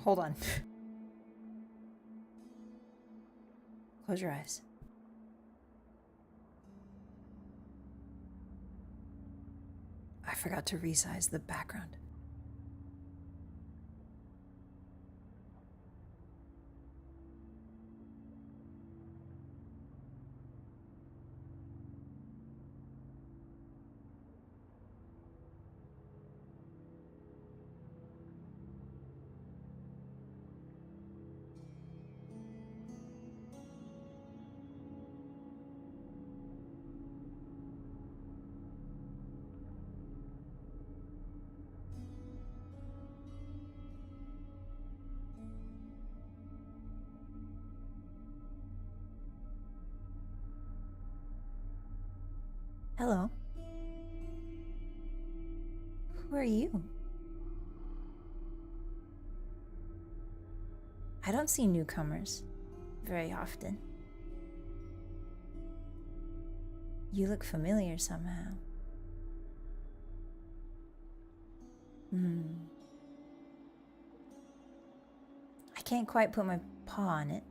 Hold on. Close your eyes. I forgot to resize the background. Hello. Who are you? I don't see newcomers very often. You look familiar somehow. I can't quite put my paw on it,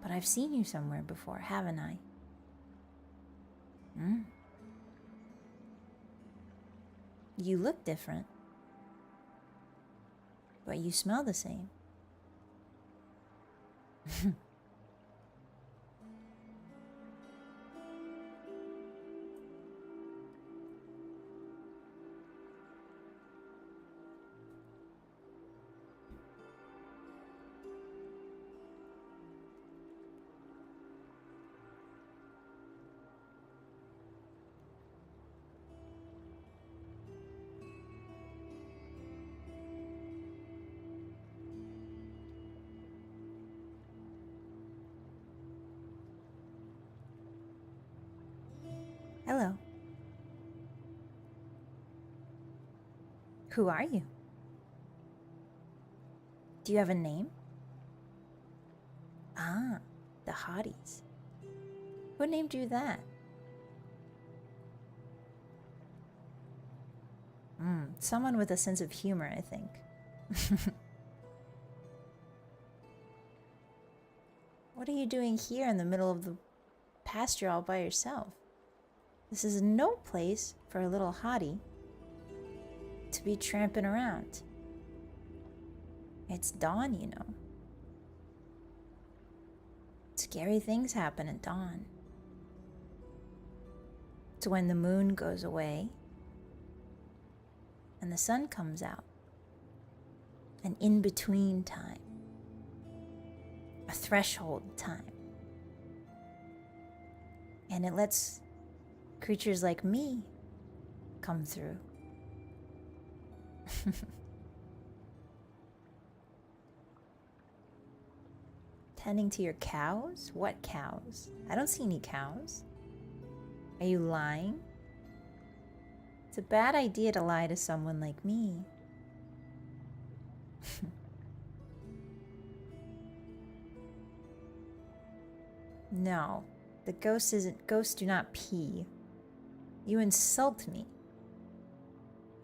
but I've seen you somewhere before, haven't I? You look different, but you smell the same. Hello. Who are you? Do you have a name? Ah, the Hotties. Who named you that? Someone with a sense of humor, I think. What are you doing here in the middle of the pasture all by yourself? This is no place for a little hottie to be tramping around. It's dawn, you know. Scary things happen at dawn. It's when the moon goes away and the sun comes out. An in-between time. A threshold time. And it lets creatures like me come through. Tending to your cows? What cows? I don't see any cows. Are you lying? It's a bad idea to lie to someone like me. No, the ghost isn't. Ghosts do not pee. You insult me.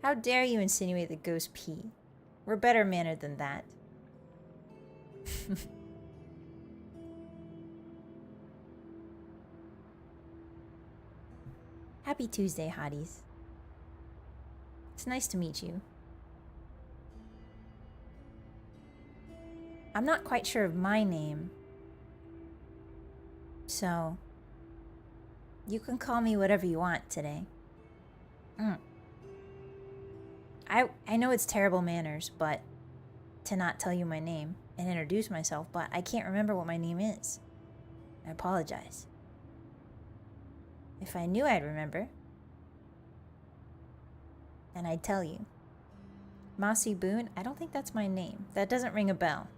How dare you insinuate that ghosts pee? We're better mannered than that. Happy Tuesday, Hotties. It's nice to meet you. I'm not quite sure of my name, so you can call me whatever you want today. I know it's terrible manners, but to not tell you my name and introduce myself, but I can't remember what my name is. I apologize. If I knew, I'd remember. And I'd tell you. Bossymoon? I don't think that's my name. That doesn't ring a bell.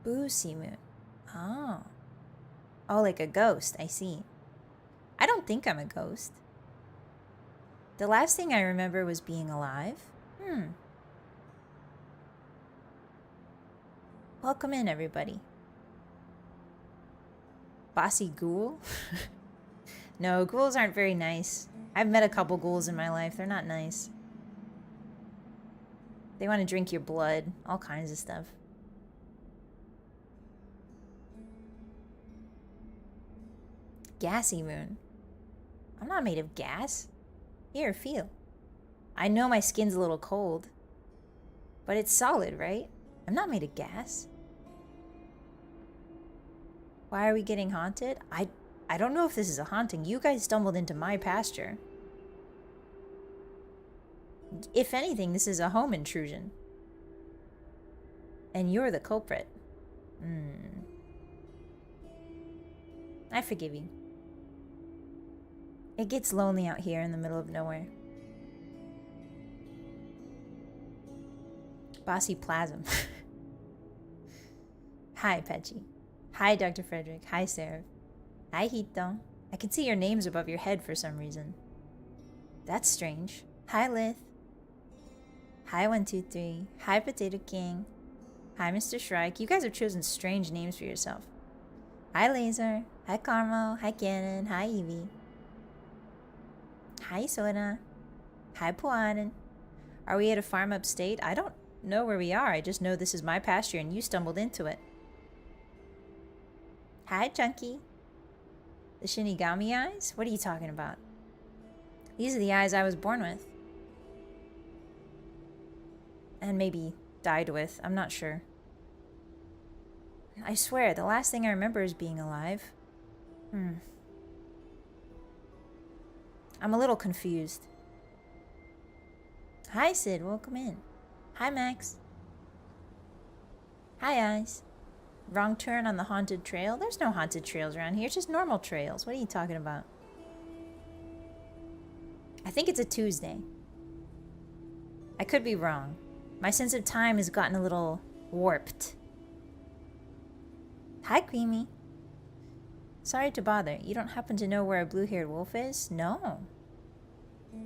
Bossymoon. Oh. Oh, like a ghost. I see. I don't think I'm a ghost. The last thing I remember was being alive. Welcome in, everybody. Bossy ghoul? No, ghouls aren't very nice. I've met a couple ghouls in my life. They're not nice. They want to drink your blood. All kinds of stuff. Gassy moon. I'm not made of gas. Here, feel. I know my skin's a little cold. But it's solid, right? I'm not made of gas. Why are we getting haunted? I don't know if this is a haunting. You guys stumbled into my pasture. If anything, this is a home intrusion. And you're the culprit. I forgive you. It gets lonely out here in the middle of nowhere. Bossy plasm. Hi, Pechi. Hi, Dr. Frederick. Hi, Sarah. Hi, Hito. I can see your names above your head for some reason. That's strange. Hi, Lith. Hi, 123. Hi, Potato King. Hi, Mr. Shrike. You guys have chosen strange names for yourself. Hi, Laser. Hi, Carmo. Hi, Cannon. Hi, Evie. Hi, Soda. Hi, Puanen. Are we at a farm upstate? I don't know where we are. I just know this is my pasture and you stumbled into it. Hi, Chunky. The Shinigami eyes? What are you talking about? These are the eyes I was born with. And maybe died with. I'm not sure. I swear, the last thing I remember is being alive. I'm a little confused. Hi, Sid. Welcome in. Hi, Max. Hi, Eyes. Wrong turn on the haunted trail? There's no haunted trails around here. It's just normal trails. What are you talking about? I think it's a Tuesday. I could be wrong. My sense of time has gotten a little warped. Hi, Creamy. Sorry to bother. You don't happen to know where a blue-haired wolf is? No.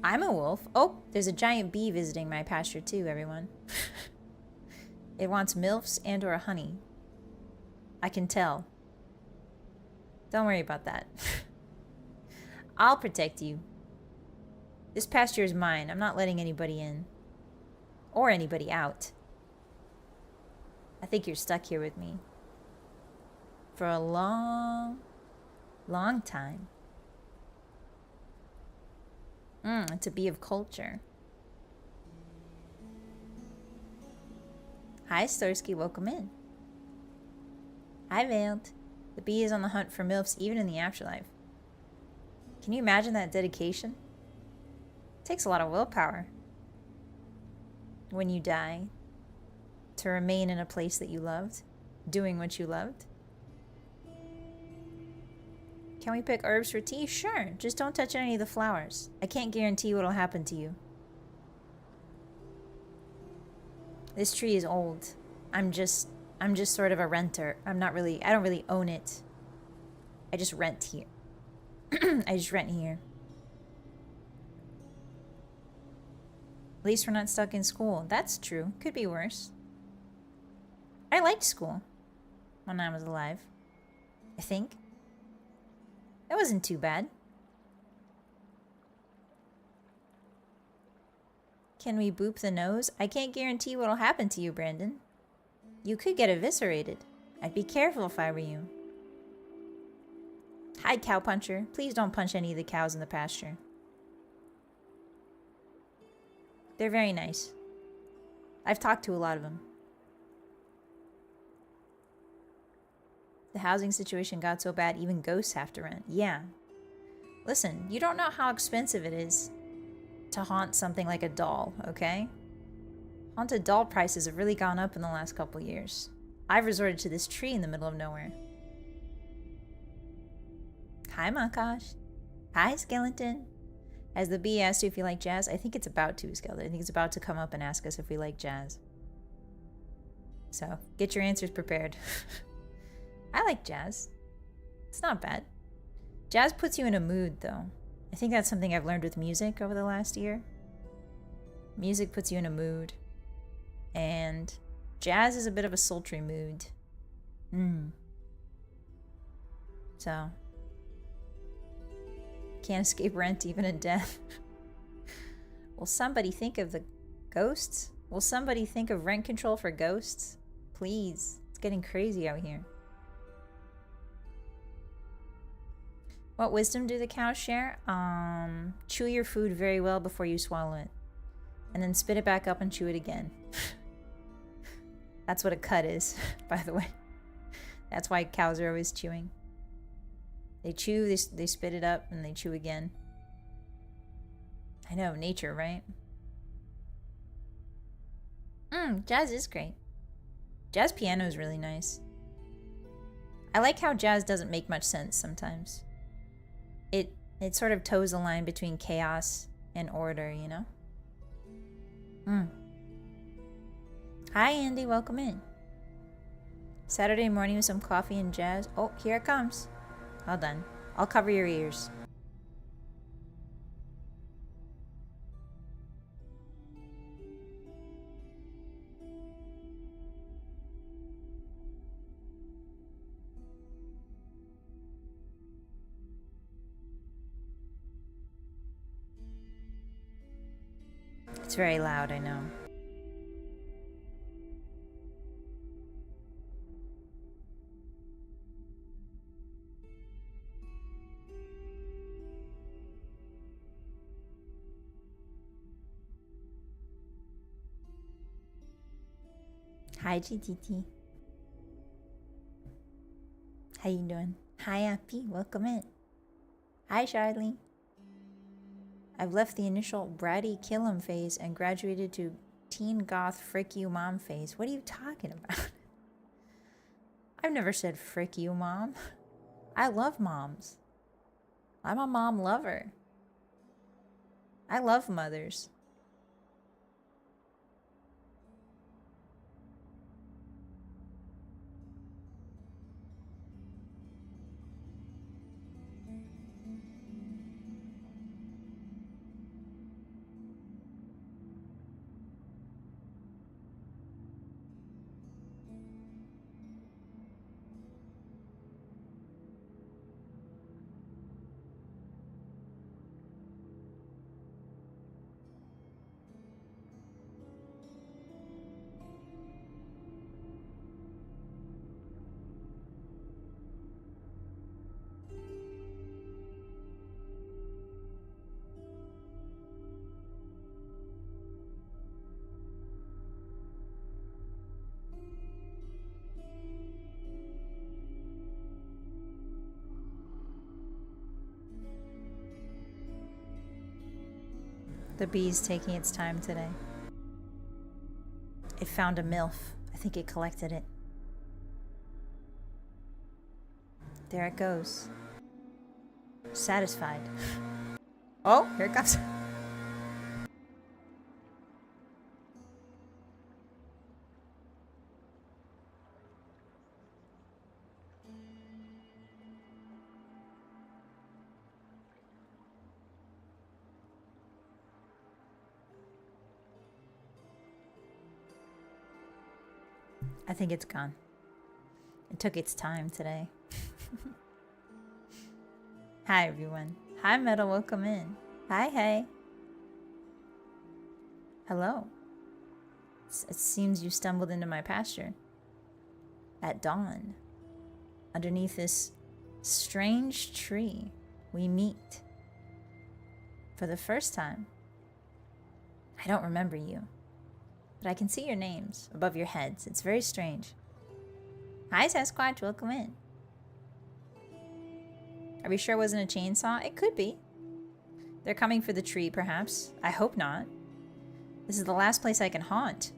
I'm a wolf. Oh, there's a giant bee visiting my pasture too, everyone. It wants milfs and or honey. I can tell. Don't worry about that. I'll protect you. This pasture is mine. I'm not letting anybody in. Or anybody out. I think you're stuck here with me. For a long, long time. It's a bee of culture. Hi, Starsky. Welcome in. Hi, Veiled. The bee is on the hunt for MILFs even in the afterlife. Can you imagine that dedication? It takes a lot of willpower. When you die. To remain in a place that you loved. Doing what you loved. Can we pick herbs for tea? Sure. Just don't touch any of the flowers. I can't guarantee what'll happen to you. This tree is old. I'm just sort of a renter. I don't really own it. I just rent here. I just rent here. At least we're not stuck in school. That's true. Could be worse. I liked school when I was alive. I think. That wasn't too bad. Can we boop the nose? I can't guarantee what'll happen to you, Brandon. You could get eviscerated. I'd be careful if I were you. Hi, cow puncher. Please don't punch any of the cows in the pasture. They're very nice. I've talked to a lot of them. The housing situation got so bad, even ghosts have to rent. Yeah. Listen, you don't know how expensive it is to haunt something like a doll, okay? Haunted doll prices have really gone up in the last couple years. I've resorted to this tree in the middle of nowhere. Hi, Makash. Hi, Skeleton. Has the bee asked you if you like jazz? I think it's about to, Skeleton. I think it's about to come up and ask us if we like jazz. So, get your answers prepared. I like jazz. It's not bad. Jazz puts you in a mood, though. I think that's something I've learned with music over the last year. Music puts you in a mood. And jazz is a bit of a sultry mood. So. Can't escape rent even in death. Will somebody think of the ghosts? Will somebody think of rent control for ghosts? Please. It's getting crazy out here. What wisdom do the cows share? Chew your food very well before you swallow it. And then spit it back up and chew it again. That's what a cut is, by the way. That's why cows are always chewing. They chew, they spit it up, and they chew again. I know, nature, right? Jazz is great. Jazz piano is really nice. I like how jazz doesn't make much sense sometimes. It sort of toes the line between chaos and order, you know? Hi, Andy. Welcome in. Saturday morning with some coffee and jazz. Oh, here it comes. Well done. I'll cover your ears. It's very loud, I know. Hi, GTT. How you doing? Hi, Appy. Welcome in. Hi, Charlie. I've left the initial bratty kill 'em phase and graduated to teen goth frick you mom phase. What are you talking about? I've never said frick you mom. I love moms. I'm a mom lover. I love mothers. The bee's taking its time today. It found a MILF. I think it collected it. There it goes. Satisfied. Oh, here it comes. I think it's gone. It took its time today. Hi, everyone. Hi, Metal. Welcome in. Hi, hey. Hello. It seems you stumbled into my pasture. At dawn. Underneath this strange tree, we meet. For the first time. I don't remember you. But I can see your names above your heads. It's very strange. Hi, Sasquatch. Welcome in. Are we sure it wasn't a chainsaw? It could be. They're coming for the tree, perhaps. I hope not. This is the last place I can haunt.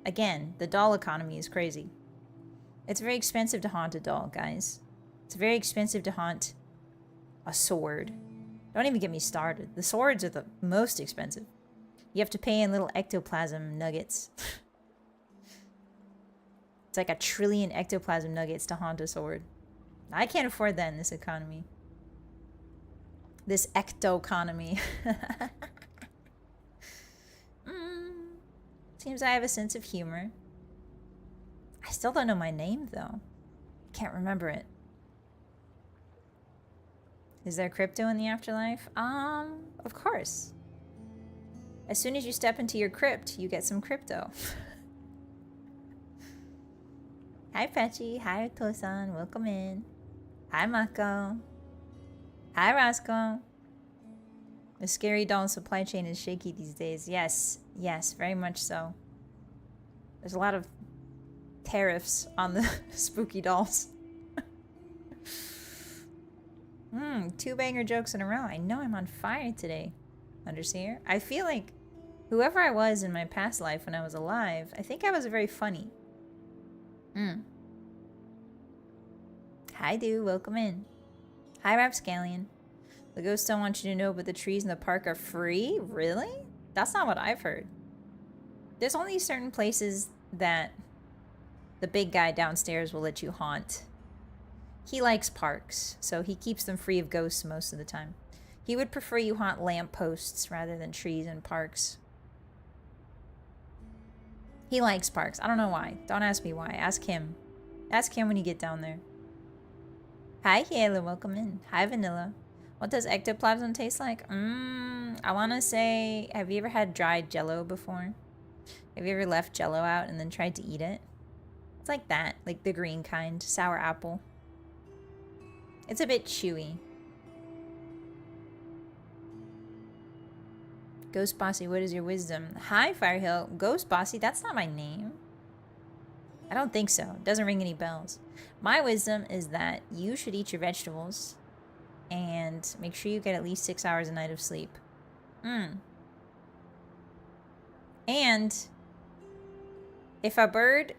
Again, the doll economy is crazy. It's very expensive to haunt a doll, guys. It's very expensive to haunt a sword. Don't even get me started. The swords are the most expensive. You have to pay in little ectoplasm nuggets. It's like 1 trillion ectoplasm nuggets to haunt a sword. I can't afford that in this economy. This ecto-economy. Seems I have a sense of humor. I still don't know my name, though. Can't remember it. Is there crypto in the afterlife? Of course. As soon as you step into your crypt, you get some crypto. Hi, Pechi. Hi, Tosan. Welcome in. Hi, Mako. Hi, Roscoe. The scary doll supply chain is shaky these days. Yes. Yes, very much so. There's a lot of tariffs on the spooky dolls. 2 banger jokes in a row. I know I'm on fire today, Underseer. I feel like whoever I was in my past life when I was alive, I think I was very funny. Hi, dude. Welcome in. Hi, Rapscallion. The ghosts don't want you to know, but the trees in the park are free? Really? That's not what I've heard. There's only certain places that the big guy downstairs will let you haunt. He likes parks, so he keeps them free of ghosts most of the time. He would prefer you haunt lampposts rather than trees and parks. He likes parks. I don't know why. Don't ask me why. Ask him. Ask him when you get down there. Hi, Hiela. Welcome in. Hi, Vanilla. What does ectoplasm taste like? I want to say, have you ever had dried jello before? Have you ever left jello out and then tried to eat it? It's like that. Like the green kind. Sour apple. It's a bit chewy. Ghost Bossy, what is your wisdom? Hi, Firehill. Ghost Bossy, that's not my name. I don't think so. It doesn't ring any bells. My wisdom is that you should eat your vegetables and make sure you get at least 6 hours a night of sleep. And if a bird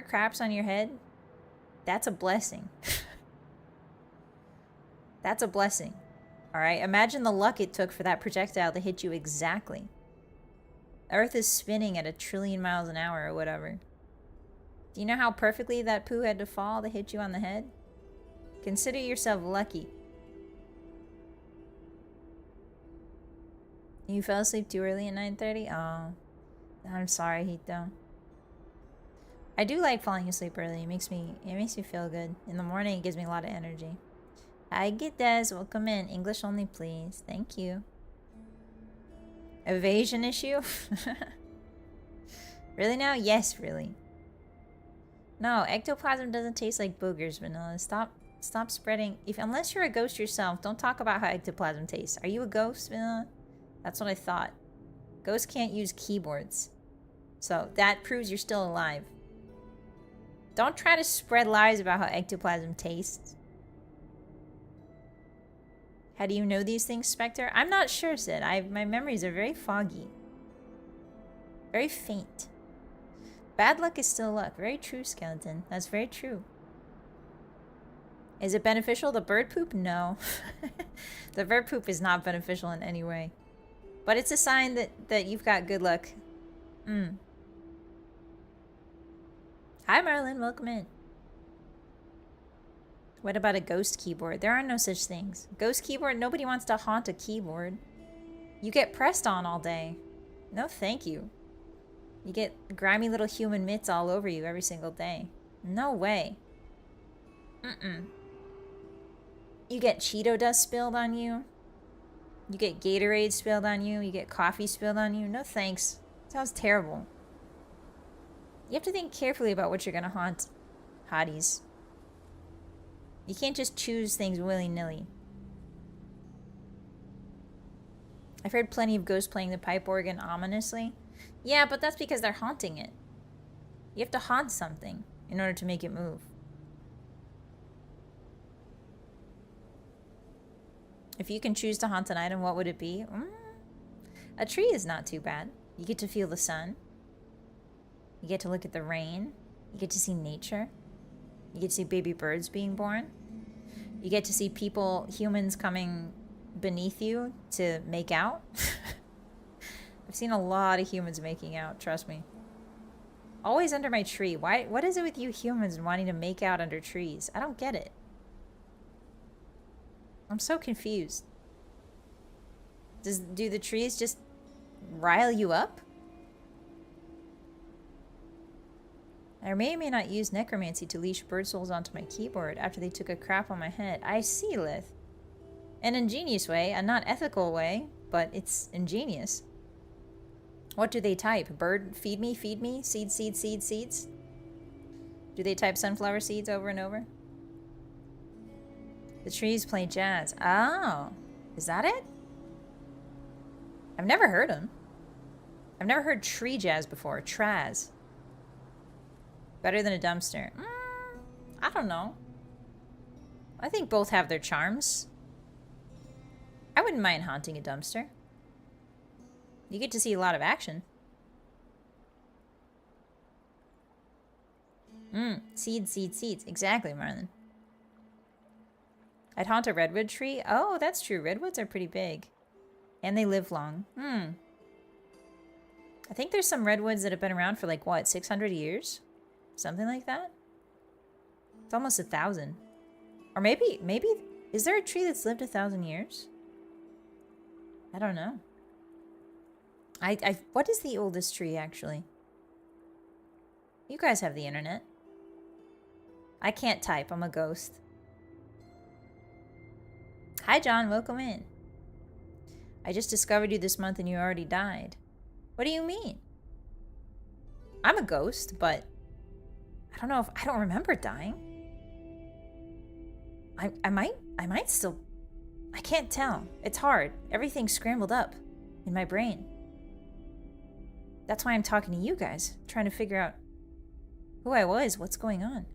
craps on your head, that's a blessing. That's a blessing. All right, imagine the luck it took for that projectile to hit you exactly. Earth is spinning at 1 trillion miles an hour or whatever. Do you know how perfectly that poo had to fall to hit you on the head? Consider yourself lucky. You fell asleep too early at 9:30? Oh, I'm sorry, Hito. I do like falling asleep early. It makes me feel good. In the morning, it gives me a lot of energy. Hi, Des. Welcome in. English only, please. Thank you. Evasion issue? Really now? Yes, really. No, ectoplasm doesn't taste like boogers, Vanilla. Stop spreading. Unless you're a ghost yourself, don't talk about how ectoplasm tastes. Are you a ghost, Vanilla? That's what I thought. Ghosts can't use keyboards. So that proves you're still alive. Don't try to spread lies about how ectoplasm tastes. How do you know these things, Spectre? I'm not sure, Sid. My memories are very foggy. Very faint. Bad luck is still luck. Very true, Skeleton. That's very true. Is it beneficial, the bird poop? No. The bird poop is not beneficial in any way. But it's a sign that you've got good luck. Hi, Marlon. Welcome in. What about a ghost keyboard? There are no such things. Ghost keyboard? Nobody wants to haunt a keyboard. You get pressed on all day. No, thank you. You get grimy little human mitts all over you every single day. No way. You get Cheeto dust spilled on you. You get Gatorade spilled on you. You get coffee spilled on you. No thanks. Sounds terrible. You have to think carefully about what you're going to haunt, hotties. You can't just choose things willy-nilly. I've heard plenty of ghosts playing the pipe organ ominously. Yeah, but that's because they're haunting it. You have to haunt something in order to make it move. If you can choose to haunt an item, what would it be? A tree is not too bad. You get to feel the sun. You get to look at the rain. You get to see nature. You get to see baby birds being born. You get to see humans coming beneath you to make out. I've seen a lot of humans making out, trust me. Always under my tree. What is it with you humans and wanting to make out under trees? I don't get it. I'm so confused. Do the trees just rile you up? I may or may not use necromancy to leash bird souls onto my keyboard after they took a crap on my head. I see, Lith. An ingenious way, a not ethical way, but it's ingenious. What do they type? Bird, feed me, seeds, seeds, seeds, seeds? Do they type sunflower seeds over and over? The trees play jazz. Oh, is that it? I've never heard them. I've never heard tree jazz before. Traz. Better than a dumpster. I don't know. I think both have their charms. I wouldn't mind haunting a dumpster. You get to see a lot of action. Seeds, seeds, seeds. Exactly, Marlon. I'd haunt a redwood tree. Oh, that's true. Redwoods are pretty big. And they live long. I think there's some redwoods that have been around for like, what, 600 years? Something like that? It's almost 1,000. Or maybe, is there a tree that's lived 1,000 years? I don't know. What is the oldest tree, actually? You guys have the internet. I can't type. I'm a ghost. Hi, John. Welcome in. I just discovered you this month and you already died. What do you mean? I'm a ghost, but I don't know if I don't remember dying. I might still. I can't tell. It's hard. Everything's scrambled up in my brain. That's why I'm talking to you guys, trying to figure out who I was, what's going on.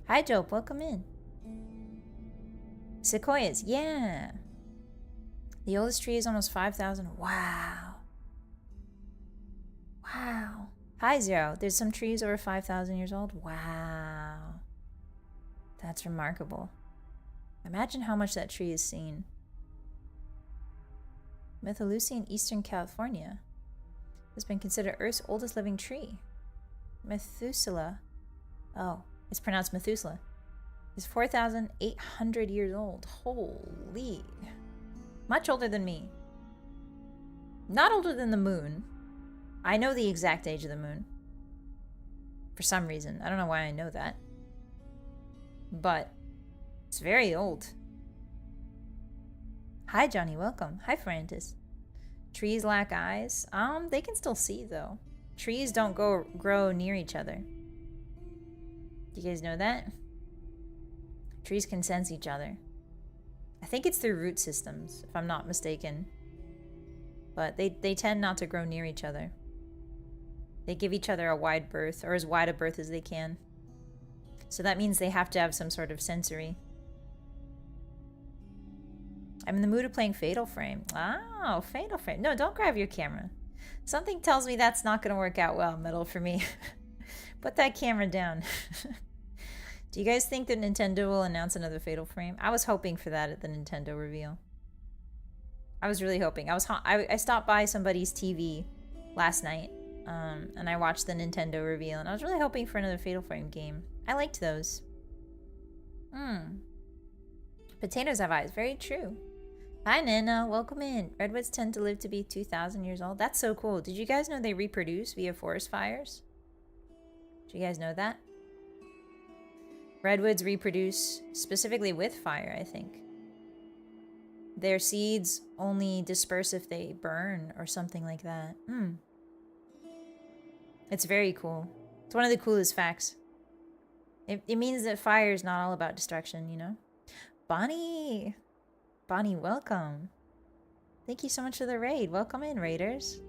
Hi, Jope. Welcome in. Sequoias. Yeah. The oldest tree is almost 5,000. Wow. Wow. Hi, Zero. There's some trees over 5,000 years old. Wow. That's remarkable. Imagine how much that tree has seen. Methuselah in Eastern California has been considered Earth's oldest living tree. Methuselah. Oh, it's pronounced Methuselah. Is 4,800 years old. Holy. Much older than me. Not older than the moon. I know the exact age of the moon. For some reason. I don't know why I know that. But it's very old. Hi, Johnny. Welcome. Hi, Francis. Trees lack eyes. They can still see, though. Trees don't grow near each other. Do you guys know that? Trees can sense each other. I think it's through root systems, if I'm not mistaken. But they tend not to grow near each other. They give each other a wide berth, or as wide a berth as they can. So that means they have to have some sort of sensory. I'm in the mood of playing Fatal Frame. Oh, Fatal Frame. No, don't grab your camera. Something tells me that's not going to work out well, Metal, for me. Put that camera down. Do you guys think that Nintendo will announce another Fatal Frame? I was hoping for that at the Nintendo reveal. I was really hoping. I stopped by somebody's TV last night, and I watched the Nintendo reveal, and I was really hoping for another Fatal Frame game. I liked those. Potatoes have eyes. Very true. Hi, Nana. Welcome in. Redwoods tend to live to be 2,000 years old. That's so cool. Did you guys know they reproduce via forest fires? Did you guys know that? Redwoods reproduce specifically with fire, I think. Their seeds only disperse if they burn or something like that. It's very cool. It's one of the coolest facts. It means that fire is not all about destruction, you know? Bonnie! Bonnie, welcome. Thank you so much for the raid. Welcome in, raiders.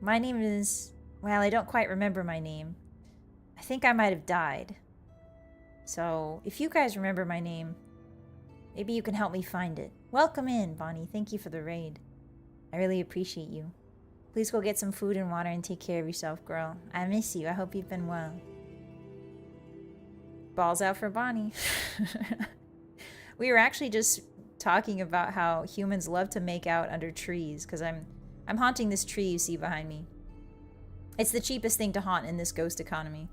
My name is... Well, I don't quite remember my name. I think I might have died. So, if you guys remember my name, maybe you can help me find it. Welcome in, Bonnie. Thank you for the raid. I really appreciate you. Please go get some food and water and take care of yourself, girl. I miss you. I hope you've been well. Balls out for Bonnie. We were actually just talking about how humans love to make out under trees, because I'm haunting this tree you see behind me. It's the cheapest thing to haunt in this ghost economy.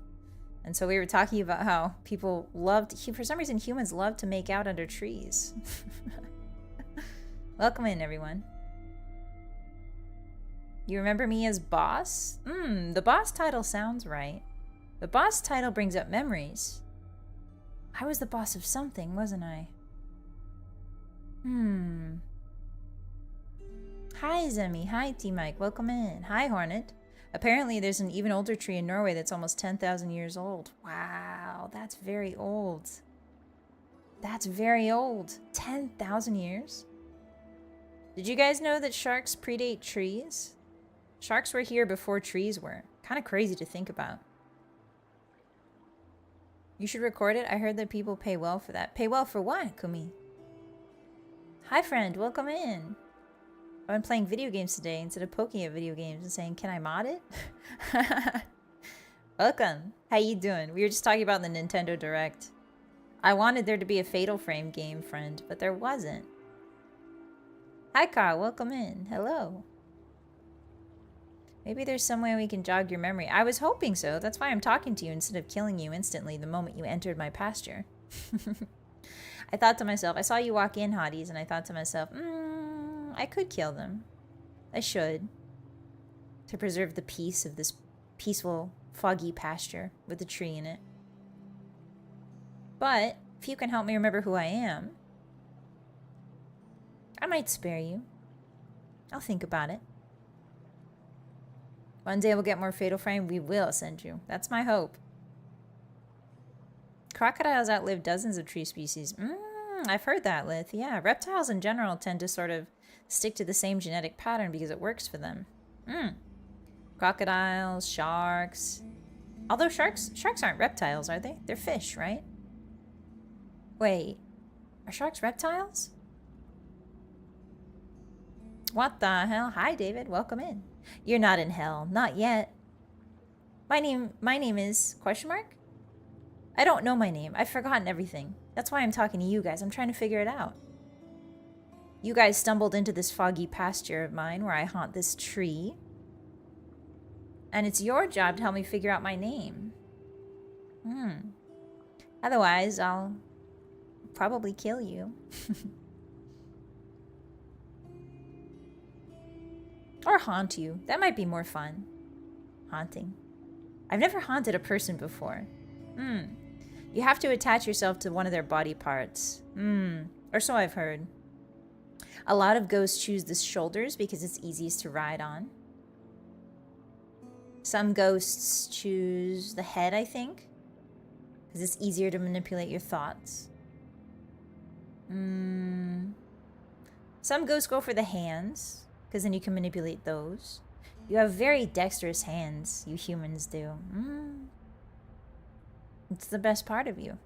And so we were talking about how people for some reason humans love to make out under trees. Welcome in, everyone. You remember me as boss? The boss title sounds right. The boss title brings up memories. I was the boss of something, wasn't I? Hi, Zemi. Hi, T-Mike. Welcome in. Hi, Hornet. Apparently, there's an even older tree in Norway that's almost 10,000 years old. Wow, that's very old. That's very old. 10,000 years? Did you guys know that sharks predate trees? Sharks were here before trees were. Kind of crazy to think about. You should record it. I heard that people pay well for that. Pay well for what, Kumi? Hi, friend. Welcome in. I've been playing video games today instead of poking at video games and saying, can I mod it? Welcome. How you doing? We were just talking about the Nintendo Direct. I wanted there to be a Fatal Frame game, friend, but there wasn't. Hi, Carl. Welcome in. Hello. Maybe there's some way we can jog your memory. I was hoping so. That's why I'm talking to you instead of killing you instantly the moment you entered my pasture. I thought to myself, I saw you walk in, Hotties, and I thought to myself, I could kill them. I should. To preserve the peace of this peaceful, foggy pasture with a tree in it. But if you can help me remember who I am, I might spare you. I'll think about it. One day we'll get more Fatal Frame. We will send you. That's my hope. Crocodiles outlive dozens of tree species. I've heard that, Lith. Yeah, reptiles in general tend to sort of stick to the same genetic pattern because it works for them. Crocodiles, sharks. Although sharks aren't reptiles, are they? They're fish, right? Wait, are sharks reptiles? What the hell? Hi, David. Welcome in. You're not in hell. Not yet. My name is... Question mark? I don't know my name. I've forgotten everything. That's why I'm talking to you guys. I'm trying to figure it out. You guys stumbled into this foggy pasture of mine where I haunt this tree. And it's your job to help me figure out my name. Otherwise, I'll probably kill you. Or haunt you. That might be more fun. Haunting. I've never haunted a person before. You have to attach yourself to one of their body parts. Or so I've heard. A lot of ghosts choose the shoulders because it's easiest to ride on. Some ghosts choose the head, I think, because it's easier to manipulate your thoughts. Some ghosts go for the hands, because then you can manipulate those. You have very dexterous hands, you humans do. It's the best part of you.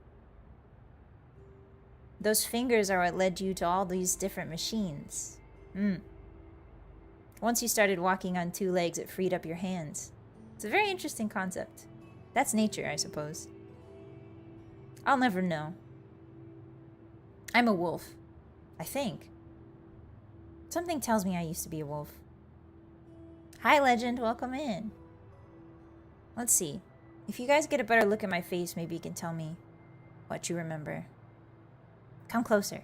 Those fingers are what led you to all these different machines. Once you started walking on two legs, it freed up your hands. It's a very interesting concept. That's nature, I suppose. I'll never know. I'm a wolf. I think. Something tells me I used to be a wolf. Hi, Legend. Welcome in. Let's see. If you guys get a better look at my face, maybe you can tell me what you remember. Come closer.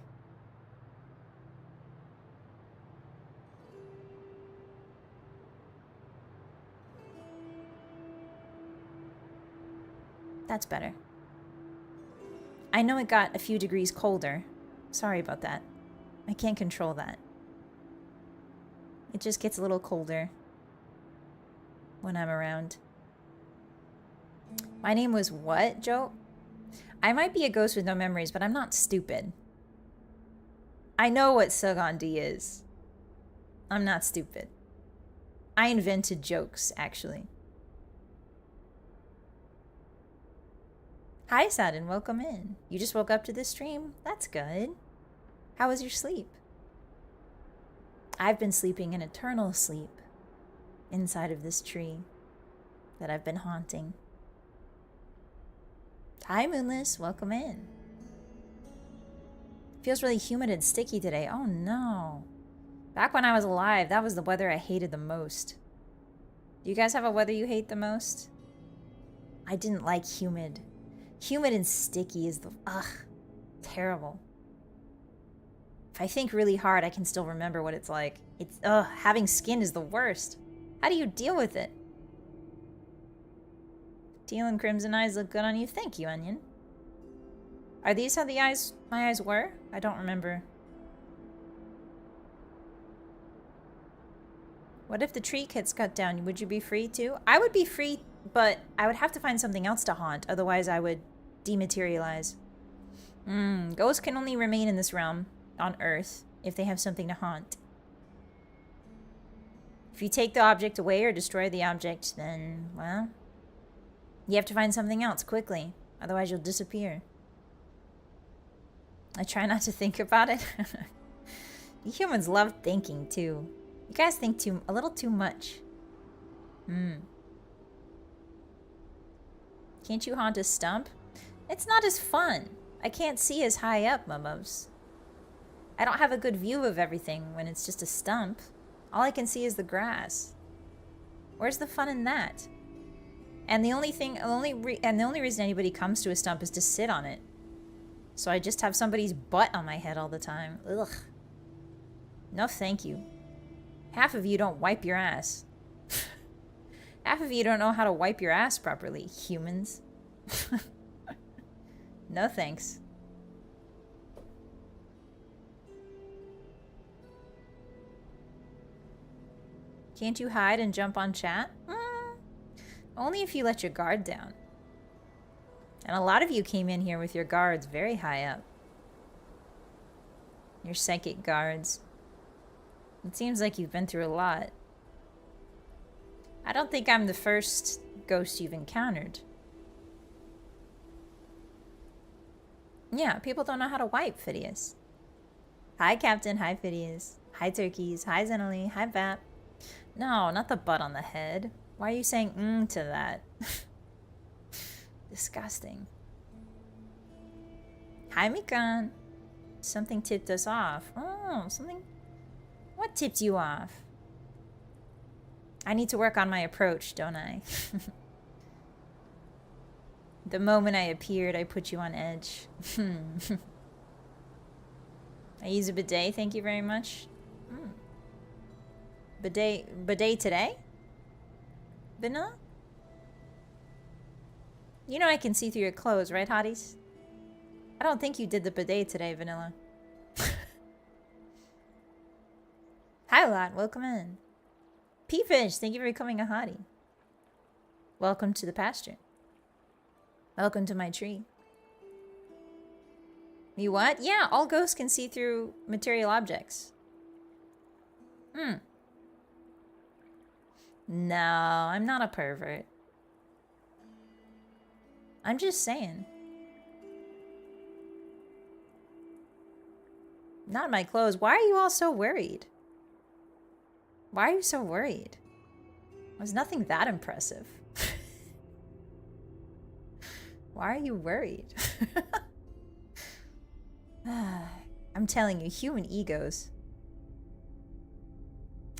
That's better. I know it got a few degrees colder. Sorry about that. I can't control that. It just gets a little colder when I'm around. My name was what, Joe? I might be a ghost with no memories, but I'm not stupid. I know what Sugandi is. I'm not stupid. I invented jokes, actually. Hi, Sadin. Welcome in. You just woke up to this stream? That's good. How was your sleep? I've been sleeping an eternal sleep inside of this tree that I've been haunting. Hi, Moonless. Welcome in. Feels really humid and sticky today. Oh, no. Back when I was alive, that was the weather I hated the most. Do you guys have a weather you hate the most? I didn't like humid. Humid and sticky is the... terrible. If I think really hard, I can still remember what it's like. It's... having skin is the worst. How do you deal with it? Teal and crimson eyes look good on you. Thank you, Onion. Are these how my eyes were? I don't remember. What if the tree gets cut down? Would you be free too? I would be free, but I would have to find something else to haunt. Otherwise, I would dematerialize. Ghosts can only remain in this realm on Earth if they have something to haunt. If you take the object away or destroy the object, then, well, you have to find something else quickly. Otherwise, you'll disappear. I try not to think about it. You humans love thinking, too. You guys think a little too much. Can't you haunt a stump? It's not as fun. I can't see as high up, mumos. I don't have a good view of everything when it's just a stump. All I can see is the grass. Where's the fun in that? And the only reason anybody comes to a stump is to sit on it. So I just have somebody's butt on my head all the time. Ugh. No, thank you. Half of you don't wipe your ass. Half of you don't know how to wipe your ass properly, humans. No thanks. Can't you hide and jump on chat? Only if you let your guard down. And a lot of you came in here with your guards very high up. Your psychic guards. It seems like you've been through a lot. I don't think I'm the first ghost you've encountered. Yeah, people don't know how to wipe, Phidias. Hi, Captain. Hi, Phidias. Hi, Turkeys. Hi, Zenali. Hi, Vap. No, not the butt on the head. Why are you saying to that? Disgusting. Hi, Mikan. Something tipped us off. Oh, something... What tipped you off? I need to work on my approach, don't I? The moment I appeared, I put you on edge. I use a bidet, thank you very much. Bidet today? Vanilla? You know I can see through your clothes, right, Hotties? I don't think you did the bidet today, Vanilla. Hi, lot. Welcome in. P-Fish, thank you for becoming a hottie. Welcome to the pasture. Welcome to my tree. You what? Yeah, all ghosts can see through material objects. No, I'm not a pervert. I'm just saying. Not my clothes. Why are you all so worried? Why are you so worried? There's nothing that impressive. Why are you worried? I'm telling you, human egos.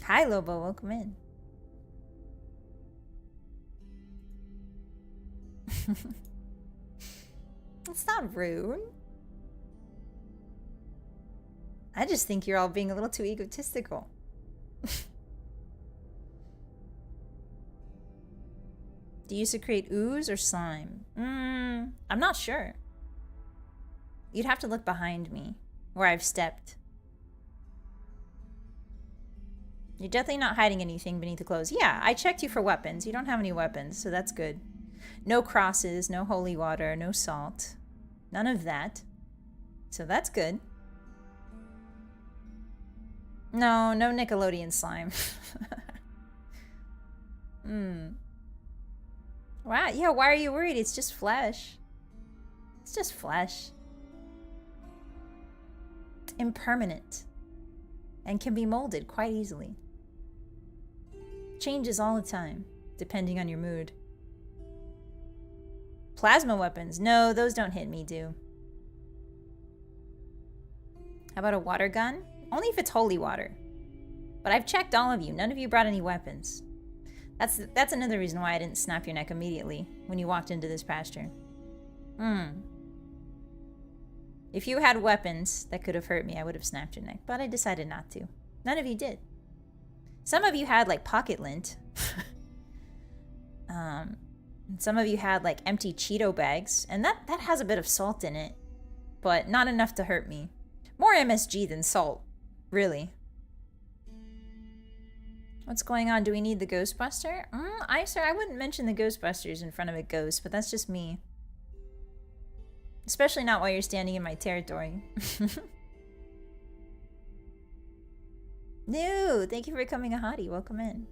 Hi, Lobo. Welcome in. It's not rude. I just think you're all being a little too egotistical. Do you secrete ooze or slime? I'm not sure. You'd have to look behind me, where I've stepped. You're definitely not hiding anything beneath the clothes. Yeah, I checked you for weapons. You don't have any weapons, so that's good. No crosses, no holy water, no salt. None of that. So that's good. No, no Nickelodeon slime. Wow, yeah, why are you worried? It's just flesh. It's just flesh. Impermanent. And can be molded quite easily. Changes all the time, depending on your mood. Plasma weapons. No, those don't hit me, do. How about a water gun? Only if it's holy water. But I've checked all of you. None of you brought any weapons. That's another reason why I didn't snap your neck immediately when you walked into this pasture. If you had weapons that could have hurt me, I would have snapped your neck. But I decided not to. None of you did. Some of you had, like, pocket lint. Some of you had, like, empty Cheeto bags. And that has a bit of salt in it. But not enough to hurt me. More MSG than salt. Really. What's going on? Do we need the Ghostbuster? I wouldn't mention the Ghostbusters in front of a ghost, but that's just me. Especially not while you're standing in my territory. No, thank you for becoming a hottie. Welcome in.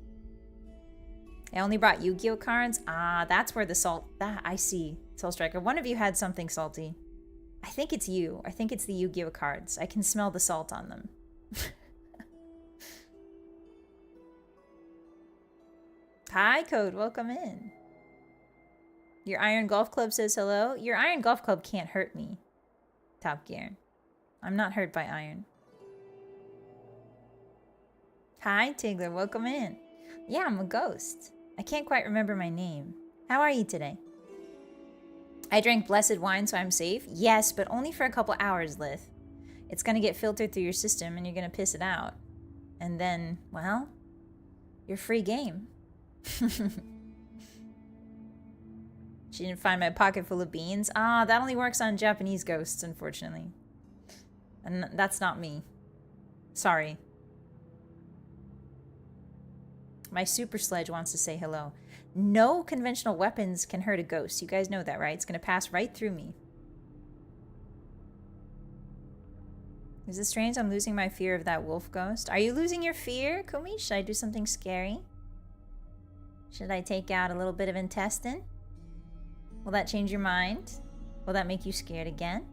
I only brought Yu-Gi-Oh cards. Ah, that's where the salt... I see. Soul Striker. One of you had something salty. I think it's you. I think it's the Yu-Gi-Oh cards. I can smell the salt on them. Hi, Code. Welcome in. Your Iron Golf Club says hello. Your Iron Golf Club can't hurt me. Top Gear. I'm not hurt by iron. Hi, Tigler. Welcome in. Yeah, I'm a ghost. I can't quite remember my name. How are you today? I drank blessed wine, so I'm safe? Yes, but only for a couple hours, Lith. It's gonna get filtered through your system, and you're gonna piss it out. And then, well, you're free game. She didn't find my pocket full of beans. Ah, that only works on Japanese ghosts, unfortunately. And that's not me. Sorry. My super sledge wants to say hello. No conventional weapons can hurt a ghost. You guys know that, right? It's going to pass right through me. Is it strange I'm losing my fear of that wolf ghost? Are you losing your fear, Kumi? Should I do something scary? Should I take out a little bit of intestine? Will that change your mind? Will that make you scared again?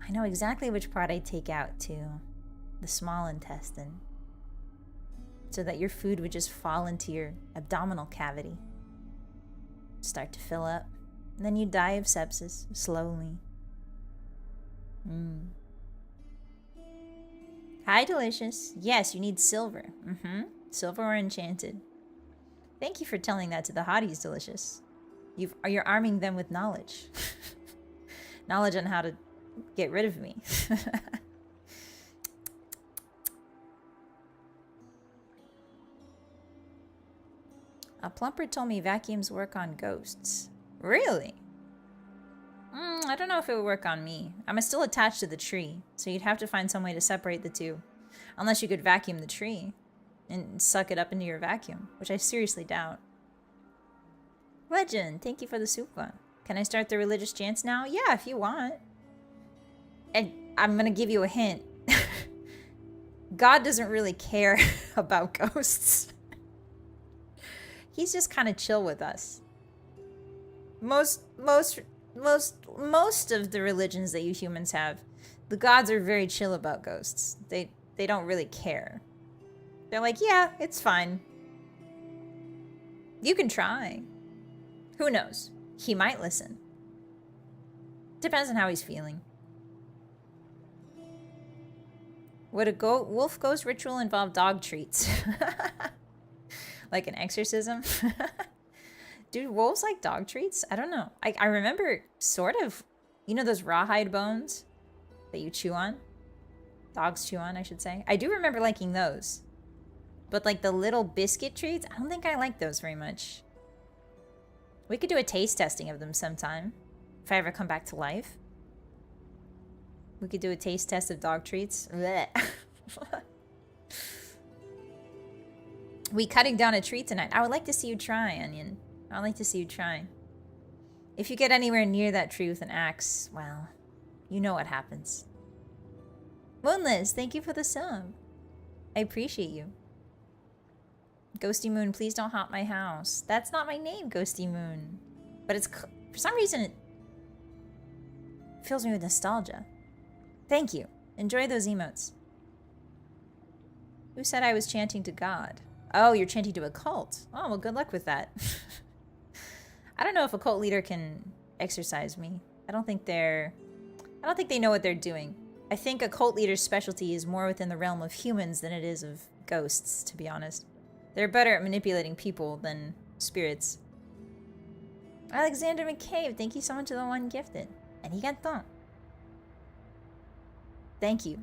I know exactly which part I take out too. The small intestine. So that your food would just fall into your abdominal cavity. Start to fill up. And then you die of sepsis, slowly. Hi, Delicious. Yes, you need silver. Silver or enchanted. Thank you for telling that to the hotties, Delicious. You're arming them with knowledge. Knowledge on how to get rid of me. A plumper told me vacuums work on ghosts. Really? I don't know if it would work on me. I'm still attached to the tree, so you'd have to find some way to separate the two. Unless you could vacuum the tree and suck it up into your vacuum, which I seriously doubt. Legend, thank you for the super. Can I start the religious chants now? Yeah, if you want. And I'm gonna give you a hint. God doesn't really care about ghosts. He's just kind of chill with us. Most of the religions that you humans have, the gods are very chill about ghosts. They don't really care. They're like, yeah, it's fine. You can try. Who knows? He might listen. Depends on how he's feeling. Would a wolf ghost ritual involve dog treats? Like an exorcism? Do wolves like dog treats? I don't know. I remember sort of, you know those rawhide bones that you chew on? Dogs chew on, I should say. I do remember liking those. But like the little biscuit treats, I don't think I like those very much. We could do a taste testing of them sometime. If I ever come back to life. We could do a taste test of dog treats. We cutting down a tree tonight. I would like to see you try, Onion. I would like to see you try. If you get anywhere near that tree with an axe, well, you know what happens. Moonless, thank you for the sub. I appreciate you. Ghosty Moon, please don't haunt my house. That's not my name, Ghosty Moon. But it's, for some reason, it fills me with nostalgia. Thank you. Enjoy those emotes. Who said I was chanting to God? Oh, you're chanting to a cult. Oh, well, good luck with that. I don't know if a cult leader can exorcise me. I don't think they know what they're doing. I think a cult leader's specialty is more within the realm of humans than it is of ghosts, to be honest. They're better at manipulating people than spirits. Alexander McCabe, thank you so much for the one gifted. Arigato. Thank you.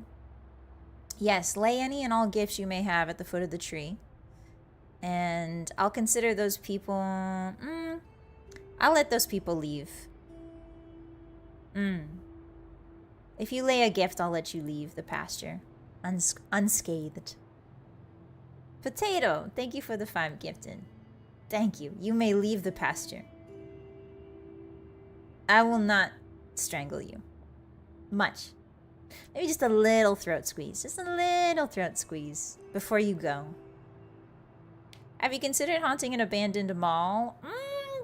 Yes, lay any and all gifts you may have at the foot of the tree. And I'll consider those people... I'll let those people leave. If you lay a gift, I'll let you leave the pasture. Unscathed. Potato, thank you for the 5 gifted. Thank you. You may leave the pasture. I will not strangle you. Much. Maybe just a little throat squeeze. Just a little throat squeeze before you go. Have you considered haunting an abandoned mall?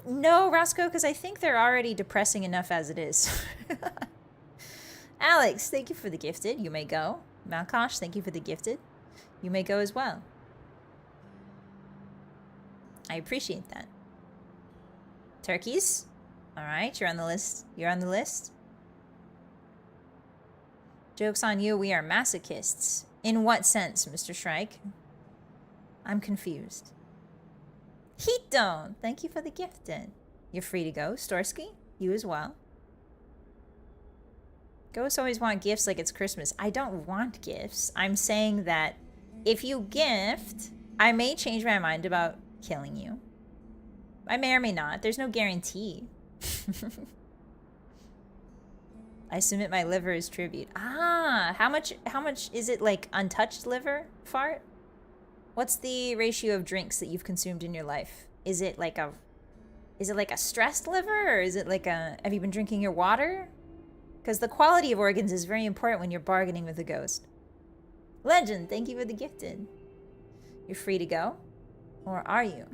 No, Roscoe, because I think they're already depressing enough as it is. Alex, thank you for the gifted. You may go. Malkosh, thank you for the gifted. You may go as well. I appreciate that. Turkeys? Alright, you're on the list. You're on the list. Joke's on you, we are masochists. In what sense, Mr. Shrike? I'm confused. Heatdome, thank you for the gifted. You're free to go. Storsky, you as well. Ghosts always want gifts like it's Christmas. I don't want gifts. I'm saying that if you gift, I may change my mind about killing you. I may or may not. There's no guarantee. I submit my liver as tribute. Ah, how much is it, like untouched liver fart? What's the ratio of drinks that you've consumed in your life? Is it like a stressed liver, or is it like have you been drinking your water? Because the quality of organs is very important when you're bargaining with a ghost. Legend, thank you for the gifted. You're free to go. Or are you?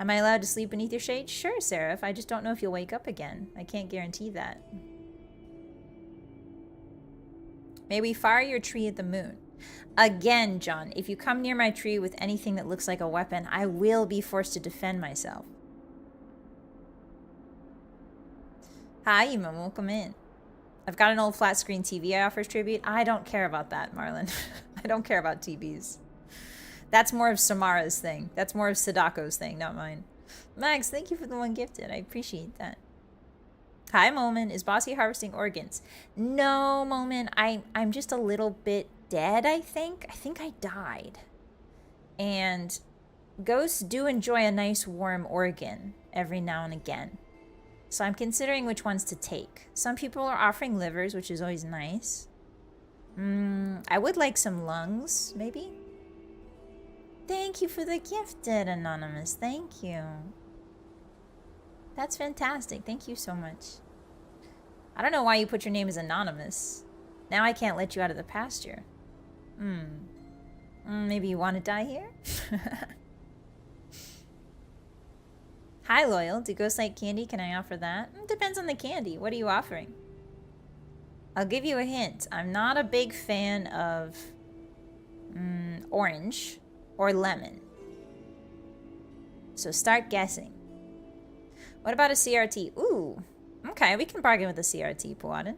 Am I allowed to sleep beneath your shade? Sure, Seraph. I just don't know if you'll wake up again. I can't guarantee that. May we fire your tree at the moon? Again, John, if you come near my tree with anything that looks like a weapon, I will be forced to defend myself. Hi, Emma. Welcome in. I've got an old flat screen TV I offer as tribute. I don't care about that, Marlon. I don't care about TVs. That's more of Samara's thing. That's more of Sadako's thing, not mine. Max, thank you for the 1 gifted. I appreciate that. Hi, Moment. Is Bossy harvesting organs? No, Moment. I'm just a little bit dead, I think. I think I died. And ghosts do enjoy a nice warm organ every now and again. So I'm considering which ones to take. Some people are offering livers, which is always nice. I would like some lungs, maybe. Thank you for the gifted, Anonymous. Thank you. That's fantastic. Thank you so much. I don't know why you put your name as Anonymous. Now I can't let you out of the pasture. Maybe you want to die here? Hi, Loyal. Do ghosts like candy? Can I offer that? Depends on the candy. What are you offering? I'll give you a hint. I'm not a big fan of orange or lemon. So start guessing. What about a CRT? Ooh, okay, we can bargain with a CRT, Puadin.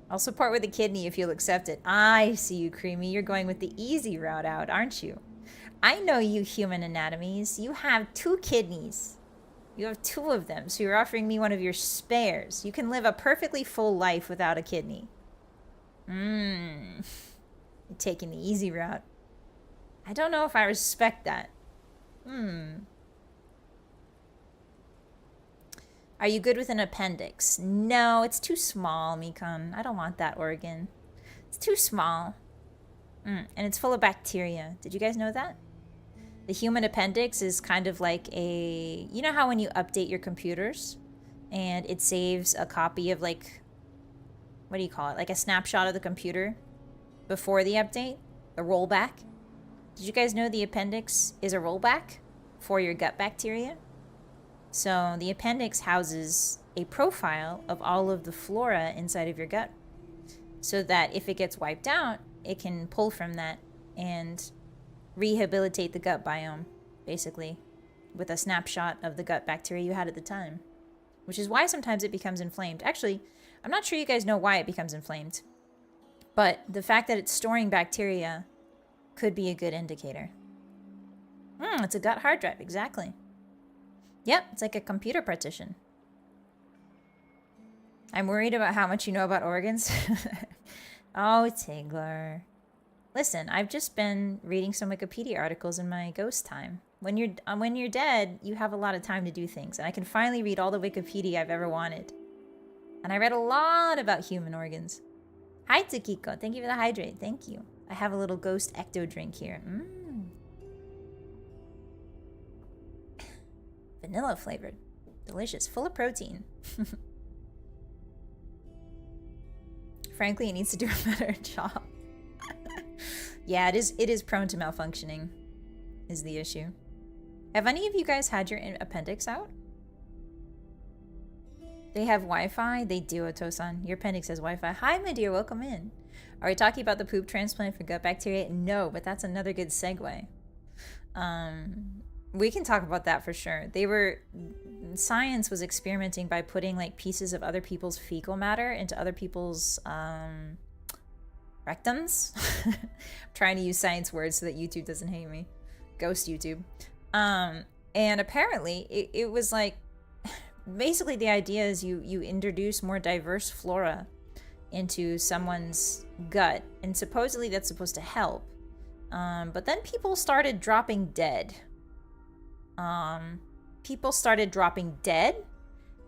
I'll support with a kidney if you'll accept it. I see you, Creamy. You're going with the easy route out, aren't you? I know you human anatomies. You have 2 kidneys. You have 2 of them, so you're offering me one of your spares. You can live a perfectly full life without a kidney. You're taking the easy route. I don't know if I respect that. Are you good with an appendix? No, it's too small, Mikon. I don't want that organ. It's too small. And it's full of bacteria. Did you guys know that? The human appendix is kind of like a... You know how when you update your computers and it saves a copy of, like... What do you call it? Like a snapshot of the computer before the update? A rollback? Did you guys know the appendix is a rollback for your gut bacteria? So the appendix houses a profile of all of the flora inside of your gut, so that if it gets wiped out, it can pull from that and rehabilitate the gut biome, basically, with a snapshot of the gut bacteria you had at the time. Which is why sometimes it becomes inflamed. Actually, I'm not sure you guys know why it becomes inflamed, but the fact that it's storing bacteria could be a good indicator. It's a gut hard drive, exactly. Yep, it's like a computer partition. I'm worried about how much you know about organs. Oh, Tigler. Listen, I've just been reading some Wikipedia articles in my ghost time. When you're dead, you have a lot of time to do things, and I can finally read all the Wikipedia I've ever wanted. And I read a lot about human organs. Hi, Tsukiko. Thank you for the hydrate. Thank you. I have a little ghost ecto drink here. Vanilla flavored. Delicious. Full of protein. Frankly, it needs to do a better job. Yeah, it is prone to malfunctioning, is the issue. Have any of you guys had your appendix out? They have Wi-Fi? They do, Otosan. Your appendix has Wi-Fi. Hi, my dear. Welcome in. Are we talking about the poop transplant for gut bacteria? No, but that's another good segue. We can talk about that for sure. Science was experimenting by putting like pieces of other people's fecal matter into other people's rectums. I'm trying to use science words so that YouTube doesn't hate me. Ghost YouTube. And apparently it was like, basically the idea is you introduce more diverse flora into someone's gut, and supposedly that's supposed to help. But then people started dropping dead. People started dropping dead,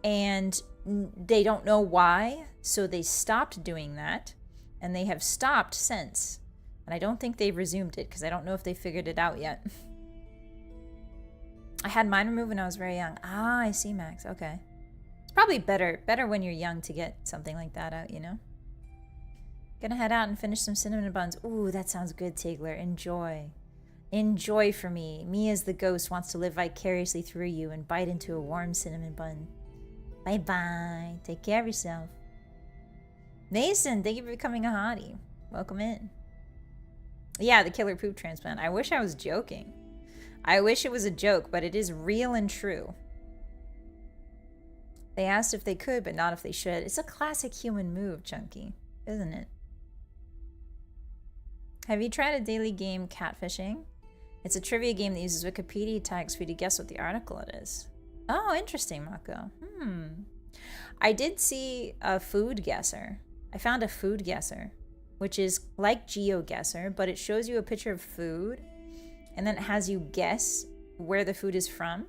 and they don't know why, so they stopped doing that, and they have stopped since. And I don't think they've resumed it, because I don't know if they figured it out yet. I had mine removed when I was very young. Ah, I see, Max. Okay. It's probably better when you're young to get something like that out, you know? Gonna head out and finish some cinnamon buns. Ooh, that sounds good, Tigler. Enjoy. Enjoy for me. Me as the ghost wants to live vicariously through you and bite into a warm cinnamon bun. Bye-bye. Take care of yourself. Mason, thank you for becoming a hottie. Welcome in. Yeah, the killer poop transplant. I wish I was joking. I wish it was a joke, but it is real and true. They asked if they could, but not if they should. It's a classic human move, Chunky, isn't it? Have you tried a daily game, Catfishing? It's a trivia game that uses Wikipedia tags for you to guess what the article it is. Oh, interesting, Mako. I did see a food guesser. I found a food guesser, which is like GeoGuessr, but it shows you a picture of food, and then it has you guess where the food is from.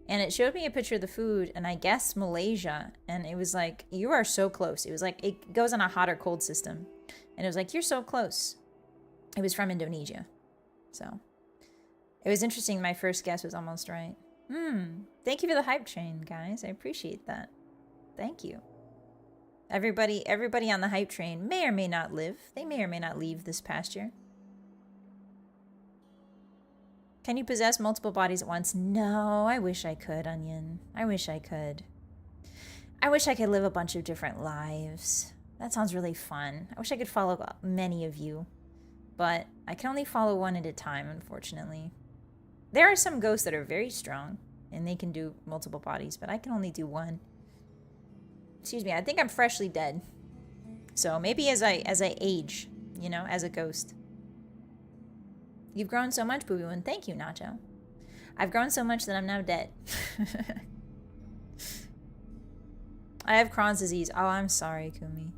And it showed me a picture of the food, and I guessed Malaysia, and it was like, you are so close. It was like, it goes on a hot or cold system. And it was like, you're so close. It was from Indonesia. So, it was interesting. My first guess was almost right. Thank you for the hype train, guys. I appreciate that. Thank you. Everybody on the hype train may or may not live. They may or may not leave this pasture. Can you possess multiple bodies at once? No, I wish I could, Onion. I wish I could. I wish I could live a bunch of different lives. That sounds really fun. I wish I could follow many of you. But I can only follow one at a time, unfortunately. There are some ghosts that are very strong, and they can do multiple bodies, but I can only do one. Excuse me, I think I'm freshly dead. So maybe as I age, you know, as a ghost. You've grown so much, bluemoon. Thank you, Nacho. I've grown so much that I'm now dead. I have Crohn's disease. Oh, I'm sorry, Kumi.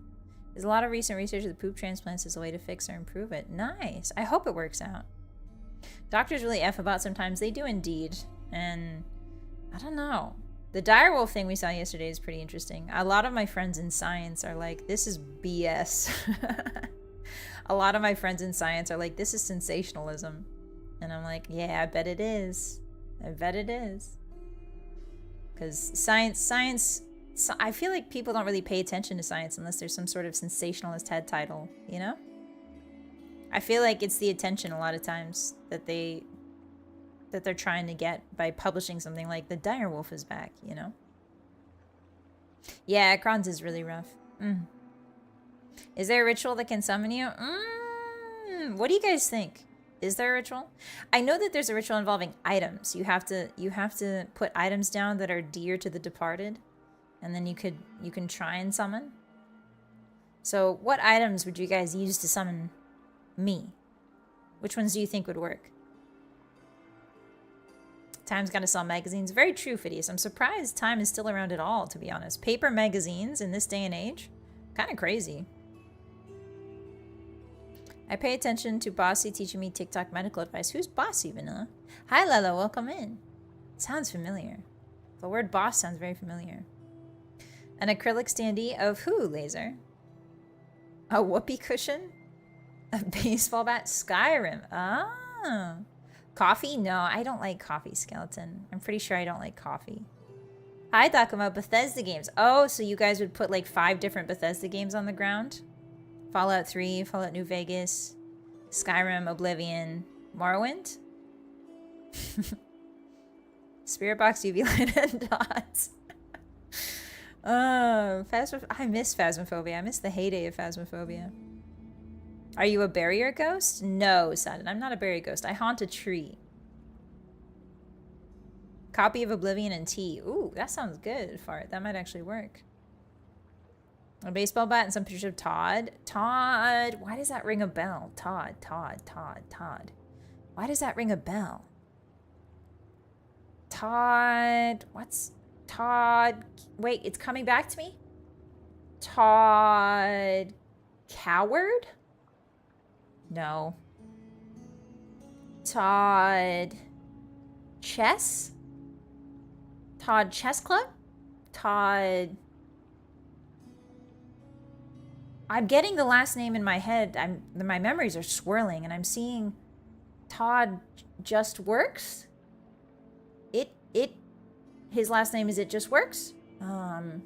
There's a lot of recent research that poop transplants is a way to fix or improve it. Nice. I hope it works out. Doctors really F about sometimes. They do indeed. And I don't know. The direwolf thing we saw yesterday is pretty interesting. A lot of my friends in science are like, this is BS. A lot of my friends in science are like, this is sensationalism. And I'm like, yeah, I bet it is. I bet it is. Because science, I feel like people don't really pay attention to science unless there's some sort of sensationalist head title, you know? I feel like it's the attention a lot of times that they're trying to get by publishing something like the direwolf is back, you know? Yeah, Crohn's is really rough. Is there a ritual that can summon you? What do you guys think? Is there a ritual? I know that there's a ritual involving items. You have to put items down that are dear to the departed, and then you can try and summon. So, what items would you guys use to summon me? Which ones do you think would work? Time's gotta sell magazines. Very true, Phidias. I'm surprised Time is still around at all, to be honest. Paper magazines in this day and age? Kind of crazy. I pay attention to Bossy teaching me TikTok medical advice. Who's Bossy, Vanilla? Hi, Lala. Welcome in. Sounds familiar. The word boss sounds very familiar. An acrylic standee of who, Laser? A whoopee cushion? A baseball bat? Skyrim. Ah. Coffee? No, I don't like coffee, Skeleton. I'm pretty sure I don't like coffee. Hi, Dakuma. Bethesda games. Oh, so you guys would put like 5 different Bethesda games on the ground? Fallout 3, Fallout New Vegas, Skyrim, Oblivion, Morrowind? Spirit Box, UV light, and dots. Oh, I miss Phasmophobia. I miss the heyday of Phasmophobia. Are you a barrier ghost? No, son. I'm not a barrier ghost. I haunt a tree. Copy of Oblivion and tea. Ooh, that sounds good, Fart. That might actually work. A baseball bat and some pictures of Todd. Todd. Why does that ring a bell? Todd. Why does that ring a bell? Todd. What's Todd? Wait, it's coming back to me? Todd. Coward? No. Todd. Chess? Todd Chess Club? Todd. I'm getting the last name in my head. My memories are swirling, and I'm seeing Todd Just Works. His last name is It Just Works. No.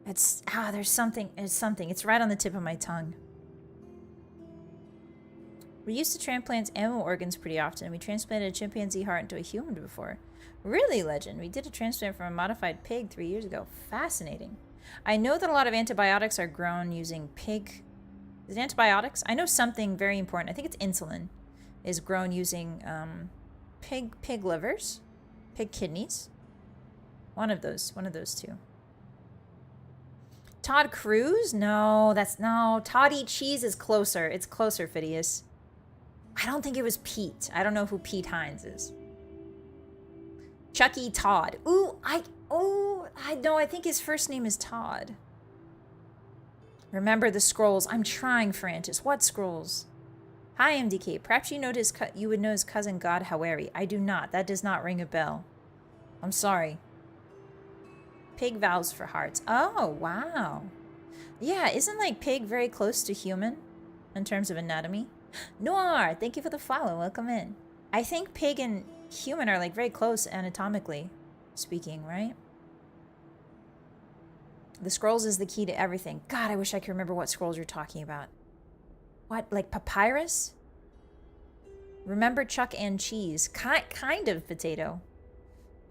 There's something. It's right on the tip of my tongue. We used to transplant animal organs pretty often. We transplanted a chimpanzee heart into a human before. Really, Legend? We did a transplant from a modified pig 3 years ago. Fascinating. I know that a lot of antibiotics are grown using pig... Is it antibiotics? I know something very important. I think it's insulin is grown using pig livers, pig kidneys. One of those two. Todd Cruz? No, no. Todd Eat Cheese is closer. It's closer, Phidias. I don't think it was Pete. I don't know who Pete Hines is. Chucky Todd. I think his first name is Todd. Remember the scrolls. I'm trying, Francis. What scrolls? Hi, MDK. Perhaps you would know his cousin God Hawari. I do not. That does not ring a bell. I'm sorry. Pig vows for hearts. Oh, wow. Yeah, isn't like pig very close to human in terms of anatomy? Noir, thank you for the follow. Welcome in. I think pig and human are like very close anatomically speaking, right? The scrolls is the key to everything. God, I wish I could remember what scrolls you're talking about. What, like papyrus? Remember Chuck and Cheese. Kind of potato.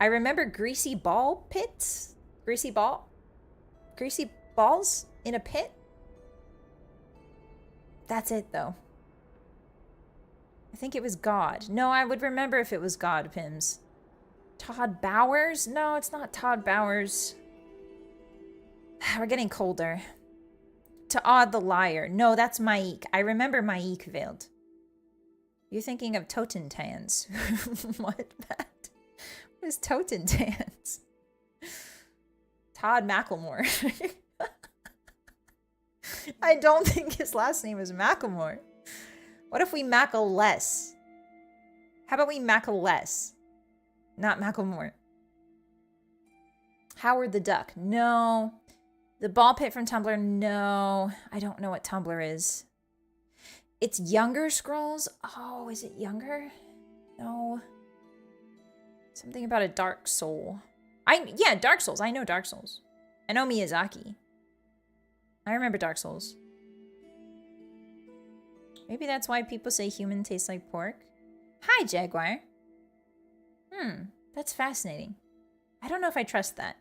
I remember greasy ball pits. Greasy balls in a pit? That's it, though. I think it was God. No, I would remember if it was God, Pims. Todd Bowers? No, it's not Todd Bowers. We're getting colder. To Odd the Liar. No, that's Maik. I remember Maik veiled. You're thinking of Totentans. What, Matt? What is Totentans? Todd Macklemore. I don't think his last name is Macklemore. What if we Mackle less? How about we Mackle less? Not Macklemore. Howard the Duck. No. The ball pit from Tumblr. No. I don't know what Tumblr is. It's Younger Scrolls. Oh, is it Younger? No. Something about a Dark Soul. Yeah, Dark Souls. I know Dark Souls. I know Miyazaki. I remember Dark Souls. Maybe that's why people say human tastes like pork. Hi, Jaguar. That's fascinating. I don't know if I trust that.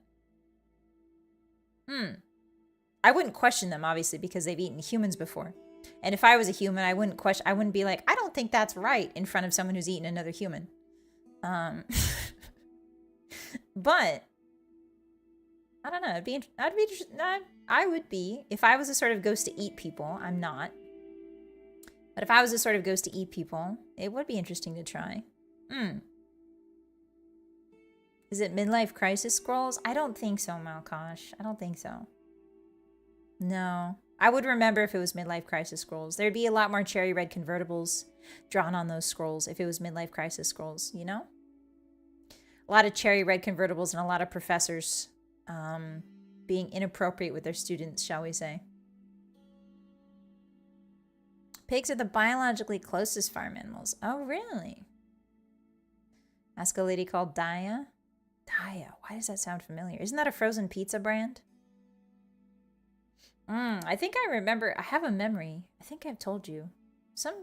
I wouldn't question them, obviously, because they've eaten humans before. And if I was a human, I wouldn't be like, I don't think that's right in front of someone who's eaten another human. But I don't know. I would be, if I was a sort of ghost to eat people. I'm not. But if I was a sort of ghost to eat people, it would be interesting to try. Is it midlife crisis scrolls? I don't think so, Malkosh. I don't think so. No. I would remember if it was midlife crisis scrolls. There'd be a lot more cherry red convertibles drawn on those scrolls if it was midlife crisis scrolls, you know? A lot of cherry red convertibles and a lot of professors being inappropriate with their students, shall we say. Pigs are the biologically closest farm animals. Oh, really? Ask a lady called Daya. Daya, why does that sound familiar? Isn't that a frozen pizza brand? I think I remember. I have a memory. I think I've told you.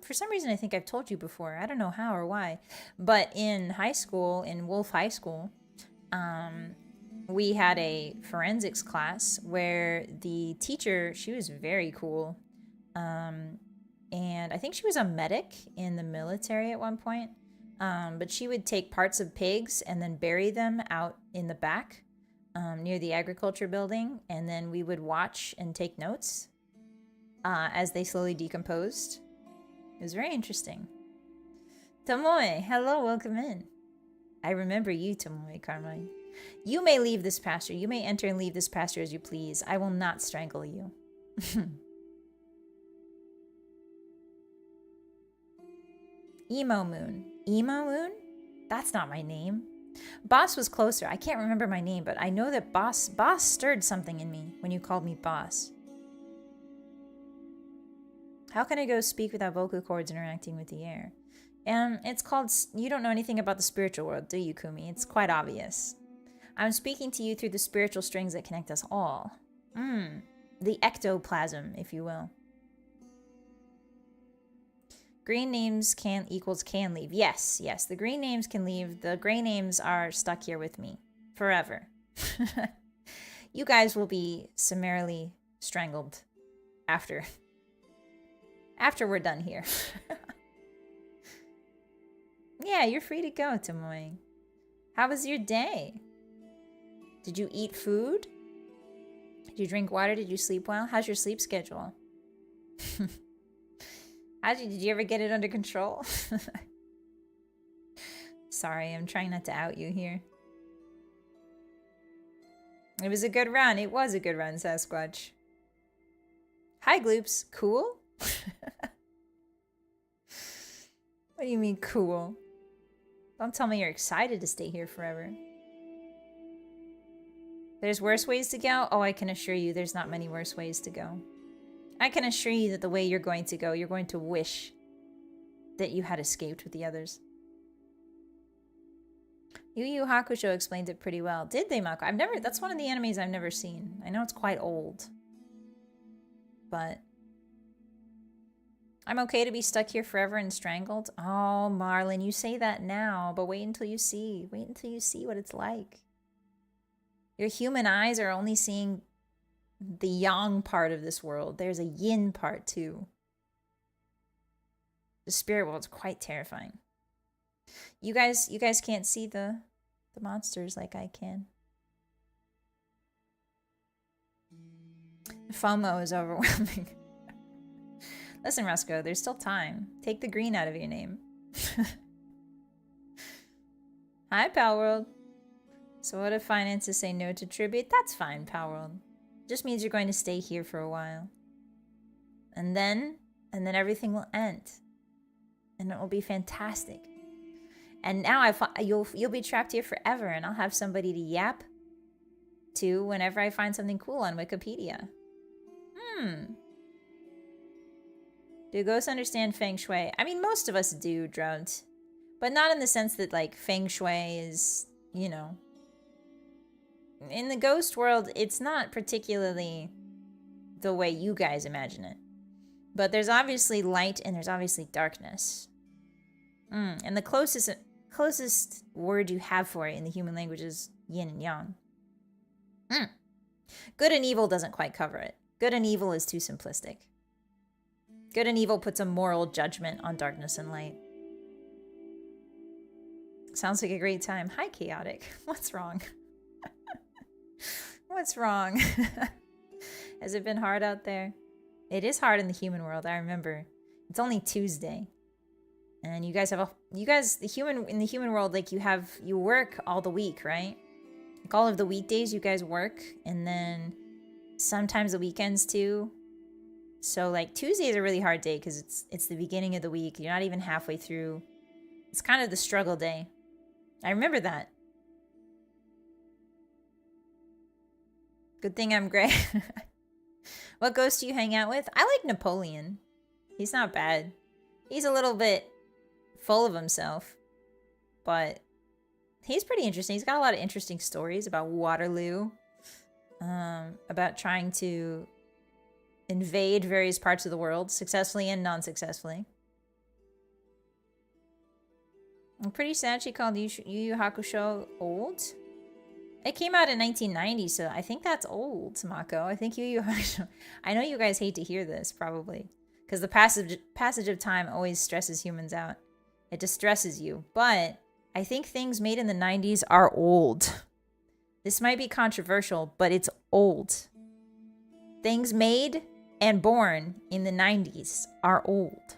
For some reason, I think I've told you before. I don't know how or why. But in high school, in Wolf High School, we had a forensics class where the teacher, she was very cool. And I think she was a medic in the military at one point. But she would take parts of pigs and then bury them out in the back near the agriculture building. And then we would watch and take notes as they slowly decomposed. It was very interesting. Tomoe, hello, welcome in. I remember you, Tomoe Carmine. You may leave this pasture. You may enter and leave this pasture as you please. I will not strangle you. Emo Moon. Emo Moon? That's not my name. Boss was closer. I can't remember my name, but I know that Boss stirred something in me when you called me Boss. How can I go speak without vocal cords interacting with the air? It's called... You don't know anything about the spiritual world, do you, Kumi? It's quite obvious. I'm speaking to you through the spiritual strings that connect us all. The ectoplasm, if you will. Green names can leave. Yes, the green names can leave. The gray names are stuck here with me. Forever. You guys will be summarily strangled after we're done here. Yeah, you're free to go, Tomoe. How was your day? Did you eat food? Did you drink water? Did you sleep well? How's your sleep schedule? Did you ever get it under control? Sorry, I'm trying not to out you here. It was a good run. It was a good run, Sasquatch. Hi, Gloops. Cool? What do you mean, cool? Don't tell me you're excited to stay here forever. There's worse ways to go? Oh, I can assure you there's not many worse ways to go. I can assure you that the way you're going to go, you're going to wish that you had escaped with the others. Yu Yu Hakusho explained it pretty well. Did they, Mako? That's one of the animes I've never seen. I know it's quite old. But I'm okay to be stuck here forever and strangled? Oh, Marlon, you say that now, but wait until you see. Wait until you see what it's like. Your human eyes are only seeing the yang part of this world. There's a yin part too. The spirit world's quite terrifying. You guys can't see the monsters like I can. FOMO is overwhelming. Listen, Roscoe, there's still time. Take the green out of your name. Hi, Pal World. So what if finances say no to tribute? That's fine, Pal World. Just means you're going to stay here for a while. And then everything will end. And it will be fantastic. And now you'll be trapped here forever, and I'll have somebody to yap to whenever I find something cool on Wikipedia. Do ghosts understand Feng Shui? I mean, most of us do, Drone. But not in the sense that, like, Feng Shui is, you know... In the ghost world, it's not particularly the way you guys imagine it. But there's obviously light and there's obviously darkness. And the closest word you have for it in the human language is yin and yang. Good and evil doesn't quite cover it. Good and evil is too simplistic. Good and evil puts a moral judgment on darkness and light. Sounds like a great time. Hi, Chaotic. What's wrong? What's wrong? Has it been hard out there? It is hard in the human world, I remember. It's only Tuesday. And you guys have in the human world, like you work all the week, right? Like all of the weekdays you guys work, and then sometimes the weekends too. So like Tuesday is a really hard day because it's the beginning of the week. You're not even halfway through. It's kind of the struggle day. I remember that. Good thing I'm gray. What ghost do you hang out with? I like Napoleon. He's not bad. He's a little bit full of himself, but he's pretty interesting. He's got a lot of interesting stories about Waterloo, about trying to invade various parts of the world, successfully and non-successfully. I'm pretty sad she called Yu Yu Hakusho old. It came out in 1990, so I think that's old, Mako. I think Yu Yu Hakusho... I know you guys hate to hear this, probably. Because the passage of time always stresses humans out. It distresses you. But I think things made in the 90s are old. This might be controversial, but it's old. Things made and born in the 90s are old.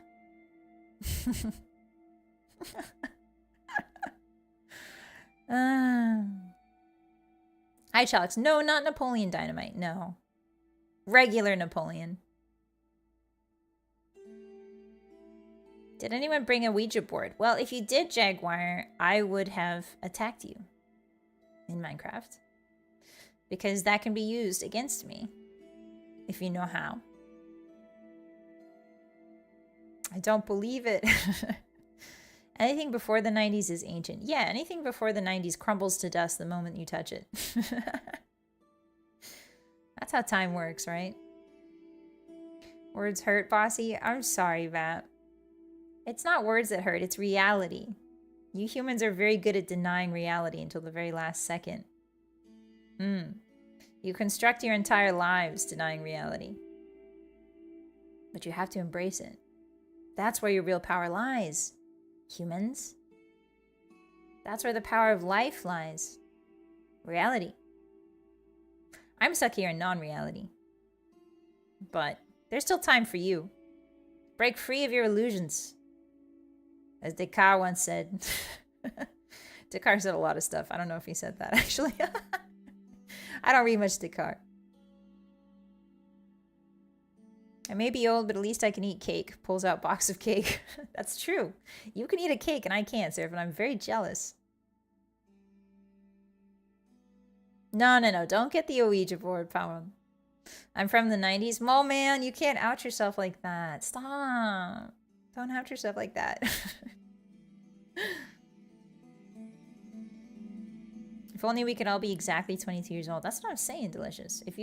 Hi, Chalix. No, not Napoleon Dynamite. No. Regular Napoleon. Did anyone bring a Ouija board? Well, if you did, Jaguar, I would have attacked you in Minecraft. Because that can be used against me. If you know how. I don't believe it. Anything before the 90s is ancient. Yeah, anything before the 90s crumbles to dust the moment you touch it. That's how time works, right? Words hurt, Bossy? I'm sorry, Vat. It's not words that hurt, it's reality. You humans are very good at denying reality until the very last second. You construct your entire lives denying reality. But you have to embrace it. That's where your real power lies. Humans. That's where the power of life lies. Reality. I'm stuck here in non-reality. But there's still time for you. Break free of your illusions. As Descartes once said. Descartes said a lot of stuff. I don't know if he said that, actually. I don't read much Descartes. I may be old, but at least I can eat cake. Pulls out box of cake. That's true. You can eat a cake and I can't, Seraph, and I'm very jealous. No. Don't get the Ouija board, Pound. I'm from the 90s. Mo, man, you can't out yourself like that. Stop. Don't out yourself like that. If only we could all be exactly 22 years old. That's what I'm saying, Delicious. If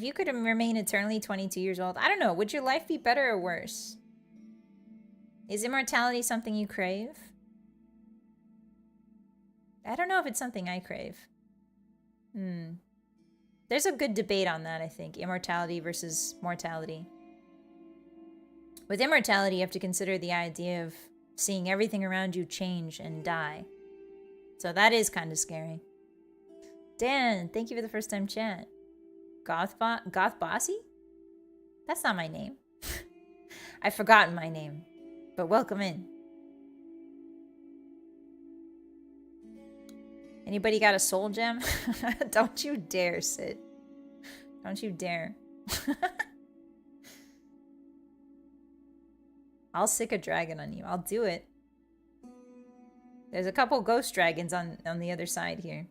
you could remain eternally 22 years old, I don't know, would your life be better or worse? Is immortality something you crave? I don't know if it's something I crave. There's a good debate on that, I think. Immortality versus mortality. With immortality, you have to consider the idea of seeing everything around you change and die. So that is kind of scary. Dan, thank you for the first time chat. Goth Bossy? That's not my name. I've forgotten my name. But welcome in. Anybody got a soul gem? Don't you dare, Sid. Don't you dare. I'll sick a dragon on you. I'll do it. There's a couple ghost dragons on the other side here.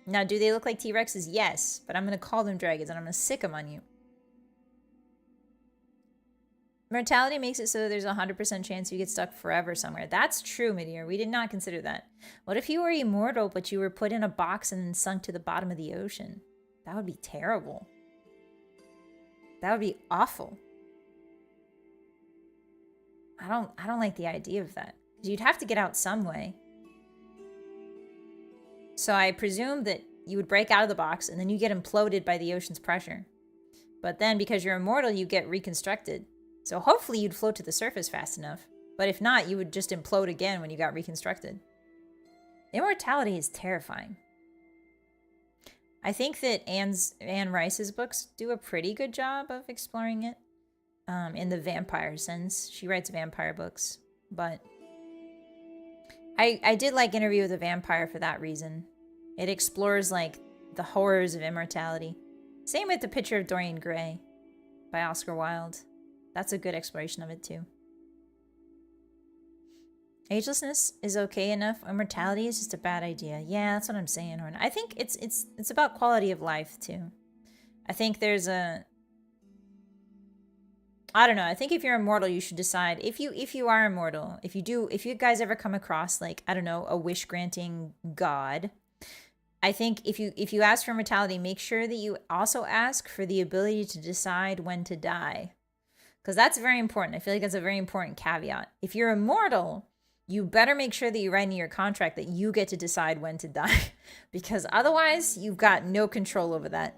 Now, do they look like T-Rexes? Yes, but I'm going to call them dragons and I'm going to sick them on you. Mortality makes it so that there's a 100% chance you get stuck forever somewhere. That's true, Midir. We did not consider that. What if you were immortal, but you were put in a box and then sunk to the bottom of the ocean? That would be terrible. That would be awful. I don't like the idea of that. You'd have to get out some way. So I presume that you would break out of the box and then you get imploded by the ocean's pressure. But then because you're immortal, you get reconstructed. So hopefully you'd float to the surface fast enough. But if not, you would just implode again when you got reconstructed. Immortality is terrifying. I think that Anne Rice's books do a pretty good job of exploring it. In the vampire sense. She writes vampire books. But I did like Interview with a Vampire for that reason. It explores like the horrors of immortality. Same with The Picture of Dorian Gray by Oscar Wilde. That's a good exploration of it too. Agelessness is okay enough. Immortality is just a bad idea. Yeah, that's what I'm saying, Horn. I think it's about quality of life too. I think there's a I don't know. I think if you're immortal, you should decide if you are immortal. If you guys ever come across like, I don't know, a wish granting god, I think if you ask for immortality, make sure that you also ask for the ability to decide when to die. Because that's very important. I feel like that's a very important caveat. If you're immortal, you better make sure that you write in your contract that you get to decide when to die. Because otherwise, you've got no control over that.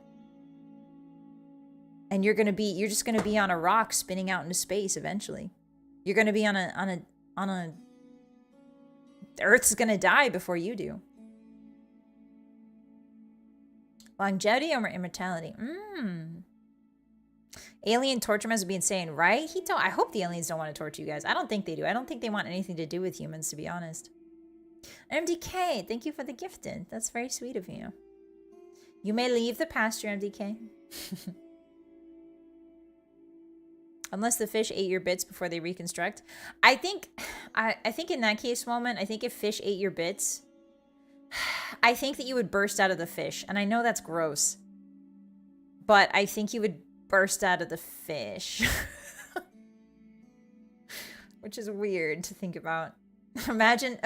And you're just gonna be on a rock spinning out into space eventually. You're gonna be on a the Earth's gonna die before you do. Longevity or immortality? Alien torture must be insane, right? I hope the aliens don't want to torture you guys. I don't think they do. I don't think they want anything to do with humans, to be honest. MDK, thank you for the gifted. That's very sweet of you. You may leave the pasture, MDK. Unless the fish ate your bits before they reconstruct. I think in that case, Moment, I think if fish ate your bits, I think that you would burst out of the fish. And I know that's gross. But I think you would burst out of the fish. Which is weird to think about. Imagine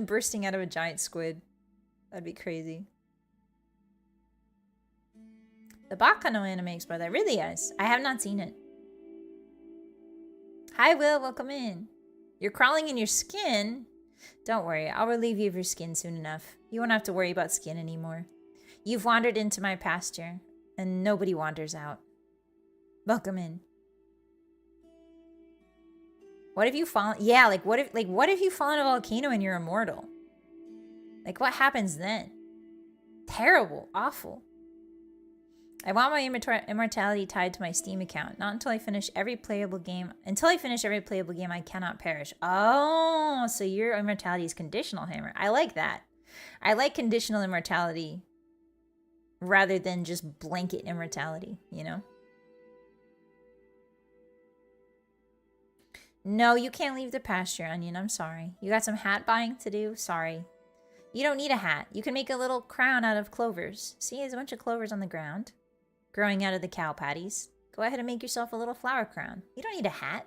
bursting out of a giant squid. That'd be crazy. The Bakano anime explore that really is. I have not seen it. Hi, Will. Welcome in. You're crawling in your skin? Don't worry. I'll relieve you of your skin soon enough. You won't have to worry about skin anymore. You've wandered into my pasture, and nobody wanders out. Welcome in. What if you fall? Yeah, what if you fall in a volcano and you're immortal? Like, what happens then? Terrible. Awful. I want my immortality tied to my Steam account. Not until I finish every playable game. Until I finish every playable game, I cannot perish. Oh, so your immortality is conditional, Hammer. I like that. I like conditional immortality rather than just blanket immortality, you know? No, you can't leave the pasture, Onion. I'm sorry. You got some hat buying to do? Sorry. You don't need a hat. You can make a little crown out of clovers. See, there's a bunch of clovers on the ground growing out of the cow patties. Go ahead and make yourself a little flower crown. You don't need a hat.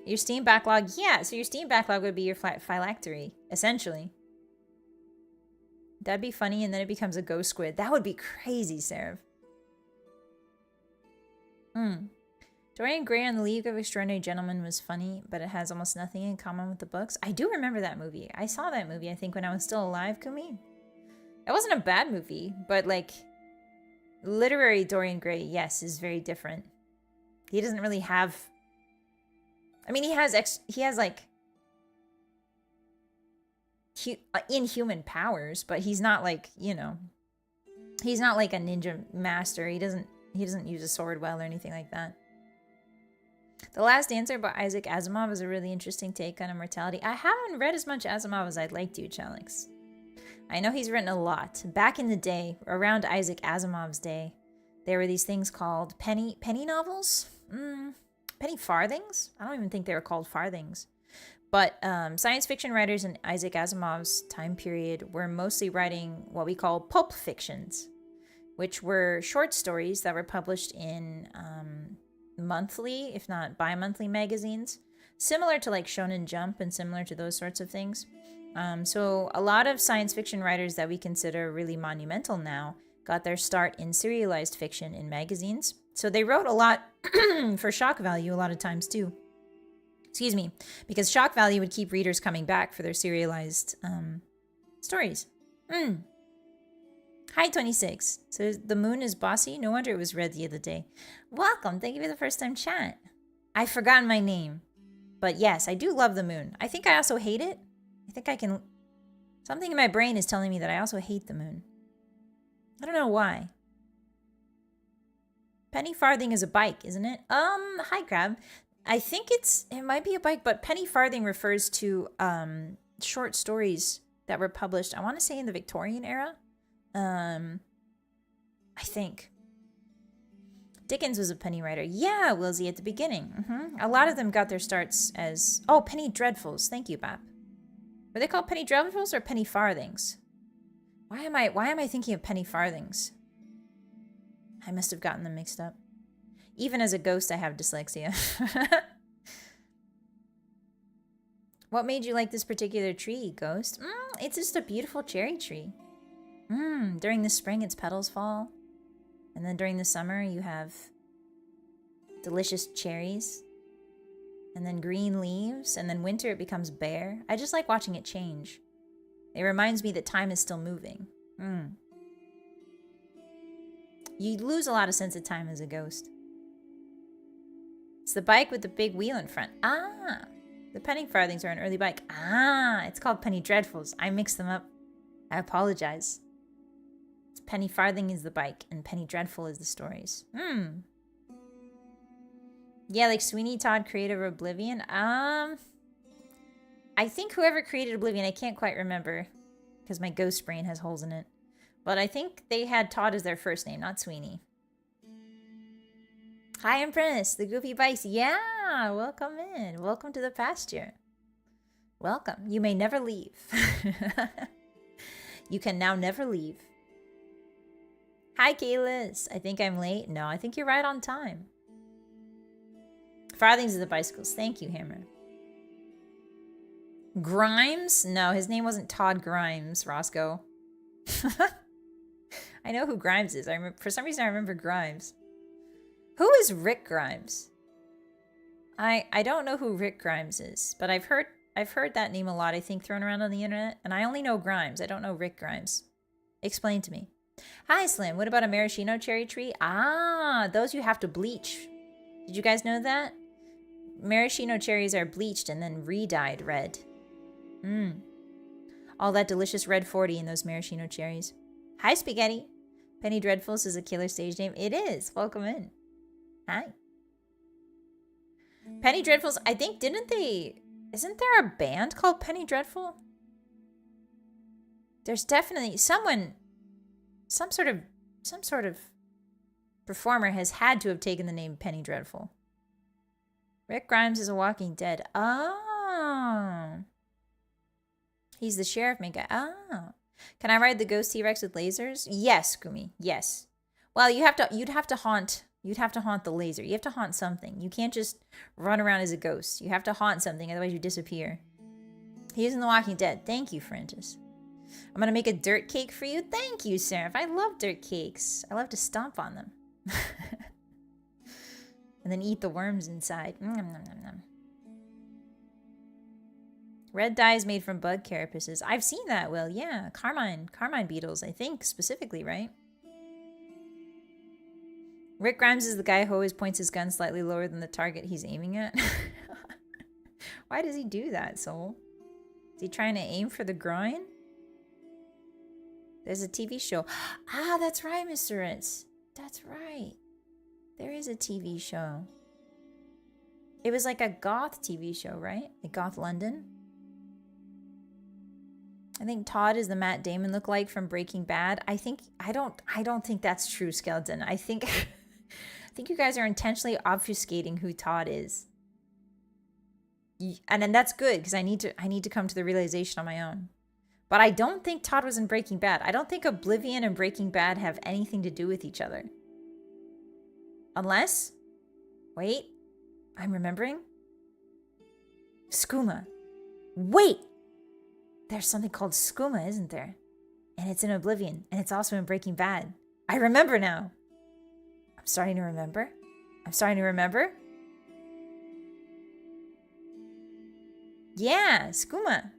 Your Steam backlog? Yeah, so your Steam backlog would be your phylactery, essentially. That'd be funny, and then it becomes a ghost squid. That would be crazy, Seraph. Dorian Gray on the League of Extraordinary Gentlemen was funny, but it has almost nothing in common with the books. I do remember that movie. I saw that movie, I think, when I was still alive, Kumi. It wasn't a bad movie, but, like, literary Dorian Gray, yes, is very different. He doesn't really have... I mean, he has like, inhuman powers, but he's not like, you know... He's not like a ninja master. He doesn't use a sword well or anything like that. The Last Answer by Isaac Asimov is a really interesting take on immortality. I haven't read as much Asimov as I'd like to, Chalix. I know he's written a lot. Back in the day, around Isaac Asimov's day, there were these things called penny novels? Penny farthings? I don't even think they were called farthings. But science fiction writers in Isaac Asimov's time period were mostly writing what we call pulp fictions, which were short stories that were published in monthly, if not bi-monthly magazines, similar to like Shonen Jump and similar to those sorts of things. So a lot of science fiction writers that we consider really monumental now got their start in serialized fiction in magazines. So they wrote a lot for shock value a lot of times too. Excuse me, because shock value would keep readers coming back for their serialized stories. Hi, 26. So the moon is bossy? No wonder it was red the other day. Welcome. Thank you for the first time chat. I've forgotten my name. But yes, I do love the moon. I think I also hate it. I think I can... Something in my brain is telling me that I also hate the moon. I don't know why. Penny farthing is a bike, isn't it? Hi, Crab. I think it might be a bike, but penny farthing refers to short stories that were published, I want to say in the Victorian era. I think. Dickens was a penny writer. Yeah, Wilsey, at the beginning. A lot of them got their starts as... Oh, penny dreadfuls. Thank you, Bap. Were they called penny dreadfuls or penny farthings? Why am I thinking of penny farthings? I must have gotten them mixed up. Even as a ghost, I have dyslexia. What made you like this particular tree, Ghost? It's just a beautiful cherry tree. During the spring, its petals fall. And then during the summer, you have delicious cherries. And then green leaves. And then winter, it becomes bare. I just like watching it change. It reminds me that time is still moving. You lose a lot of sense of time as a ghost. It's the bike with the big wheel in front. The penny farthings are an early bike. It's called penny dreadfuls. I mixed them up. I apologize. It's penny farthing is the bike, and penny dreadful is the stories. Yeah, like Sweeney Todd, creator of Oblivion. I think whoever created Oblivion, I can't quite remember, because my ghost brain has holes in it. But I think they had Todd as their first name, not Sweeney. Hi, Empress, the goofy bikes. Yeah, welcome in. Welcome to the pasture. Welcome. You may never leave. You can now never leave. Hi, Kalis. I think I'm late. No, I think you're right on time. Farthings of the bicycles. Thank you, Hammer. Grimes? No, his name wasn't Todd Grimes, Roscoe. I know who Grimes is. For some reason, I remember Grimes. Who is Rick Grimes? I don't know who Rick Grimes is, but I've heard that name a lot, I think, thrown around on the internet, and I only know Grimes. I don't know Rick Grimes. Explain to me. Hi, Slim. What about a maraschino cherry tree? Those you have to bleach. Did you guys know that? Maraschino cherries are bleached and then re-dyed red. All that delicious red 40 in those maraschino cherries. Hi, Spaghetti. Penny Dreadfuls is a killer stage name. It is. Welcome in. Hi. Penny Dreadfuls, I think, isn't there a band called Penny Dreadful? There's definitely some sort of performer has had to have taken the name Penny Dreadful. Rick Grimes is a Walking Dead. He's the sheriff main guy. Can I ride the ghost T-Rex with lasers? Yes, Gumi. Yes. Well, you'd have to haunt the laser. You have to haunt something. You can't just run around as a ghost. You have to haunt something, otherwise you disappear. He's in The Walking Dead. Thank you, Francis. I'm going to make a dirt cake for you. Thank you, Seraph. I love dirt cakes. I love to stomp on them. And then eat the worms inside. Red dye is made from bug carapaces. I've seen that, Will. Yeah, carmine beetles, I think, specifically, right? Rick Grimes is the guy who always points his gun slightly lower than the target he's aiming at. Why does he do that, Soul? Is he trying to aim for the groin? There's a TV show. That's right, Mr. Ritz. That's right. There is a TV show. It was like a goth TV show, right? Like Goth London. I think Todd is the Matt Damon look-alike from Breaking Bad. I don't think that's true, Skeleton. I think you guys are intentionally obfuscating who Todd is. And then that's good, because I need to come to the realization on my own. But I don't think Todd was in Breaking Bad. I don't think Oblivion and Breaking Bad have anything to do with each other. Unless... Wait. I'm remembering. Skooma. Wait! There's something called Skooma, isn't there? And it's in Oblivion. And it's also in Breaking Bad. I remember now. I'm starting to remember. Yeah, Skooma.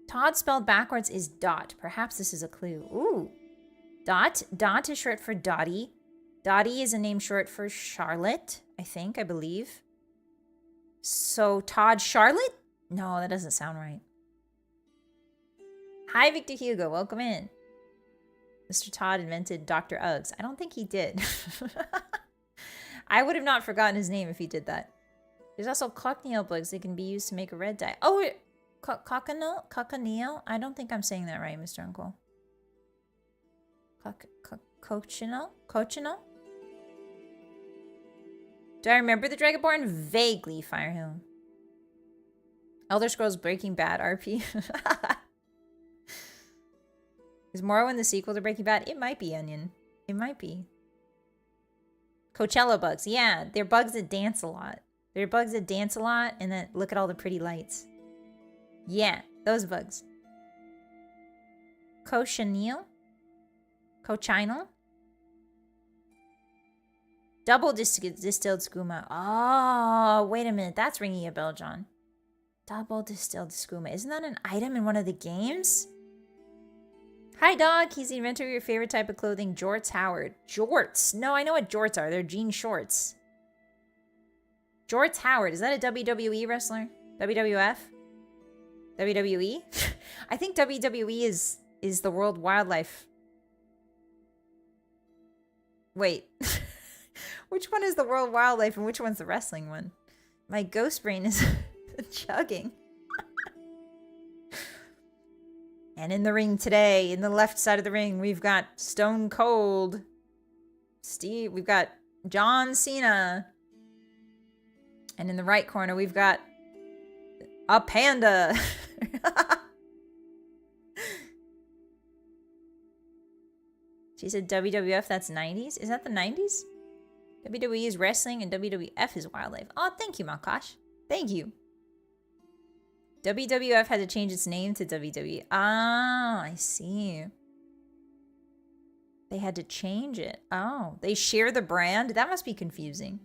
Todd spelled backwards is Dot. Perhaps this is a clue. Ooh. Dot. Dot is short for Dottie. Dottie is a name short for Charlotte, I believe. So Todd Charlotte? No, that doesn't sound right. Hi, Victor Hugo. Welcome in. Mr. Todd invented Dr. Uggs. I don't think he did. I would have not forgotten his name if he did that. There's also cochineal bugs that can be used to make a red dye. Oh, cochineal? I don't think I'm saying that right, Mr. Uncle. Cochineal? Do I remember the Dragonborn? Vaguely, Firehill. Elder Scrolls Breaking Bad RP. Is Morrowind the sequel to Breaking Bad? It might be, Onion. It might be. Coachella bugs. Yeah, they're bugs that dance a lot. They're bugs that dance a lot and then look at all the pretty lights. Yeah, those bugs. Cochineal? Cochineal? Double distilled skooma. Oh, wait a minute. That's ringing a bell, John. Double distilled skooma. Isn't that an item in one of the games? Hi, dog. He's the inventor of your favorite type of clothing, Jorts Howard. Jorts? No, I know what jorts are. They're jean shorts. Jorts Howard. Is that a WWE wrestler? WWF? WWE? I think WWE is the World Wildlife. Wait. Which one is the World Wildlife and which one's the wrestling one? My ghost brain is chugging. And in the ring today, in the left side of the ring, we've got Stone Cold Steve. We've got John Cena. And in the right corner, we've got a panda. She said WWF, that's 90s? Is that the 90s? WWE is wrestling and WWF is wildlife. Oh, thank you, Malkosh. Thank you. WWF had to change its name to WWE. Ah, I see. They had to change it. Oh, they share the brand? That must be confusing.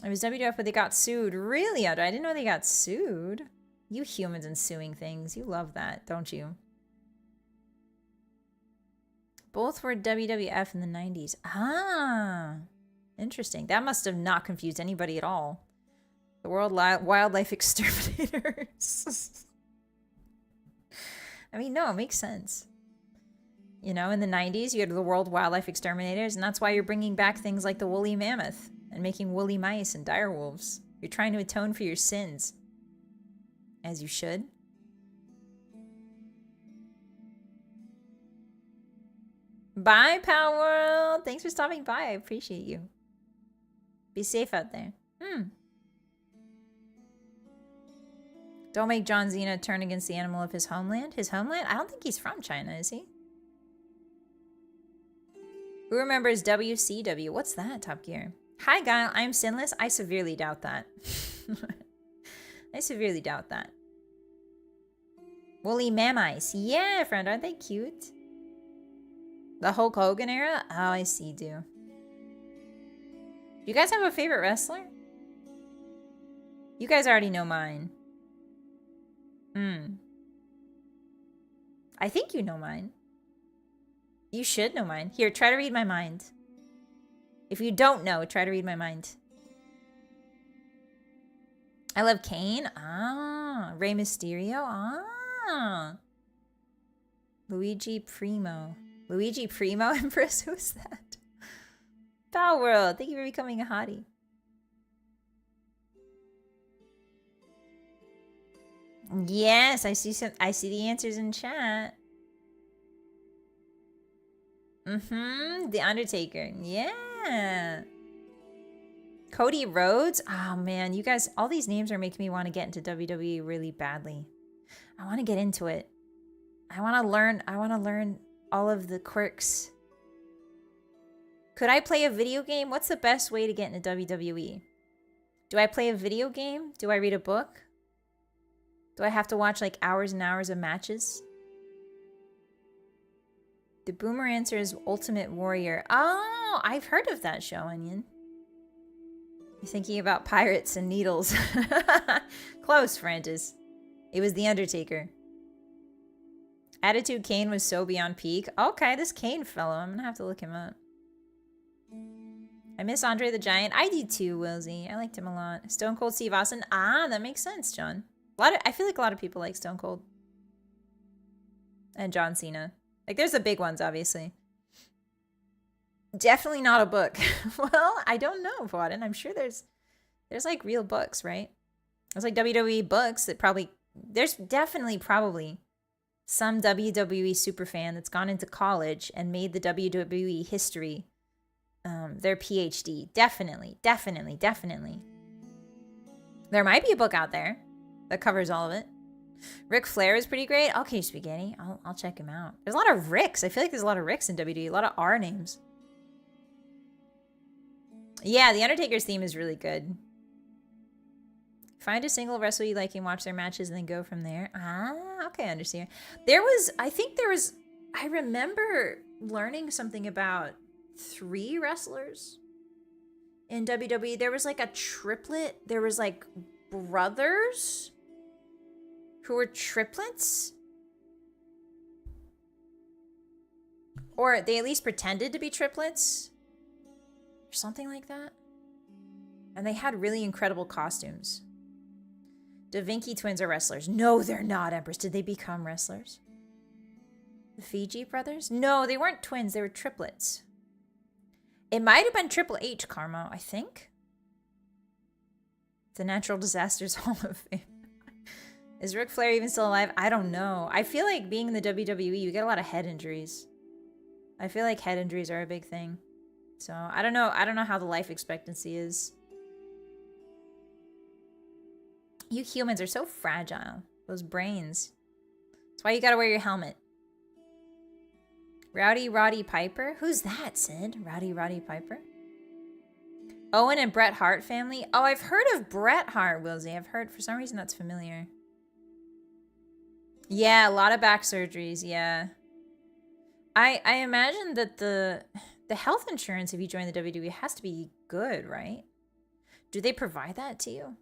It was WWF, but they got sued. Really? I didn't know they got sued. You humans and suing things. You love that, don't you? Both were WWF in the 90s. Ah, interesting. That must have not confused anybody at all. The World Wildlife Exterminators. I mean, no, it makes sense. You know, in the 90s, you had the World Wildlife Exterminators, and that's why you're bringing back things like the woolly mammoth and making woolly mice and dire wolves. You're trying to atone for your sins. As you should. Bye, Power World. Thanks for stopping by. I appreciate you. Be safe out there. Don't make John Cena turn against the animal of his homeland. His homeland? I don't think he's from China, is he? Who remembers WCW? What's that, Top Gear? Hi, Guile. I'm sinless. I severely doubt that. I severely doubt that. Woolly mammice. Yeah, friend. Aren't they cute? The Hulk Hogan era? Oh, I see, do. You guys have a favorite wrestler? You guys already know mine. I think you know mine. You should know mine. Here, try to read my mind. If you don't know, try to read my mind. I love Kane. Ah. Rey Mysterio. Ah. Luigi Primo. Luigi Primo Empress? Who's that? Power World. Thank you for becoming a hottie. Yes, I see the answers in chat. The Undertaker. Yeah. Cody Rhodes. Oh man, you guys, all these names are making me want to get into WWE really badly. I want to get into it. I want to learn all of the quirks. Could I play a video game? What's the best way to get into WWE? Do I play a video game? Do I read a book? Do I have to watch like hours and hours of matches? The boomer answer is Ultimate Warrior. Oh, I've heard of that show, Onion. You're thinking about pirates and needles. Close, Francis. It was The Undertaker. Attitude Kane was so beyond peak. Okay, this Kane fellow. I'm gonna have to look him up. I miss Andre the Giant. I do too, Wilsey. I liked him a lot. Stone Cold Steve Austin. Ah, that makes sense, John. I feel like a lot of people like Stone Cold. And John Cena. Like, there's the big ones, obviously. Definitely not a book. Well, I don't know, Vaughn. I'm sure there's like real books, right? There's like WWE books that probably... There's definitely probably some WWE superfan that's gone into college and made the WWE history their PhD. Definitely. There might be a book out there that covers all of it. Ric Flair is pretty great. Okay, Spaghetti. I'll check him out. There's a lot of Ricks. I feel like there's a lot of Ricks in WWE. A lot of R names. Yeah, The Undertaker's theme is really good. Find a single wrestler you like and watch their matches and then go from there. Ah, okay, I understand. I remember learning something about 3 wrestlers in WWE. There was like a triplet. There was like brothers who were triplets. Or they at least pretended to be triplets. Or something like that. And they had really incredible costumes. Da Vinci twins are wrestlers. No, they're not, Empress. Did they become wrestlers? The Fiji brothers? No, they weren't twins. They were triplets. It might have been Triple H, Carmo, I think. The Natural Disasters Hall of Fame. Is Ric Flair even still alive? I don't know. I feel like being in the WWE, you get a lot of head injuries. I feel like head injuries are a big thing. So, I don't know. I don't know how the life expectancy is. You humans are so fragile. Those brains. That's why you gotta wear your helmet. Rowdy Roddy Piper? Who's that, Sid? Rowdy Roddy Piper? Owen and Bret Hart family? Oh, I've heard of Bret Hart, Wilsey. I've heard, for some reason, that's familiar. Yeah, a lot of back surgeries, yeah. I imagine that the health insurance, if you join the WWE, has to be good, right? Do they provide that to you?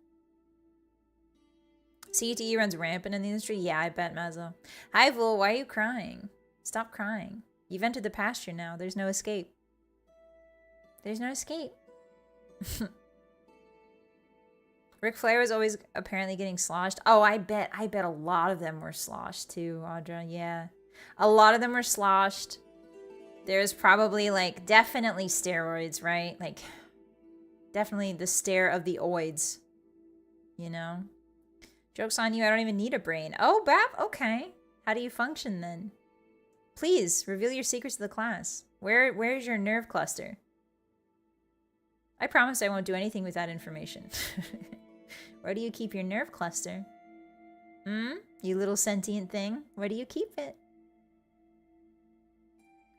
CTE runs rampant in the industry? Yeah, I bet, Mazzo. Hi, Vul, why are you crying? Stop crying. You've entered the pasture now. There's no escape. There's no escape. Ric Flair was always apparently getting sloshed. Oh, I bet a lot of them were sloshed too, Audra. Yeah. A lot of them were sloshed. There's probably, like, definitely steroids, right? Like, definitely the stare of the oids. You know? Joke's on you, I don't even need a brain. Oh, Bap, okay. How do you function then? Please, reveal your secrets to the class. Where's your nerve cluster? I promise I won't do anything with that information. Where do you keep your nerve cluster? You little sentient thing? Where do you keep it?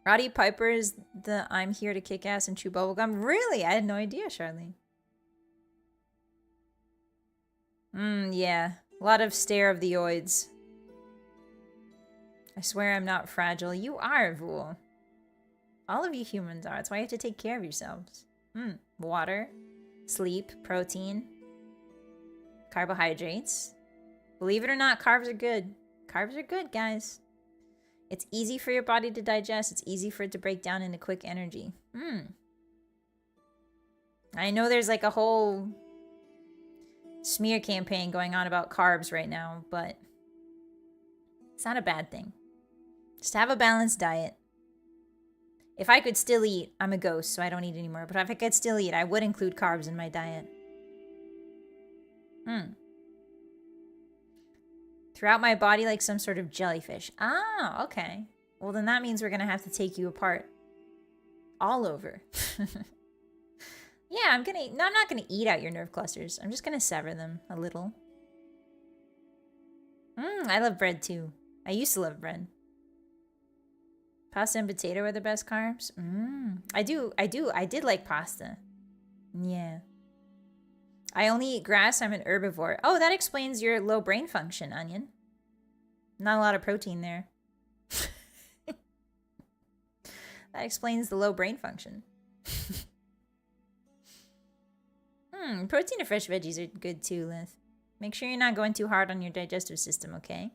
Roddy Piper is the I'm here to kick ass and chew bubblegum. Really? I had no idea, Charlene. Yeah. A lot of stare of the oids. I swear I'm not fragile. You are, Vul. All of you humans are. That's why you have to take care of yourselves. Water, sleep, protein, carbohydrates. Believe it or not, carbs are good. Carbs are good, guys. It's easy for your body to digest. It's easy for it to break down into quick energy. I know there's like a whole smear campaign going on about carbs right now, but it's not a bad thing. Just have a balanced diet. If I could still eat, I'm a ghost, so I don't eat anymore. But if I could still eat, I would include carbs in my diet. Throughout my body like some sort of jellyfish. Ah, okay. Well, then that means we're going to have to take you apart. All over. Yeah, I'm not going to eat out your nerve clusters. I'm just going to sever them a little. I love bread too. I used to love bread. Pasta and potato are the best carbs? I did like pasta. Yeah. I only eat grass. I'm an herbivore. Oh, that explains your low brain function, Onion. Not a lot of protein there. That explains the low brain function. Protein and fresh veggies are good too, Lith. Make sure you're not going too hard on your digestive system, okay?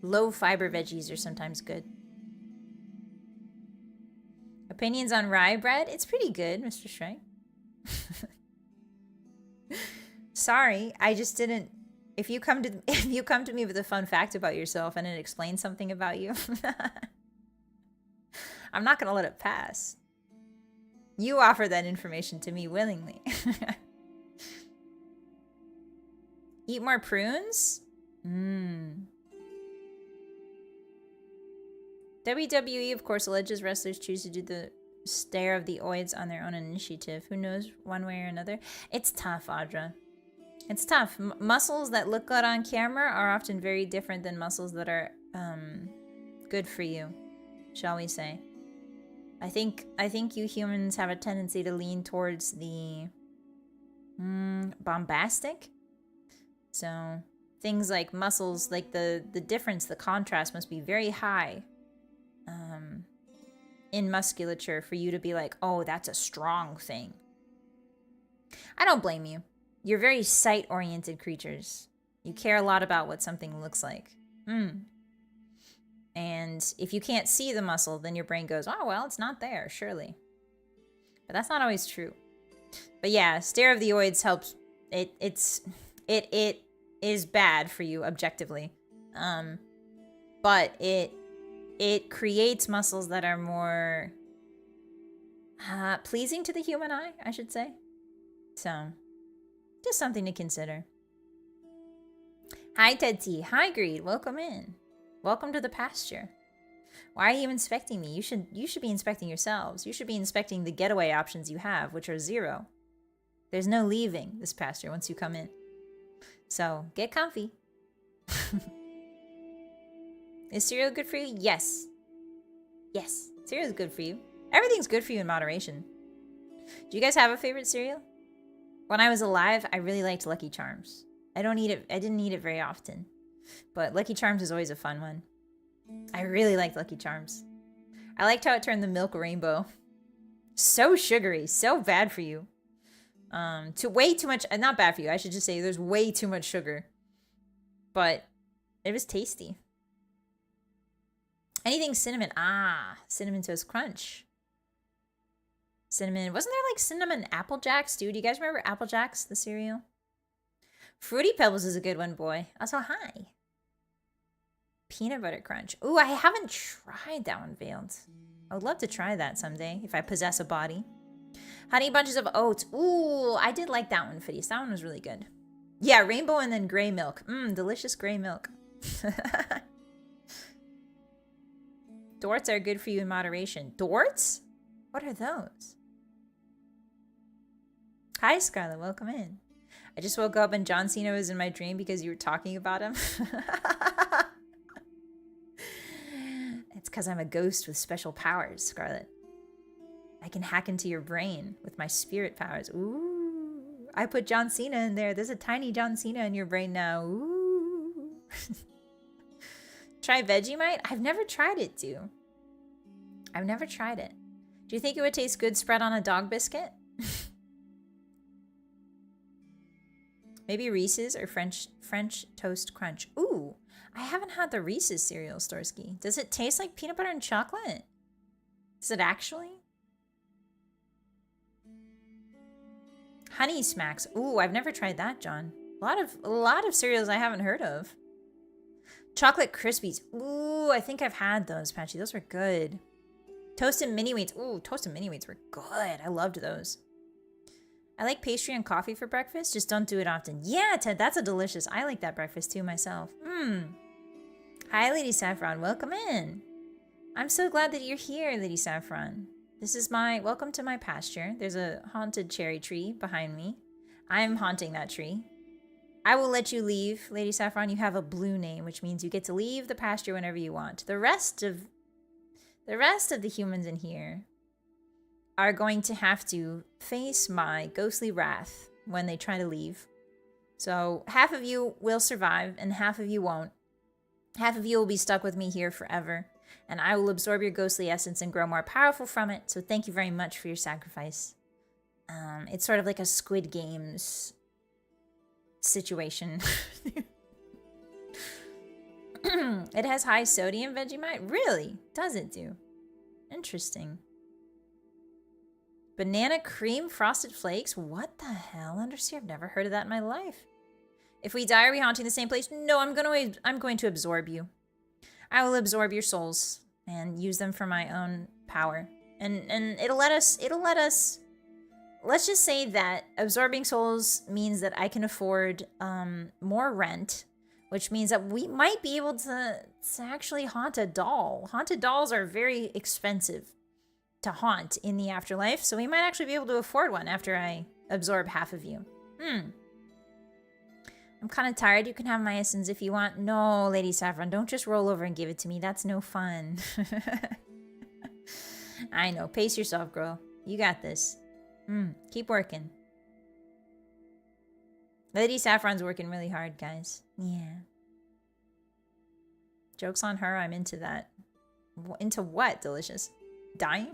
Low fiber veggies are sometimes good. Opinions on rye bread? It's pretty good, Mr. Shrek. Sorry, I just didn't. If you come to me with a fun fact about yourself and it explains something about you, I'm not gonna let it pass. You offer that information to me willingly. Eat more prunes? WWE, of course, alleges wrestlers choose to do the stare of the oids on their own initiative. Who knows one way or another? It's tough, Audra. It's tough. Muscles that look good on camera are often very different than muscles that are good for you, shall we say. I think you humans have a tendency to lean towards the bombastic. So things like muscles, like the difference, the contrast must be very high in musculature for you to be like, oh, that's a strong thing. I don't blame you. You're very sight-oriented creatures. You care a lot about what something looks like. And if you can't see the muscle, then your brain goes, oh, well, it's not there, surely. But that's not always true. But yeah, stare of the oids helps. It is bad for you objectively. But it creates muscles that are more pleasing to the human eye, I should say. So, just something to consider. Hi, Ted T. Hi, Greed. Welcome in. Welcome to the pasture. Why are you inspecting me? You should be inspecting yourselves. You should be inspecting the getaway options you have, which are 0. There's no leaving this pasture once you come in. So, get comfy. Is cereal good for you? Yes. Yes, cereal is good for you. Everything's good for you in moderation. Do you guys have a favorite cereal? When I was alive, I really liked Lucky Charms. I didn't eat it very often. But Lucky Charms is always a fun one. I really liked Lucky Charms. I liked how it turned the milk rainbow. So sugary, so bad for you. Way too much, not bad for you, I should just say there's way too much sugar. But it was tasty. Anything cinnamon, Cinnamon Toast Crunch. Cinnamon, wasn't there like cinnamon Apple Jacks, dude? Do you guys remember Apple Jacks, the cereal? Fruity Pebbles is a good one, boy. Also, hi. Peanut Butter Crunch. Ooh, I haven't tried that one, Veiled. I would love to try that someday, if I possess a body. Honey Bunches of Oats. Ooh, I did like that one, Phidias. That one was really good. Yeah, rainbow and then gray milk. Delicious gray milk. Dorts are good for you in moderation. Dorts? What are those? Hi, Scarlett. Welcome in. I just woke up and John Cena was in my dream because you were talking about him. It's because I'm a ghost with special powers, Scarlett. I can hack into your brain with my spirit powers. Ooh. I put John Cena in there. There's a tiny John Cena in your brain now. Ooh. Try Vegemite? I've never tried it, dude. I've never tried it. Do you think it would taste good spread on a dog biscuit? Maybe Reese's or French Toast Crunch. Ooh, I haven't had the Reese's cereal, Storsky. Does it taste like peanut butter and chocolate? Does it actually? Honey Smacks. Ooh, I've never tried that, John. A lot of cereals I haven't heard of. Chocolate Krispies. Ooh, I think I've had those, Patchy. Those were good. Toasted Mini Wheats. Ooh, Toasted Mini Wheats were good. I loved those. I like pastry and coffee for breakfast. Just don't do it often. Yeah, Ted, that's a delicious. I like that breakfast too myself. Hi, Lady Saffron. Welcome in. I'm so glad that you're here, Lady Saffron. This is welcome to my pasture. There's a haunted cherry tree behind me. I'm haunting that tree. I will let you leave, Lady Saffron. You have a blue name, which means you get to leave the pasture whenever you want. The rest of the humans in here are going to have to face my ghostly wrath when they try to leave. So half of you will survive and half of you won't. Half of you will be stuck with me here forever, and I will absorb your ghostly essence and grow more powerful from it. So thank you very much for your sacrifice. It's sort of like a Squid Games situation. It has high sodium Vegemite? Really? Does it do? Interesting. Banana cream frosted flakes? What the hell, Undersea? I've never heard of that in my life. If we die, are we haunting the same place? No, I'm going to absorb you. I will absorb your souls and use them for my own power. And it'll let us, let's just say that absorbing souls means that I can afford more rent, which means that we might be able to actually haunt a doll. Haunted dolls are very expensive to haunt in the afterlife, so we might actually be able to afford one after I absorb half of you. I'm kind of tired. You can have my essence if you want. No, Lady Saffron, don't just roll over and give it to me. That's no fun. I know. Pace yourself, girl. You got this. Keep working. Lady Saffron's working really hard, guys. Yeah. Joke's on her. I'm into that. Into what, Delicious? Dying?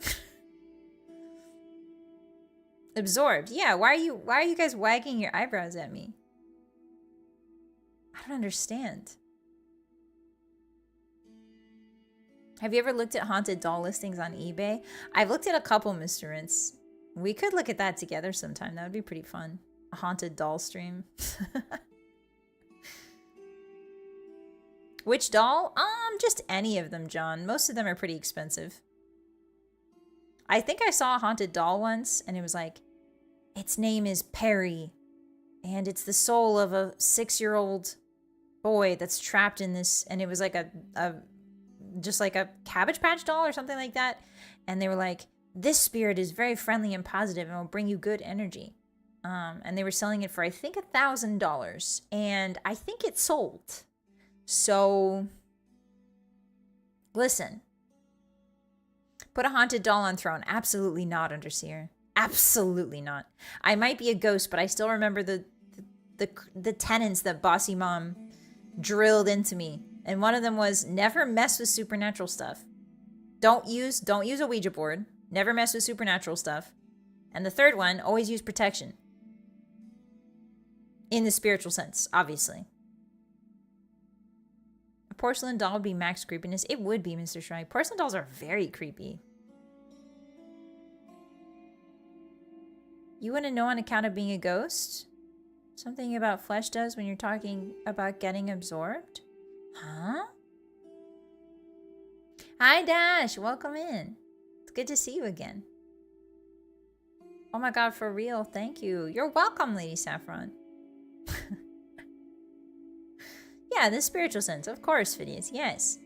Absorbed. Yeah, why are you guys wagging your eyebrows at me? I don't understand. Have you ever looked at haunted doll listings on eBay? I've looked at a couple, Mr. Rince. We could look at that together sometime. That would be pretty fun. A haunted doll stream. Which doll? Just any of them, John. Most of them are pretty expensive. I think I saw a haunted doll once, and it was like, its name is Perry, and it's the soul of a 6-year-old boy that's trapped in this, and it was like just like a Cabbage Patch doll or something like that, and they were like, this spirit is very friendly and positive and will bring you good energy. And they were selling it for, I think, $1,000, and I think it sold. So, listen. Put a haunted doll on throne. Absolutely not, Underseer. Absolutely not. I might be a ghost, but I still remember the tenets that Bossy Mom drilled into me. And one of them was never mess with supernatural stuff. Don't use a Ouija board. Never mess with supernatural stuff. And the third one, always use protection. In the spiritual sense, obviously. A porcelain doll would be max creepiness. It would be, Mr. Shrike. Porcelain dolls are very creepy. You wouldn't know on account of being a ghost? Something about flesh does when you're talking about getting absorbed? Huh? Hi, Dash. Welcome in. It's good to see you again. Oh my god, for real. Thank you. You're welcome, Lady Saffron. Yeah, in the spiritual sense. Of course, Phineas. Yes.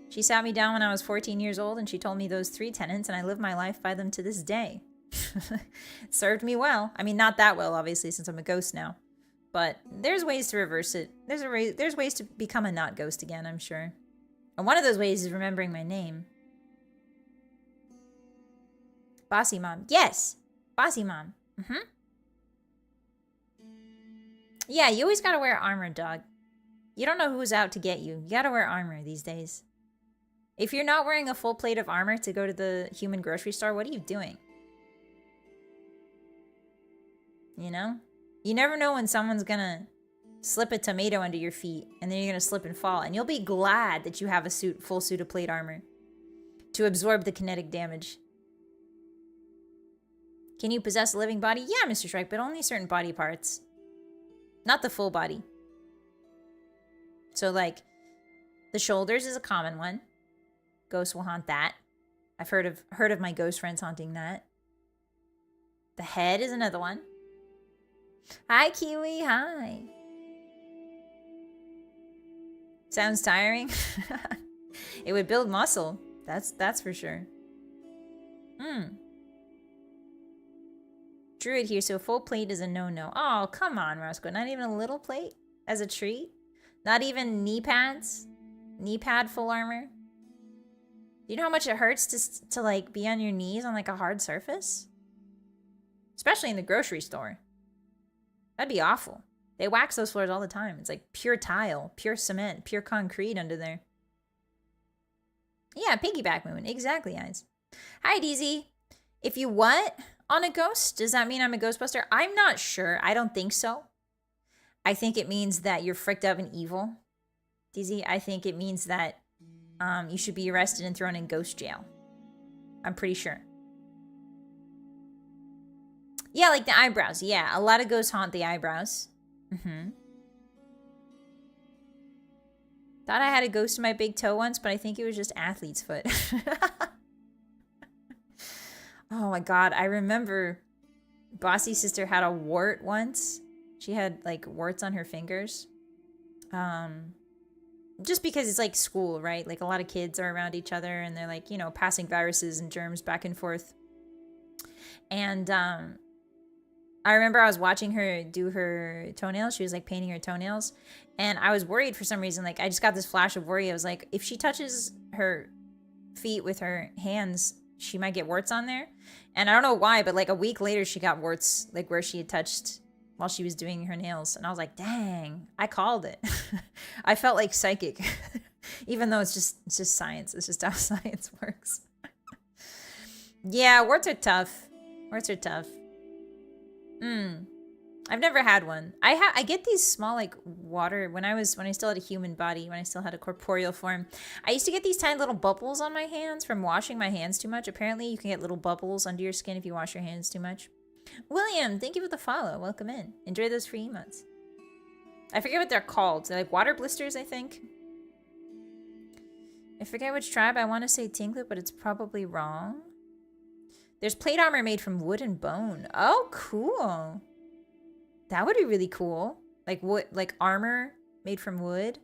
She sat me down when I was 14 years old and she told me those 3 tenets, and I live my life by them to this day. It served me well. I mean, not that well, obviously, since I'm a ghost now. But there's ways to reverse it. There's ways to become a not ghost again, I'm sure. And one of those ways is remembering my name. Bossy Mom. Yes! Bossy Mom. Yeah, you always gotta wear armor, dog. You don't know who's out to get you. You gotta wear armor these days. If you're not wearing a full plate of armor to go to the human grocery store, what are you doing? You know? You never know when someone's gonna slip a tomato under your feet and then you're gonna slip and fall. And you'll be glad that you have a full suit of plate armor to absorb the kinetic damage. Can you possess a living body? Yeah, Mr. Shrike, but only certain body parts. Not the full body. So, like, the shoulders is a common one. Ghosts will haunt that. I've heard of my ghost friends haunting that. The head is another one. Hi, Kiwi. Hi. Sounds tiring. It would build muscle. That's for sure. Druid here, so full plate is a no-no. Oh, come on, Roscoe. Not even a little plate as a treat? Not even knee pads? Knee pad full armor? Do you know how much it hurts to like be on your knees on like a hard surface? Especially in the grocery store. That'd be awful. They wax those floors all the time. It's like pure tile, pure cement, pure concrete under there. Yeah, piggyback moon. Exactly, guys. Hi, DZ. If you what on a ghost, does that mean I'm a ghostbuster? I'm not sure. I don't think so. I think it means that you're fricked up and evil. DZ, I think it means that you should be arrested and thrown in ghost jail. I'm pretty sure. Yeah, like the eyebrows. Yeah, a lot of ghosts haunt the eyebrows. Thought I had a ghost in my big toe once, but I think it was just athlete's foot. Oh my god, I remember Bossy's sister had a wart once. She had like warts on her fingers. Just because it's like school, right? Like a lot of kids are around each other and they're like, you know, passing viruses and germs back and forth. And I remember I was watching her do her toenails. She was like painting her toenails. And I was worried for some reason. Like, I just got this flash of worry. I was like, if she touches her feet with her hands, she might get warts on there. And I don't know why, but like a week later, she got warts like where she had touched while she was doing her nails. And I was like, dang, I called it. I felt like psychic, even though it's just science. It's just how science works. Yeah, warts are tough. Warts are tough. I've never had one. I get these small like water when I still had a human body, when I still had a corporeal form. I used to get these tiny little bubbles on my hands from washing my hands too much. Apparently, you can get little bubbles under your skin if you wash your hands too much. William, thank you for the follow. Welcome in. Enjoy those free emotes. I forget what they're called. They're like water blisters, I think. I forget which tribe. I want to say Tinklet, but it's probably wrong. There's plate armor made from wood and bone. Oh, cool. That would be really cool. Like wood, like armor made from wood.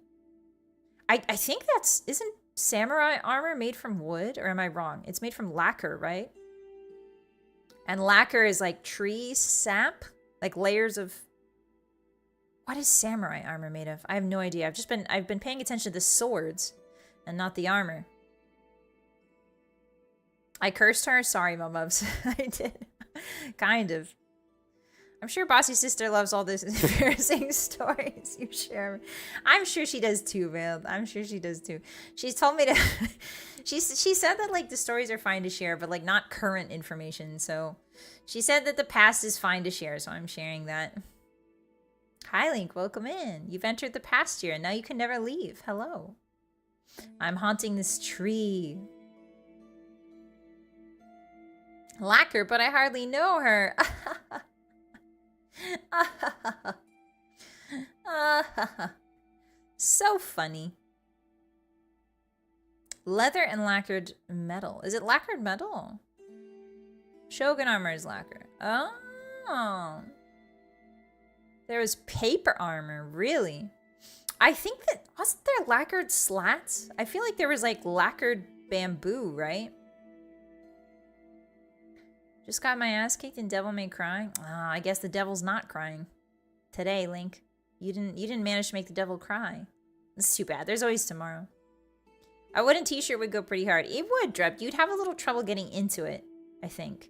I think isn't samurai armor made from wood, or am I wrong? It's made from lacquer, right? And lacquer is like tree sap, like layers of. What is samurai armor made of? I have no idea. I've been paying attention to the swords and not the armor. I cursed her? Sorry, Mumubs. I did. Kind of. I'm sure Bossy's sister loves all these embarrassing stories you share. I'm sure she does too, man. I'm sure she does too. She's told me to... she said that, like, the stories are fine to share, but, like, not current information. So she said that the past is fine to share, so I'm sharing that. Hi, Link. Welcome in. You've entered the past year, and now you can never leave. Hello. I'm haunting this tree. Lacquer, but I hardly know her. So funny. Leather and lacquered metal. Is it lacquered metal? Shogun armor is lacquer. Oh. There was paper armor, really? I think that, wasn't there lacquered slats? I feel like there was like lacquered bamboo, right? Just got my ass kicked and Devil May Cry. I guess the devil's not crying today, Link. You didn't manage to make the devil cry. It's too bad. There's always tomorrow. A wooden t-shirt would go pretty hard. It would, Drep. You'd have a little trouble getting into it, I think.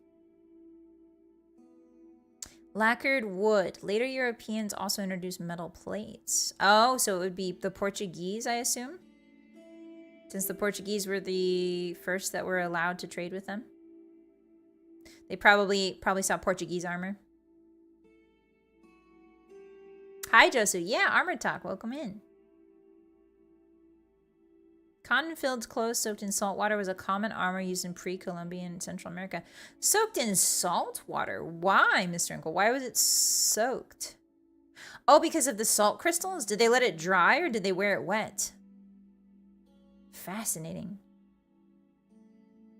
Lacquered wood. Later Europeans also introduced metal plates. Oh, so it would be the Portuguese, I assume? Since the Portuguese were the first that were allowed to trade with them. They probably saw Portuguese armor. Hi, Josu. Yeah, Armor Talk. Welcome in. Cotton-filled clothes soaked in salt water was a common armor used in pre-Columbian Central America. Soaked in salt water? Why, Mr. Uncle? Why was it soaked? Oh, because of the salt crystals? Did they let it dry or did they wear it wet? Fascinating.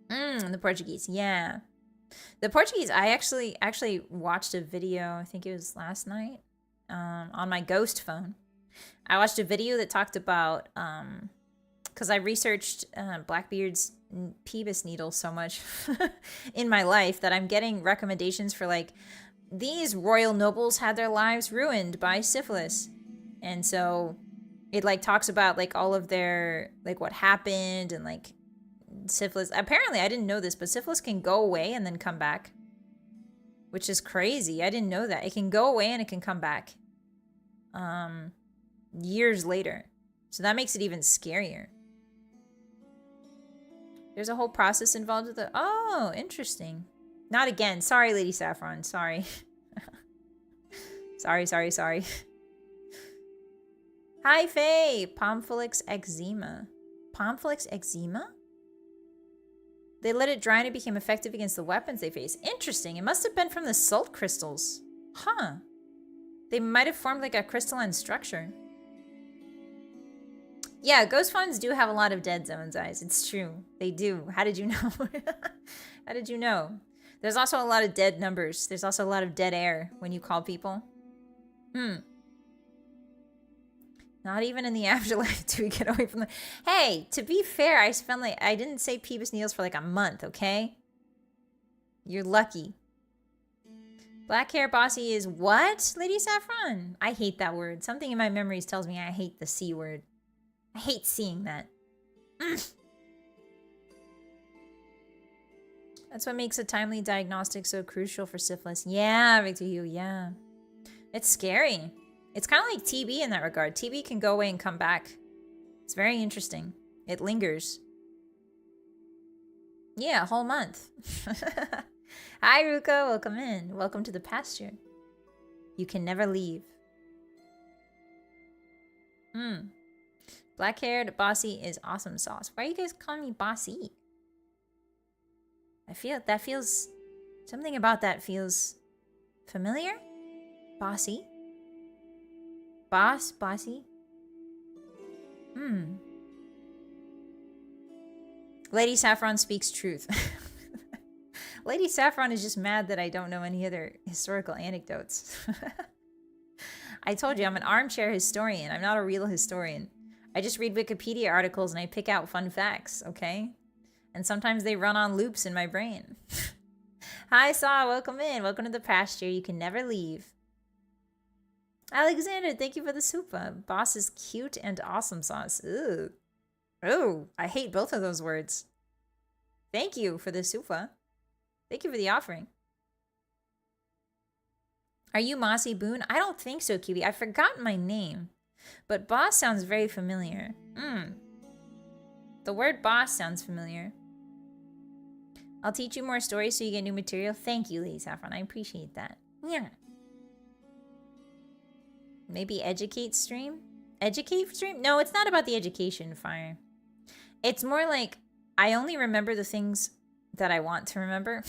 The Portuguese. Yeah. The Portuguese, I actually watched a video, I think it was last night, on my ghost phone. I watched a video that talked about, because I researched Blackbeard's Peebus needle so much in my life that I'm getting recommendations for, like, these royal nobles had their lives ruined by syphilis. And so it, like, talks about, like, all of their, like, what happened and, like, syphilis. Apparently, I didn't know this, but syphilis can go away and then come back, which is crazy. I didn't know that. It can go away and it can come back years later. So that makes it even scarier. There's a whole process involved with it. Oh, interesting. Not again. Sorry, Lady Saffron. Sorry. sorry. Hi, Faye. Pomphylix eczema. Pomphylix eczema? They let it dry and it became effective against the weapons they face. Interesting. It must have been from the salt crystals. Huh. They might have formed like a crystalline structure. Yeah, ghost phones do have a lot of dead zones, eyes. It's true. They do. How did you know? How did you know? There's also a lot of dead numbers. There's also a lot of dead air when you call people. Not even in the afterlife do we get away from the... Hey, to be fair, I spent like... I didn't say Peebus needles for like a month, okay? You're lucky. Black hair bossy is what? Lady Saffron? I hate that word. Something in my memories tells me I hate the C word. I hate seeing that. That's what makes a timely diagnostic so crucial for syphilis. Yeah, Vtuber, yeah. It's scary. It's kind of like TB in that regard. TB can go away and come back. It's very interesting. It lingers. Yeah, a whole month. Hi, Ruko. Welcome in. Welcome to the pasture. You can never leave. Black-haired bossy is awesome sauce. Why are you guys calling me bossy? That feels... Something about that feels familiar? Bossy? Bossy? Lady Saffron speaks truth. Lady Saffron is just mad that I don't know any other historical anecdotes. I told you, I'm an armchair historian. I'm not a real historian. I just read Wikipedia articles and I pick out fun facts, okay? And sometimes they run on loops in my brain. Hi, Saw. Welcome in. Welcome to the pasture. You can never leave. Alexander, thank you for the super. Boss is cute and awesome sauce. Ooh. Oh, I hate both of those words. Thank you for the super. Thank you for the offering. Are you Mossy Boone? I don't think so, Kiwi. I've forgotten my name. But boss sounds very familiar. The word boss sounds familiar. I'll teach you more stories so you get new material. Thank you, Lady Saffron. I appreciate that. Yeah. Maybe educate stream? Educate stream? No, it's not about the education, Fire. It's more like I only remember the things that I want to remember.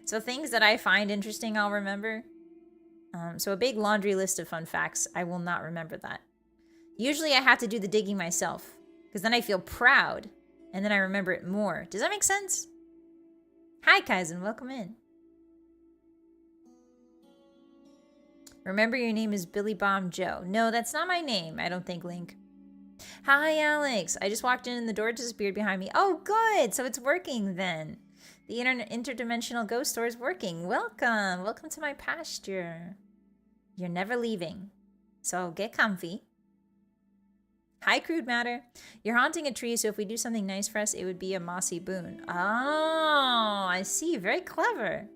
So things that I find interesting, I'll remember. So a big laundry list of fun facts, I will not remember that. Usually I have to do the digging myself, because then I feel proud, and then I remember it more. Does that make sense? Hi, Kaizen. Welcome in. Remember your name is Billy Bomb Joe. No, that's not my name, I don't think, Link. Hi, Alex. I just walked in and the door disappeared behind me. Oh, good. So it's working then. The interdimensional ghost store is working. Welcome. Welcome to my pasture. You're never leaving. So get comfy. Hi, Crude Matter. You're haunting a tree, so if we do something nice for us, it would be a mossy boon. Oh, I see. Very clever.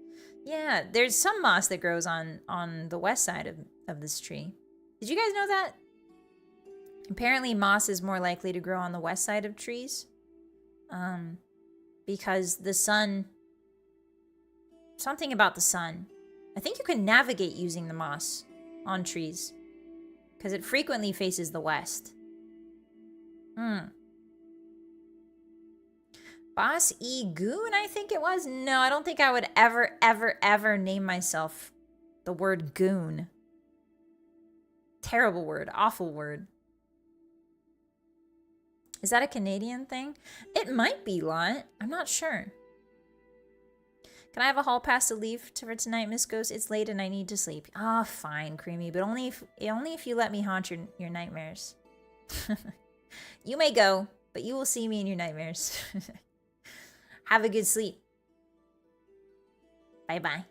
Yeah, there's some moss that grows on the west side of this tree. Did you guys know that? Apparently, moss is more likely to grow on the west side of trees. Because the sun... Something about the sun. I think you can navigate using the moss on trees. Because it frequently faces the west. Boss E. Goon, I think it was? No, I don't think I would ever name myself the word goon. Terrible word. Awful word. Is that a Canadian thing? It might be, Lot. I'm not sure. Can I have a hall pass to leave for tonight, Miss Ghost? It's late and I need to sleep. Ah, fine, Creamy, but only if you let me haunt your nightmares. You may go, but you will see me in your nightmares. Have a good sleep. Bye-bye.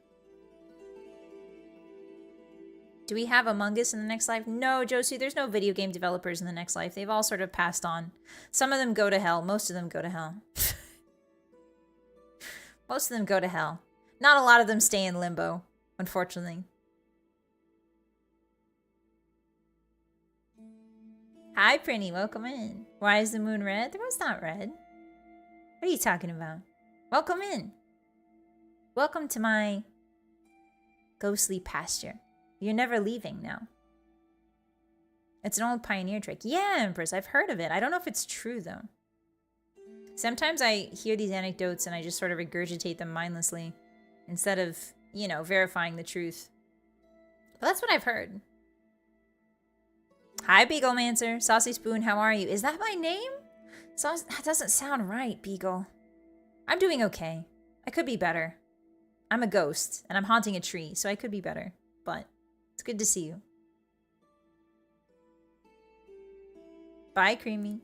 Do we have Among Us in the next life? No, Josie, there's no video game developers in the next life. They've all sort of passed on. Some of them go to hell. Most of them go to hell. Most of them go to hell. Not a lot of them stay in limbo, unfortunately. Hi, Prinny. Welcome in. Why is the moon red? The moon's not red. What are you talking about? Welcome in. Welcome to my ghostly pasture. You're never leaving now. It's an old pioneer trick. Yeah, Empress, I've heard of it. I don't know if it's true, though. Sometimes I hear these anecdotes and I just sort of regurgitate them mindlessly instead of, you know, verifying the truth. But that's what I've heard. Hi, Beaglemancer. Saucy Spoon, how are you? Is that my name? That doesn't sound right, Beagle. I'm doing okay. I could be better. I'm a ghost, and I'm haunting a tree, so I could be better. But it's good to see you. Bye, Creamy.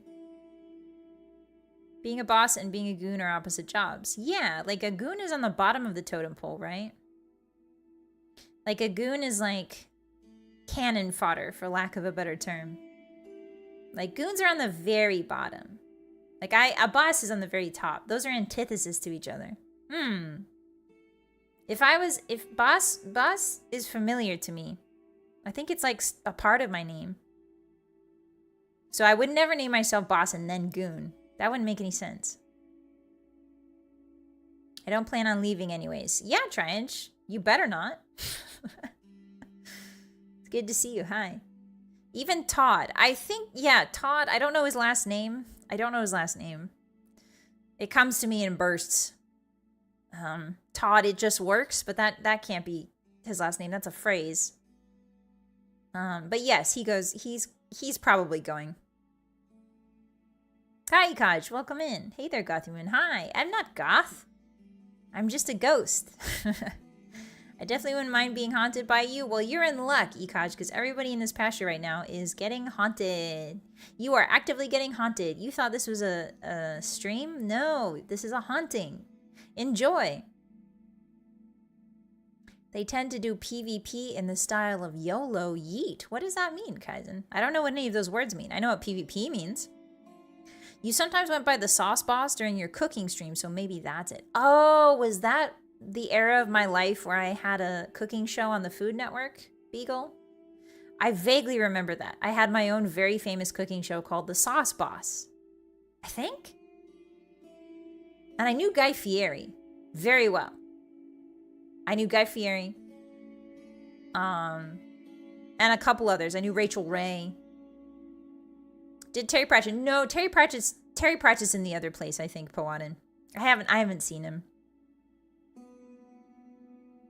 Being a boss and being a goon are opposite jobs. Yeah, like a goon is on the bottom of the totem pole, right? Like a goon is like cannon fodder, for lack of a better term. Like goons are on the very bottom. Like a boss is on the very top. Those are antithesis to each other. If boss is familiar to me. I think it's like a part of my name. So I would never name myself boss and then goon. That wouldn't make any sense. I don't plan on leaving anyways. Yeah, Triange. You better not. It's good to see you. Hi. Even Todd. I think, yeah, Todd. I don't know his last name. It comes to me in bursts. Todd, it just works, but that can't be his last name. That's a phrase. But yes, he's probably going. Hi, Kaj. Welcome in. Hey there, Gothymoon. Hi. I'm not goth. I'm just a ghost. I definitely wouldn't mind being haunted by you. Well, you're in luck, Ekaj, because everybody in this pasture right now is getting haunted. You are actively getting haunted. You thought this was a stream? No, this is a haunting. Enjoy. They tend to do PvP in the style of YOLO yeet. What does that mean, Kaizen? I don't know what any of those words mean. I know what PvP means. You sometimes went by the sauce boss during your cooking stream, so maybe that's it. Oh, was that the era of my life where I had a cooking show on the Food Network, Beagle? I vaguely remember that. I had my own very famous cooking show called The Sauce Boss, I think? And I knew Guy Fieri very well. I knew Guy Fieri. And a couple others. I knew Rachel Ray. Did Terry Pratchett? No, Terry Pratchett's in the other place, I think, Powadin. I haven't seen him.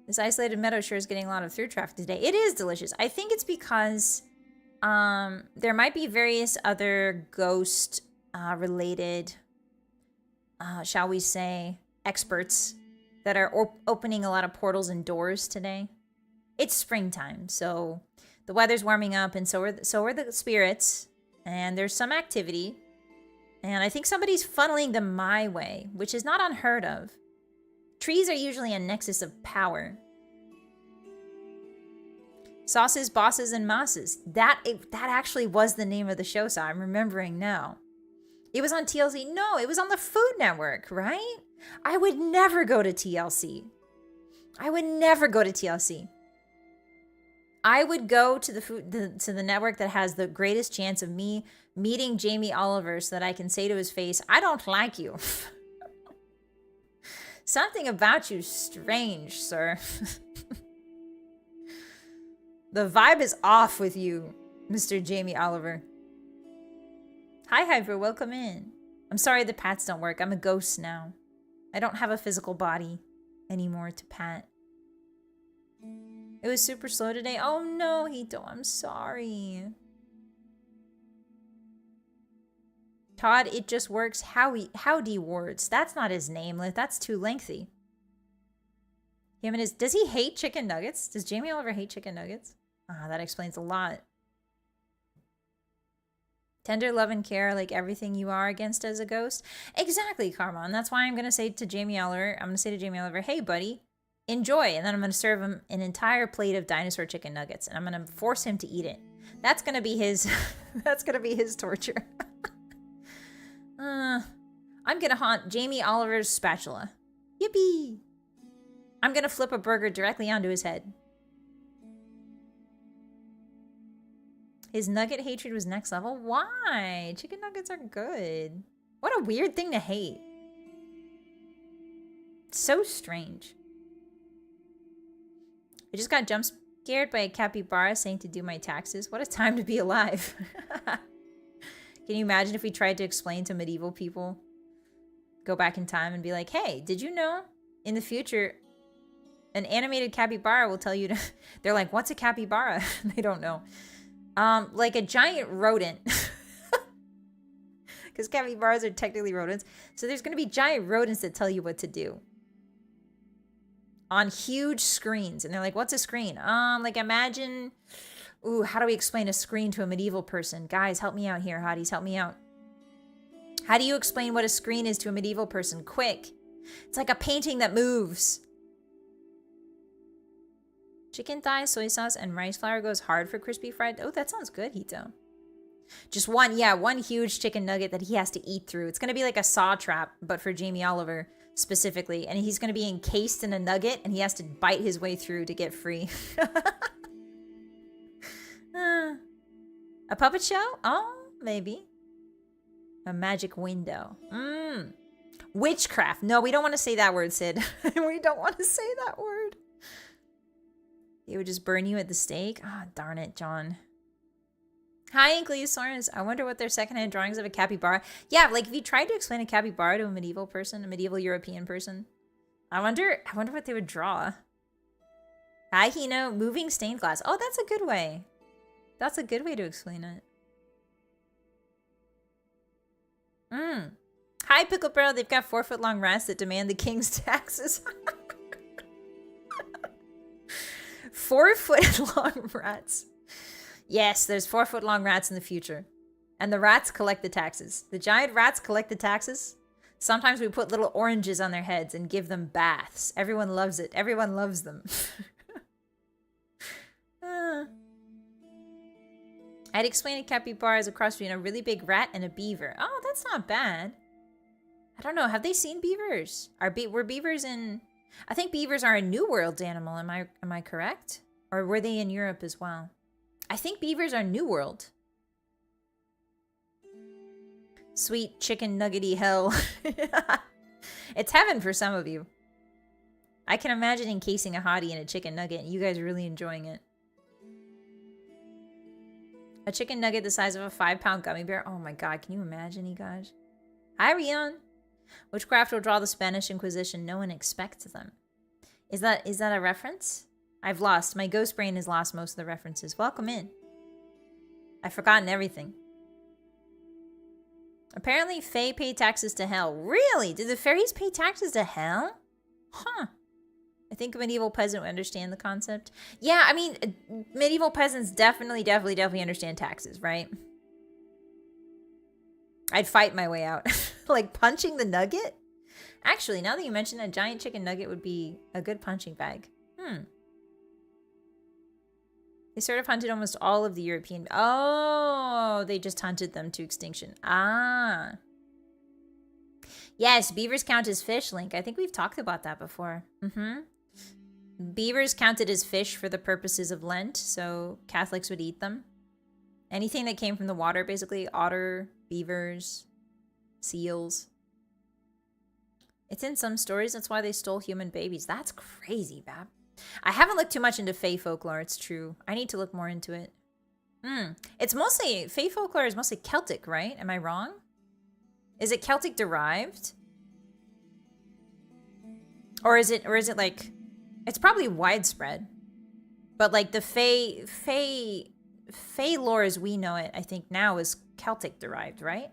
This isolated meadow sure is getting a lot of through traffic today. It is delicious. I think it's because there might be various other ghost related, shall we say, experts that are opening a lot of portals and doors today. It's springtime, so the weather's warming up, and so are the spirits, and there's some activity, and I think somebody's funneling them my way, which is not unheard of. Trees are usually a nexus of power. Sauces, bosses, and mosses. That actually was the name of the show, so I'm remembering now. It was on TLC. No, it was on the Food Network, right? I would never go to TLC. I would go to the network that has the greatest chance of me meeting Jamie Oliver so that I can say to his face, I don't like you. Something about you strange, sir. The vibe is off with you, Mr. Jamie Oliver. Hi, Hyper. Welcome in. I'm sorry the pats don't work. I'm a ghost now. I don't have a physical body anymore to pat. It was super slow today. Oh no, Hito, I'm sorry. Todd, it just works. Howdy words. That's not his name. That's too lengthy. Does he hate chicken nuggets? Does Jamie Oliver hate chicken nuggets? Ah, that explains a lot. Tender love and care, like everything you are against as a ghost. Exactly, Karma. And that's why I'm going to say to Jamie Oliver, hey, buddy, enjoy. And then I'm going to serve him an entire plate of dinosaur chicken nuggets. And I'm going to force him to eat it. That's going to be his, torture. I'm going to haunt Jamie Oliver's spatula. Yippee. I'm going to flip a burger directly onto his head. His nugget hatred was next level? Why? Chicken nuggets are good. What a weird thing to hate. So strange. I just got jump scared by a capybara saying to do my taxes. What a time to be alive. Can you imagine if we tried to explain to medieval people? Go back in time and be like, hey, did you know in the future an animated capybara will tell you to... They're like, what's a capybara? They don't know. Like a giant rodent. Because capybaras are technically rodents. So there's going to be giant rodents that tell you what to do. On huge screens. And they're like, what's a screen? Like imagine... Ooh, how do we explain a screen to a medieval person? Guys, help me out here, Hotties. Help me out. How do you explain what a screen is to a medieval person? Quick. It's like a painting that moves. Chicken thigh, soy sauce, and rice flour goes hard for crispy fried. Oh, that sounds good, Hito. Just one huge chicken nugget that he has to eat through. It's going to be like a saw trap, but for Jamie Oliver specifically. And he's going to be encased in a nugget, and he has to bite his way through to get free. A puppet show? Oh, maybe. A magic window. Witchcraft. No, we don't want to say that word, Sid. We don't want to say that word. They would just burn you at the stake? Ah, oh, darn it, John. Hi, Ankylosaurus. I wonder what their secondhand drawings of a capybara. Yeah, like if you tried to explain a capybara to a medieval person, a medieval European person, I wonder what they would draw. Hi, Hino. Moving stained glass. Oh, that's a good way. That's a good way to explain it. Hi, Pickle Bro. They've got 4-foot-long rats that demand the king's taxes. 4-foot-long rats. Yes, there's 4-foot-long rats in the future. And the rats collect the taxes. The giant rats collect the taxes. Sometimes we put little oranges on their heads and give them baths. Everyone loves it. Everyone loves them. I'd explain a capybara as a cross between a really big rat and a beaver. Oh, that's not bad. I don't know. Have they seen beavers? Were beavers in... I think beavers are a New World animal. Am I correct? Or were they in Europe as well? I think beavers are New World. Sweet chicken nuggety hell. It's heaven for some of you. I can imagine encasing a hottie in a chicken nugget and you guys are really enjoying it. A chicken nugget the size of a 5-pound gummy bear. Oh my god, can you imagine, you guys? Hi, Rion. Which craft will draw the Spanish Inquisition? No one expects them. Is that a reference? I've lost. My ghost brain has lost most of the references. Welcome in. I've forgotten everything. Apparently, Fae pay taxes to hell. Really? Did the fairies pay taxes to hell? Huh. I think a medieval peasant would understand the concept. Yeah, I mean, medieval peasants definitely understand taxes, right? I'd fight my way out. Like punching the nugget? Actually, now that you mention it, a giant chicken nugget would be a good punching bag. They sort of hunted almost all of the European... Oh, they just hunted them to extinction. Ah. Yes, beavers count as fish, Link. I think we've talked about that before. Beavers counted as fish for the purposes of Lent, so Catholics would eat them. Anything that came from the water, basically. Otter, beavers, seals. It's in some stories. That's why they stole human babies. That's crazy, Bab. I haven't looked too much into Fae folklore, it's true. I need to look more into it. It's mostly... Fae folklore is mostly Celtic, right? Am I wrong? Is it Celtic derived? Or is it like... It's probably widespread. But like the Fae lore as we know it, I think now is Celtic derived, right?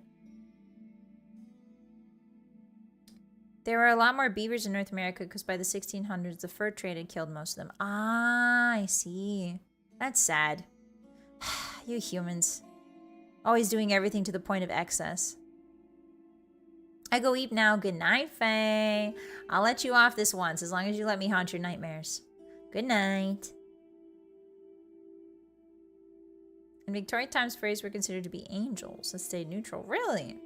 There were a lot more beavers in North America because by the 1600s, the fur trade had killed most of them. Ah, I see. That's sad. You humans. Always doing everything to the point of excess. I go eat now. Good night, Faye. I'll let you off this once as long as you let me haunt your nightmares. Good night. In Victorian times, fairies were considered to be angels that stayed neutral. Really?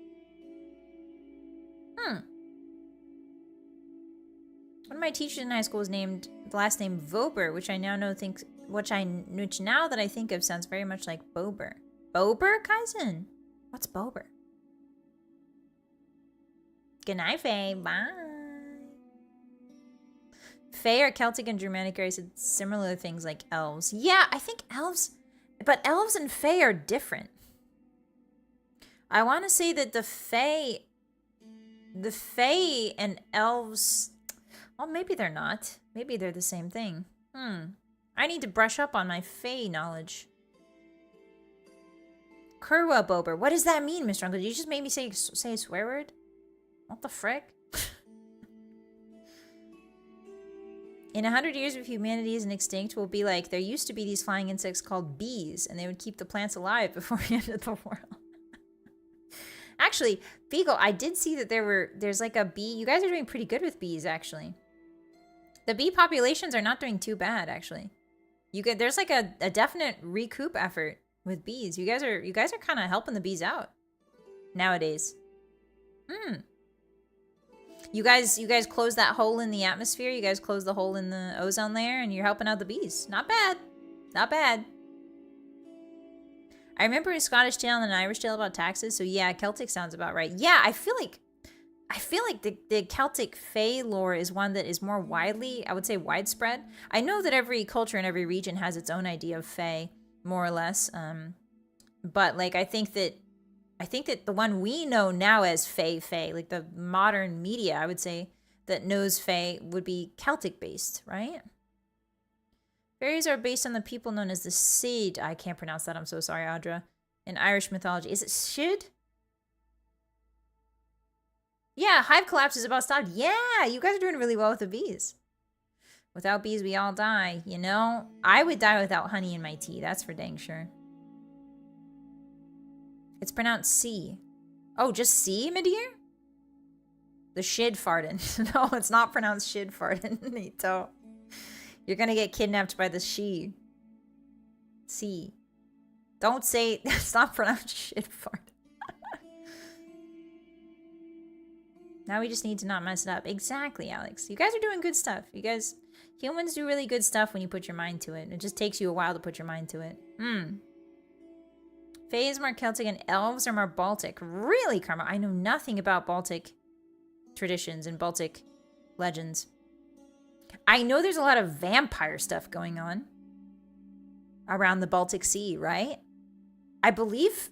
One of my teachers in high school was named the last name Vtuber, which I now know which now that I think of sounds very much like Bober. Bober, Kaizen? What's Bober? Good night, Faye. Bye. Fae are Celtic and Germanic race with similar things like elves. Yeah, I think elves, but elves and Fae are different. I want to say that the Fae and elves, well, maybe they're not. Maybe they're the same thing. I need to brush up on my Fae knowledge. Kurwa Bober. What does that mean, Mr. Uncle? Did you just make me say a swear word? What the frick? In 100 years, if humanity isn't extinct, we'll be like, there used to be these flying insects called bees, and they would keep the plants alive before the end of the world. Actually, Beagle, I did see that there's like a bee. You guys are doing pretty good with bees, actually. The bee populations are not doing too bad, actually. There's like a definite recoup effort with bees. You guys are kind of helping the bees out nowadays. You guys close that hole in the atmosphere. You guys close the hole in the ozone layer, and you're helping out the bees. Not bad. Not bad. I remember a Scottish tale and an Irish tale about taxes, so yeah, Celtic sounds about right. Yeah, I feel like the Celtic Fae lore is one that is more widely, I would say, widespread. I know that every culture in every region has its own idea of Fae, more or less. But like I think that the one we know now as Fae, like the modern media, I would say, that knows Fae would be Celtic based, right? Fairies are based on the people known as the Seed. I can't pronounce that. I'm so sorry, Audra. In Irish mythology. Is it Shid? Yeah, hive collapse is about stopped. Yeah, you guys are doing really well with the bees. Without bees, we all die, you know? I would die without honey in my tea. That's for dang sure. It's pronounced C. Oh, just C, my dear? The Shid fartin. No, it's not pronounced Shid fartin, Nito. You're gonna get kidnapped by the she. See. Don't say it's not pronounced shit fart. Now we just need to not mess it up. Exactly, Alex. You guys are doing good stuff. Humans do really good stuff when you put your mind to it. It just takes you a while to put your mind to it. Fae is more Celtic and elves are more Baltic. Really, Karma? I know nothing about Baltic traditions and Baltic legends. I know there's a lot of vampire stuff going on around the Baltic Sea, right? I believe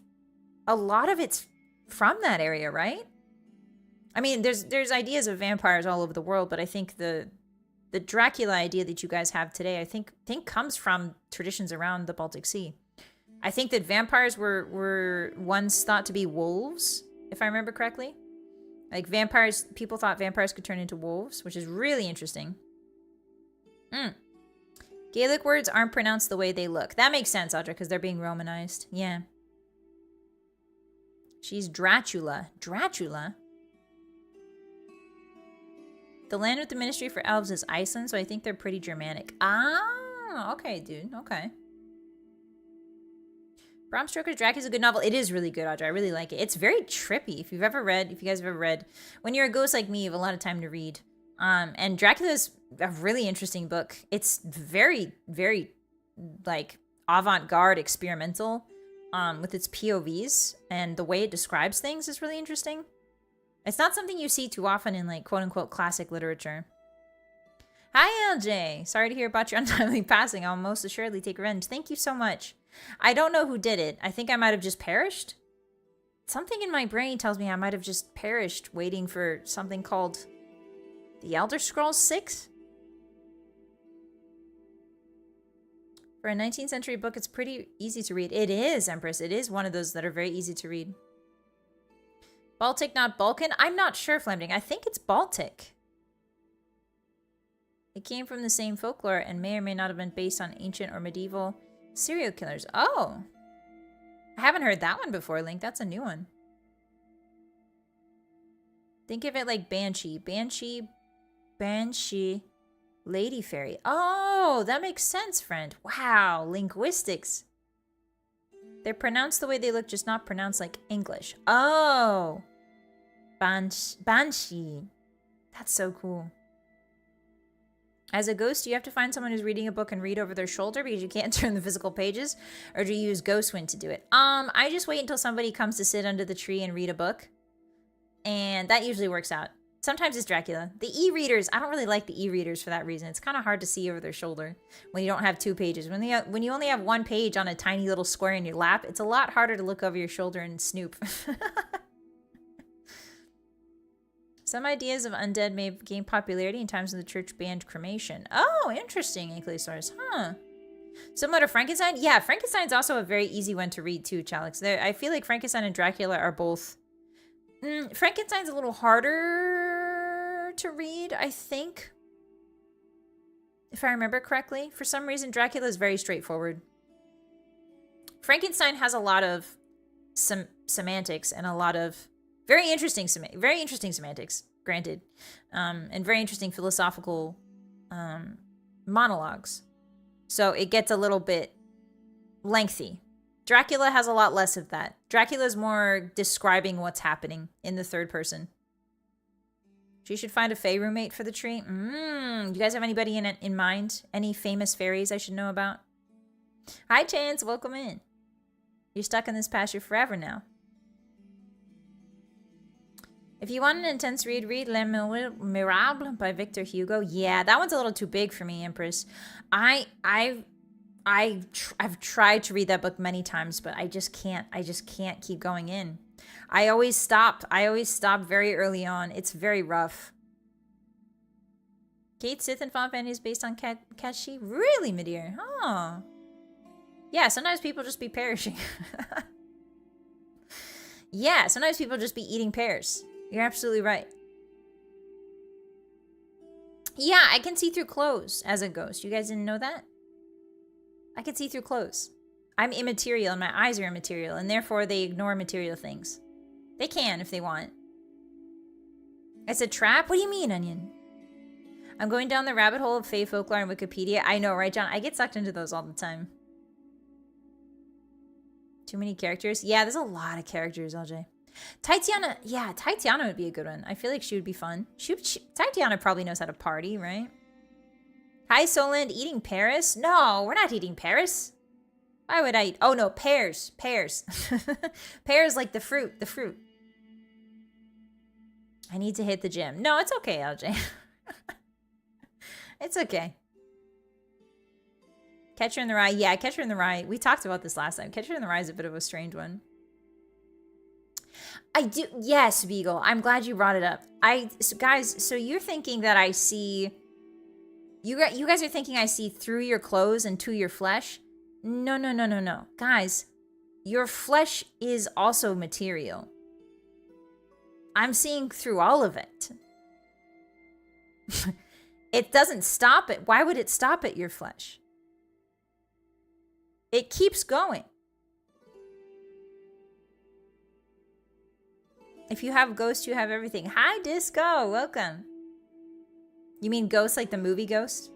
a lot of it's from that area, right? I mean, there's ideas of vampires all over the world, but I think the Dracula idea that you guys have today, I think comes from traditions around the Baltic Sea. I think that vampires were once thought to be wolves, if I remember correctly. Like vampires, people thought vampires could turn into wolves, which is really interesting. Gaelic words aren't pronounced the way they look. That makes sense, Audra, because they're being Romanized. Yeah. She's Dracula. Dracula? The land with the ministry for elves is Iceland, so I think they're pretty Germanic. Ah, okay, dude. Okay. Bram Stoker's Dracula's a good novel. It is really good, Audra. I really like it. It's very trippy. If you guys have ever read, when you're a ghost like me, you have a lot of time to read. And Dracula's a really interesting book. It's very, very, like, avant-garde experimental, with its POVs, and the way it describes things is really interesting. It's not something you see too often in, like, quote-unquote classic literature. Hi, LJ! Sorry to hear about your untimely passing. I'll most assuredly take revenge. Thank you so much. I don't know who did it. I think I might have just perished. Something in my brain tells me I might have just perished waiting for something called The Elder Scrolls 6? For a 19th century book, it's pretty easy to read. It is, Empress. It is one of those that are very easy to read. Baltic, not Balkan? I'm not sure, Fleming. I think it's Baltic. It came from the same folklore and may or may not have been based on ancient or medieval serial killers. Oh! I haven't heard that one before, Link. That's a new one. Think of it like Banshee. Banshee, Lady Fairy. Oh, that makes sense, friend. Wow, linguistics. They're pronounced the way they look, just not pronounced like English. Oh, Banshee. That's so cool. As a ghost, do you have to find someone who's reading a book and read over their shoulder because you can't turn the physical pages? Or do you use Ghostwind to do it? I just wait until somebody comes to sit under the tree and read a book. And that usually works out. Sometimes it's Dracula. The e-readers, I don't really like the e-readers for that reason. It's kind of hard to see over their shoulder when you don't have 2 pages. When you only have 1 page on a tiny little square in your lap, it's a lot harder to look over your shoulder and snoop. Some ideas of undead may have gained popularity in times when the church banned cremation. Oh, interesting, Ankylosaurus. Huh. Similar to Frankenstein? Yeah, Frankenstein's also a very easy one to read too, Chalix. I feel like Frankenstein and Dracula are both... Frankenstein's a little harder to read, I think. If I remember correctly. For some reason, Dracula is very straightforward. Frankenstein has a lot of semantics and a lot of very interesting semantics, granted, and very interesting philosophical monologues. So it gets a little bit lengthy. Dracula has a lot less of that. Dracula's more describing what's happening in the third person. She should find a fae roommate for the tree. You guys have anybody in mind? Any famous fairies I should know about? Hi, Chance. Welcome in. You're stuck in this pasture forever now. If you want an intense read Les Miserables by Victor Hugo. Yeah, that one's a little too big for me, Empress. I've tried to read that book many times, but I just can't keep going in. I always stop very early on. It's very rough. Kate Sith and Final Fantasy is based on Kashi? Really, Midir? Huh. Yeah, sometimes people just be perishing. Yeah, sometimes people just be eating pears. You're absolutely right. Yeah, I can see through clothes as a ghost. You guys didn't know that? I can see through clothes. I'm immaterial and my eyes are immaterial, and therefore they ignore material things. They can if they want. It's a trap? What do you mean, Onion? I'm going down the rabbit hole of fae folklore and Wikipedia. I know, right, John? I get sucked into those all the time. Too many characters? Yeah, there's a lot of characters, LJ. Tatiana, yeah, Tatiana would be a good one. I feel like she would be fun. Tatiana probably knows how to party, right? Hi, Soland. Eating Paris? No, we're not eating Paris. Why would I eat? Oh, no, pears. Pears. Pears like the fruit. The fruit. I need to hit the gym. No, it's okay, LJ. It's okay. Catcher in the Rye. Yeah, Catcher in the Rye. We talked about this last time. Catcher in the Rye is a bit of a strange one. I do. Yes, Beagle. I'm glad you brought it up. Guys, so you're thinking that I see... You guys are thinking I see through your clothes and to your flesh? No, no, no, no, no. Guys, your flesh is also material. I'm seeing through all of it. It doesn't stop it. Why would it stop at your flesh? It keeps going. If you have ghosts, you have everything. Hi, Disco. Welcome. You mean ghosts like the movie Ghost?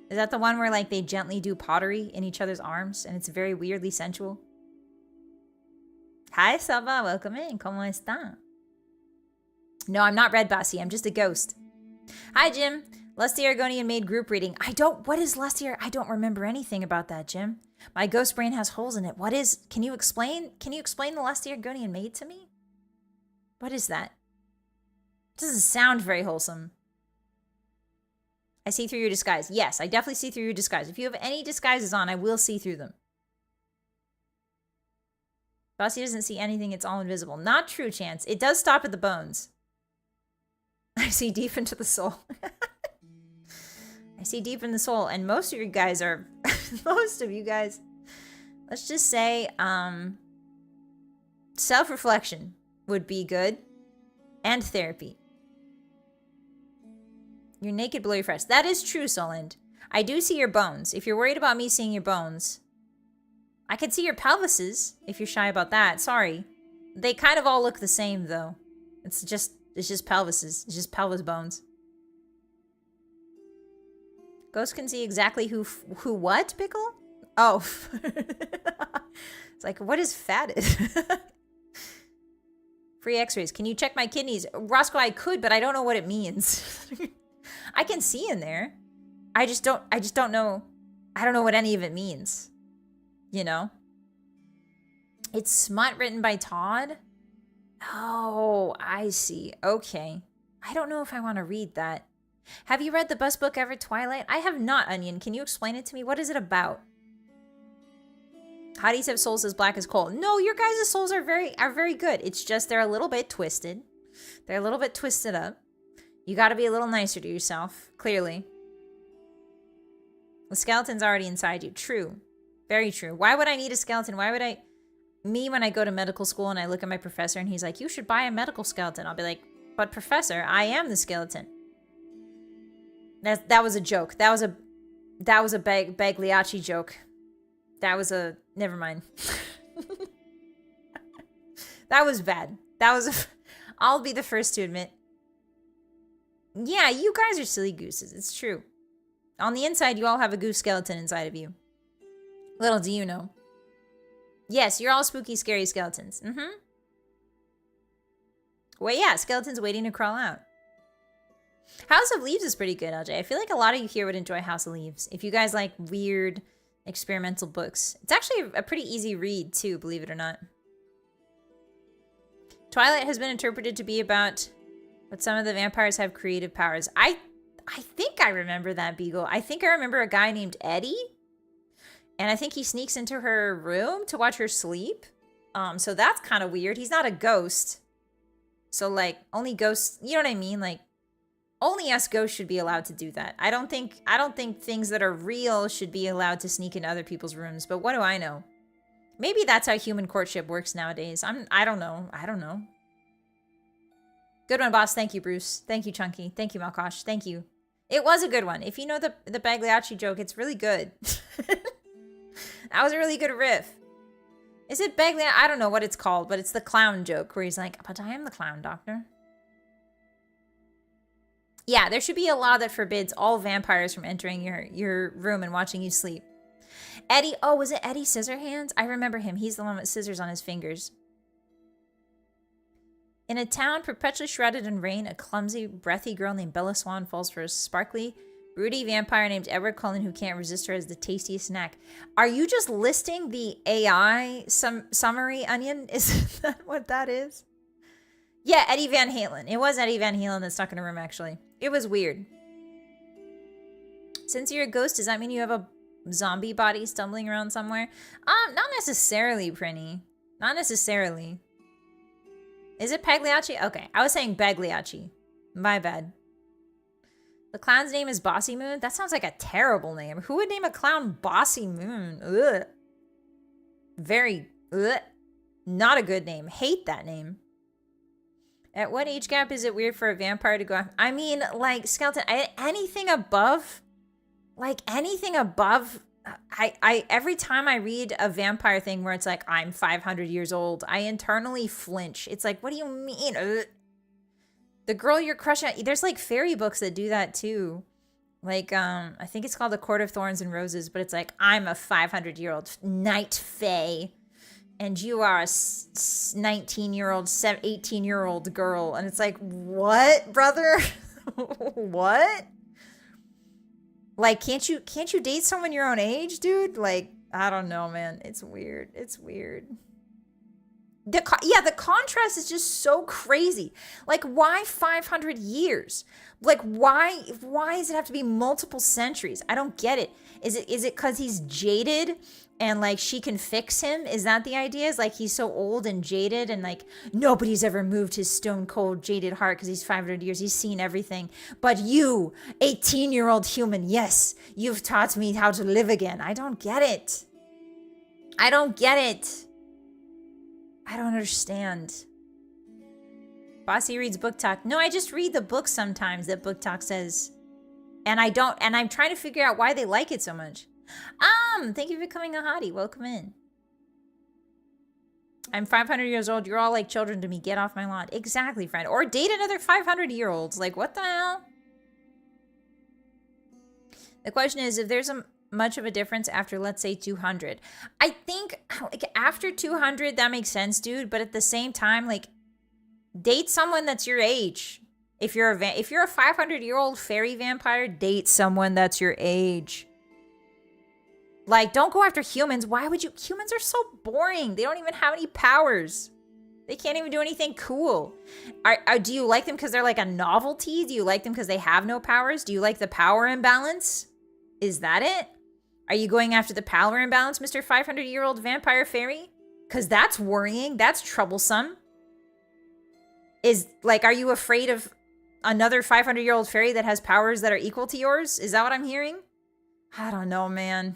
Is that the one where like they gently do pottery in each other's arms and it's very weirdly sensual? Hi, Saba. Welcome in. ¿Cómo está? No, I'm not Red Bossy. I'm just a ghost. Hi, Jim. Lusty Argonian made group reading. What is Lusty? I don't remember anything about that, Jim. My ghost brain has holes in it. What is, can you explain the Lusty Argonian made to me? What is that? It doesn't sound very wholesome. I see through your disguise. Yes, I definitely see through your disguise. If you have any disguises on, I will see through them. Bossy doesn't see anything. It's all invisible. Not true, Chance. It does stop at the bones. I see deep into the soul. I see deep in the soul. And most of you guys are... most of you guys... Let's just say... self-reflection would be good. And therapy. You're naked below your fresh. That is true, Soland. I do see your bones. If you're worried about me seeing your bones, I can see your pelvises, if you're shy about that. Sorry. They kind of all look the same, though. It's just pelvises. It's just pelvis bones. Ghosts can see exactly who what, Pickle? Oh. It's like, what is fatted? Free x-rays. Can you check my kidneys? Roscoe, I could, but I don't know what it means. I can see in there. I just don't know. I don't know what any of it means. You know? It's smut written by Todd? Oh, I see. Okay. I don't know if I want to read that. Have you read the best book ever, Twilight? I have not, Onion. Can you explain it to me? What is it about? Hotties have souls as black as coal. No, your guys' souls are very good. It's just they're a little bit twisted. They're a little bit twisted up. You gotta be a little nicer to yourself, clearly. The skeleton's already inside you. True. Very true. Why would I need a skeleton? Why would I... Me, when I go to medical school and I look at my professor and he's like, you should buy a medical skeleton. I'll be like, but professor, I am the skeleton. That was a joke. That was a Bagliacci joke. That was a... Never mind. That was bad. That was a... I'll be the first to admit. Yeah, you guys are silly gooses. It's true. On the inside, you all have a goose skeleton inside of you. Little do you know. Yes, you're all spooky, scary skeletons. Mm-hmm. Well, yeah, skeletons waiting to crawl out. House of Leaves is pretty good, LJ. I feel like a lot of you here would enjoy House of Leaves. If you guys like weird, experimental books. It's actually a pretty easy read, too, believe it or not. Twilight has been interpreted to be about but some of the vampires have creative powers. I think I remember that, Beagle. I think I remember a guy named Eddie. And I think he sneaks into her room to watch her sleep. So that's kind of weird. He's not a ghost. So, like, only ghosts, you know what I mean? Like, only us ghosts should be allowed to do that. I don't think things that are real should be allowed to sneak into other people's rooms. But what do I know? Maybe that's how human courtship works nowadays. I don't know. I don't know. Good one, boss. Thank you, Bruce. Thank you, Chunky. Thank you, Malkosh. Thank you. It was a good one. If you know the Bagliacci joke, it's really good. That was a really good riff. Is it Bagliacci? I don't know what it's called, but it's the clown joke where he's like, but I am the clown doctor. Yeah, there should be a law that forbids all vampires from entering your room and watching you sleep. Eddie, oh, was it Eddie Scissorhands? I remember him. He's the one with scissors on his fingers. In a town perpetually shrouded in rain, a clumsy, breathy girl named Bella Swan falls for a sparkly, broody vampire named Edward Cullen who can't resist her as the tastiest snack. Are you just listing the AI summary, Onion? Is that what that is? Yeah, Eddie Van Halen. It was Eddie Van Halen that stuck in a room, actually. It was weird. Since you're a ghost, does that mean you have a zombie body stumbling around somewhere? Not necessarily, Prinny. Not necessarily. Is it Pagliacci? Okay, I was saying Bagliacci. My bad. The clown's name is Bossymoon? That sounds like a terrible name. Who would name a clown Bossymoon? Ugh. Very, ugh. Not a good name. Hate that name. At what age gap is it weird for a vampire to go after? I mean, like, skeleton, anything above, I every time I read a vampire thing where it's like, I'm 500 years old, I internally flinch. It's like, what do you mean? Ugh. The girl you're crushing on, there's like fairy books that do that too. Like, I think it's called The Court of Thorns and Roses, but it's like, I'm a 500-year-old night fae, and you are a 19-year-old, 18-year-old girl. And it's like, what, brother? What? Like, can't you date someone your own age, dude? Like, I don't know, man. It's weird. It's weird. The contrast is just so crazy. Like, why 500 years? Like, why does it have to be multiple centuries? I don't get it. Is it because he's jaded and, like, she can fix him? Is that the idea? Is, like, he's so old and jaded and, like, nobody's ever moved his stone-cold, jaded heart because he's 500 years. He's seen everything. But you, 18-year-old human, yes, you've taught me how to live again. I don't get it. I don't get it. I don't understand. Bossy reads Book Talk. No, I just read the book sometimes that Book Talk says. And I'm trying to figure out why they like it so much. Thank you for becoming a hottie. Welcome in. I'm 500 years old. You're all like children to me. Get off my lawn. Exactly, friend. Or date another 500-year-olds. Like, what the hell? The question is, if there's much of a difference after, let's say, 200. I think, like, after 200, that makes sense, dude. But at the same time, like, date someone that's your age. If you're a 500-year-old fairy vampire, date someone that's your age. Like, don't go after humans. Why would you? Humans are so boring. They don't even have any powers. They can't even do anything cool. Do you like them because they're like a novelty? Do you like them because they have no powers? Do you like the power imbalance? Is that it? Are you going after the power imbalance, Mr. 500-year-old vampire fairy? Because that's worrying. That's troublesome. Are you afraid of another 500-year-old fairy that has powers that are equal to yours? Is that what I'm hearing? I don't know, man.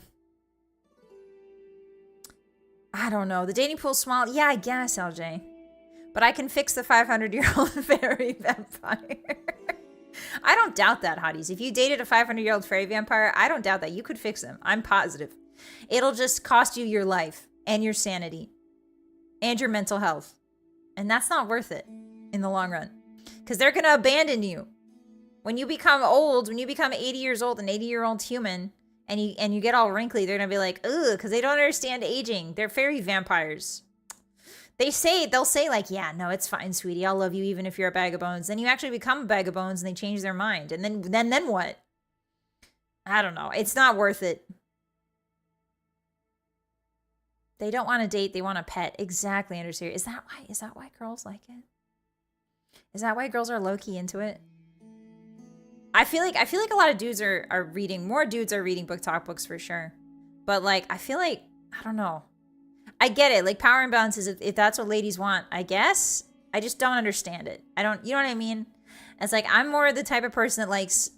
I don't know. The dating pool's small. Yeah, I guess, LJ. But I can fix the 500-year-old fairy vampire. I don't doubt that, hotties. If you dated a 500-year-old fairy vampire, I don't doubt that. You could fix him. I'm positive. It'll just cost you your life and your sanity and your mental health. And that's not worth it in the long run. Because they're going to abandon you When you become old, when you become 80 years old, an 80-year-old human, and you get all wrinkly, they're gonna be like, ugh, because they don't understand aging. They're fairy vampires. They'll say like, yeah, no, it's fine, sweetie. I'll love you even if you're a bag of bones. Then you actually become a bag of bones and they change their mind. And then what? I don't know. It's not worth it. They don't want to date. They want a pet. Exactly, Understeer. Is that why girls like it? Is that why girls are low-key into it? I feel like a lot of dudes are reading. More dudes are reading book talk books for sure. But like, I feel like, I don't know. I get it. Like, power imbalances, if that's what ladies want, I guess. I just don't understand it. You know what I mean? It's like, I'm more the type of person that likes,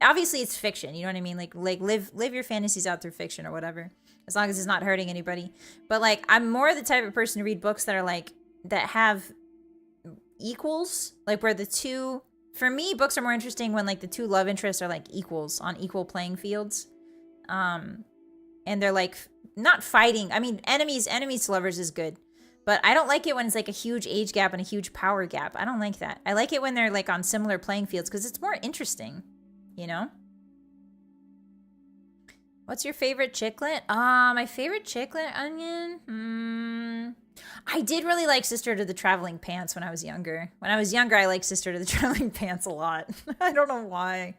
obviously it's fiction, you know what I mean? Like live your fantasies out through fiction or whatever. As long as it's not hurting anybody. But like, I'm more the type of person to read books that are like, that have equals. Like where the two, for me, books are more interesting when like the two love interests are like equals on equal playing fields. And they're like, not fighting. I mean, enemies to lovers is good. But I don't like it when it's like a huge age gap and a huge power gap. I don't like that. I like it when they're like on similar playing fields because it's more interesting, you know? What's your favorite chicklet? My favorite chicklet, Onion? I did really like Sister to the Traveling Pants when I was younger. When I was younger, I liked Sister to the Traveling Pants a lot. I don't know why.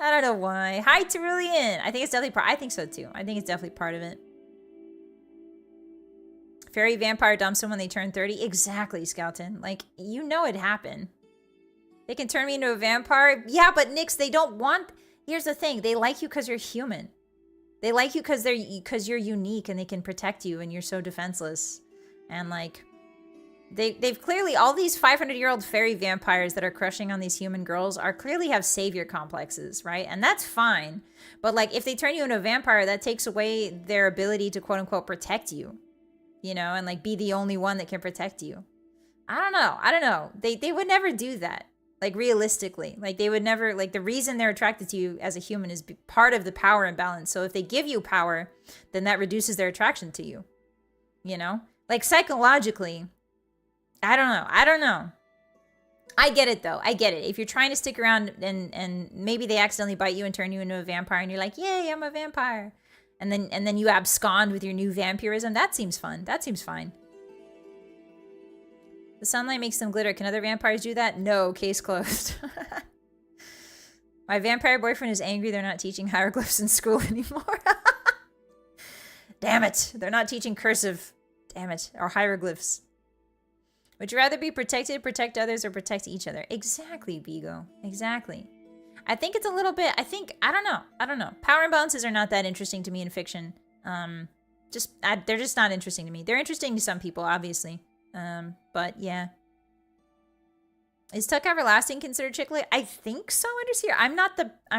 Hi, Terulian. I think it's definitely I think so too. I think it's definitely part of it. Fairy vampire dumps them when they turn 30. Exactly, Skelton. Like, you know it happened. They can turn me into a vampire. Yeah, but Nyx, they don't want... Here's the thing. They like you because you're human. They like you because you're unique and they can protect you and you're so defenseless. And like... They've clearly... All these 500-year-old fairy vampires that are crushing on these human girls are clearly have savior complexes, right? And that's fine. But like, if they turn you into a vampire, that takes away their ability to quote-unquote protect you. You know, and like be the only one that can protect you. I don't know. They would never do that. Like realistically, like they would never, like the reason they're attracted to you as a human is part of the power imbalance. So if they give you power, then that reduces their attraction to you. You know, like psychologically, I don't know. I get it though. I get it. If you're trying to stick around and maybe they accidentally bite you and turn you into a vampire and you're like, yay, I'm a vampire. And then you abscond with your new vampirism. That seems fun. That seems fine. The sunlight makes them glitter. Can other vampires do that? No. Case closed. My vampire boyfriend is angry they're not teaching hieroglyphs in school anymore. Damn it. They're not teaching cursive. Damn it. Or hieroglyphs. Would you rather be protected, protect others, or protect each other? Exactly, Vigo. Exactly. I think it's a little bit, I don't know. Power imbalances are not that interesting to me in fiction. They're just not interesting to me. They're interesting to some people, obviously. But yeah. Is Tuck Everlasting considered chicklet? I think so, Underseer. I'm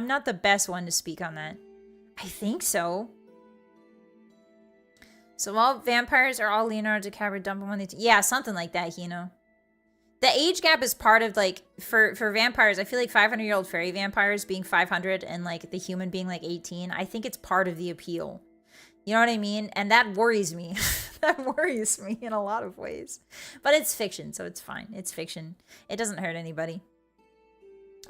not the best one to speak on that. I think so. So all vampires are all Leonardo DiCaprio dumping when they... Yeah, something like that, you know. The age gap is part of, like, for vampires, I feel like 500-year-old fairy vampires being 500 and, like, the human being, like, 18, I think it's part of the appeal. You know what I mean? And that worries me. That worries me in a lot of ways. But it's fiction, so it's fine. It's fiction. It doesn't hurt anybody.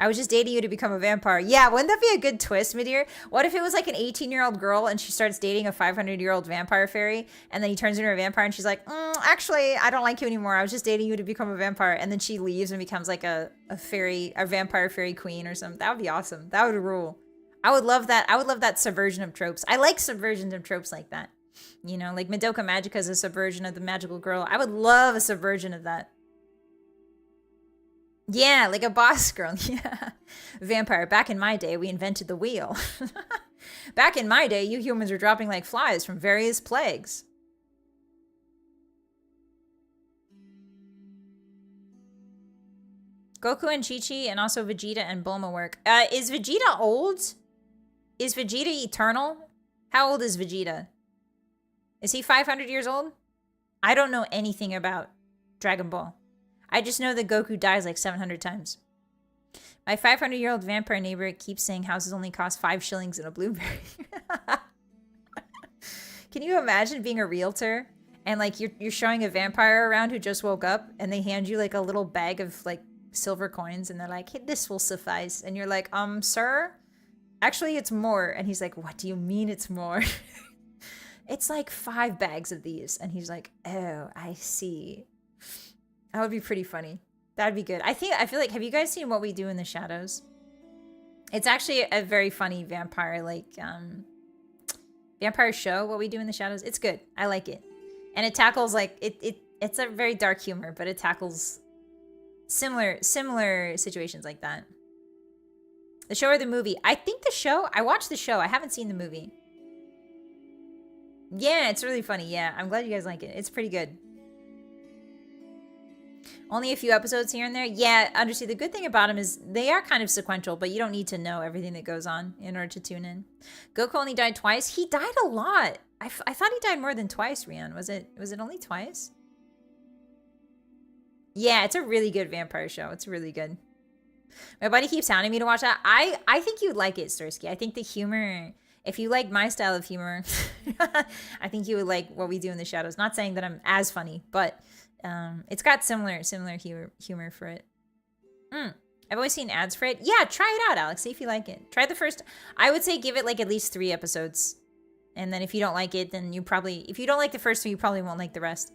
I was just dating you to become a vampire. Yeah, wouldn't that be a good twist, Midir? What if it was like an 18-year-old girl and she starts dating a 500-year-old vampire fairy and then he turns into a vampire and she's like, actually, I don't like you anymore. I was just dating you to become a vampire. And then she leaves and becomes like a vampire fairy queen or something. That would be awesome. That would rule. I would love that. I would love that subversion of tropes. I like subversions of tropes like that. You know, like Madoka Magica is a subversion of the magical girl. I would love a subversion of that. Yeah, like a boss girl. Yeah. Vampire. Back in my day, we invented the wheel. Back in my day, you humans were dropping like flies from various plagues. Goku and Chi-Chi and also Vegeta and Bulma work. Is Vegeta old? Is Vegeta eternal? How old is Vegeta? Is he 500 years old? I don't know anything about Dragon Ball. I just know that Goku dies like 700 times. My 500-year-old vampire neighbor keeps saying houses only cost 5 shillings in a blueberry. Can you imagine being a realtor and like you're showing a vampire around who just woke up and they hand you like a little bag of like silver coins, and they're like, hey, this will suffice. And you're like, sir, actually it's more. And he's like, what do you mean it's more? It's like 5 bags of these. And he's like, oh, I see. That would be pretty funny. That'd be good. I feel like, have you guys seen What We Do in the Shadows? It's actually a very funny vampire, like, vampire show, What We Do in the Shadows. It's good. I like it. And it tackles, like, it's a very dark humor, but it tackles similar situations like that. The show or the movie? I think the show, I watched the show. I haven't seen the movie. Yeah, it's really funny. Yeah, I'm glad you guys like it. It's pretty good. Only a few episodes here and there. Yeah, Undersea, the good thing about them is they are kind of sequential, but you don't need to know everything that goes on in order to tune in. Goku only died twice. He died a lot. I thought he died more than twice, Rian. Was it only twice? Yeah, it's a really good vampire show. It's really good. My buddy keeps hounding me to watch that. I think you'd like it, Stursky. I think the humor, if you like my style of humor, I think you would like What We Do in the Shadows. Not saying that I'm as funny, but it's got similar humor for it. I've always seen ads for it. Yeah, try it out, Alex. See if you like it. Try the first. I would say give it like at least 3 episodes. And then if you don't like it, then you probably, if you don't like the first 2, you probably won't like the rest.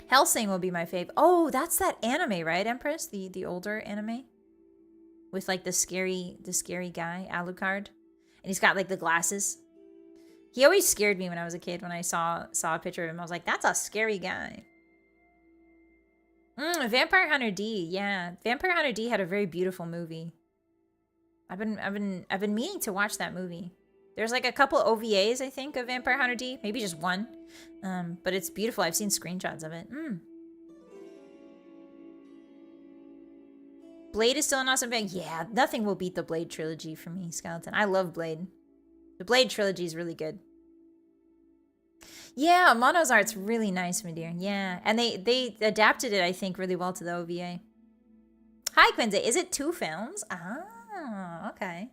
Hellsing will be my fave. Oh, that's that anime, right, Empress? The older anime? With like the scary guy, Alucard. And he's got like the glasses. He always scared me when I was a kid when I saw a picture of him. I was like, that's a scary guy. Vampire Hunter D. Yeah. Vampire Hunter D had a very beautiful movie. I've been meaning to watch that movie. There's like a couple OVAs, I think, of Vampire Hunter D. Maybe just one. But it's beautiful. I've seen screenshots of it. Blade is still an awesome bang. Yeah, nothing will beat the Blade trilogy for me, Skeleton. I love Blade. The Blade trilogy is really good. Yeah, Mono's art's really nice, my dear. Yeah, and they adapted it, I think, really well to the OVA. Hi, Quincy. Is it 2 films? Ah, okay.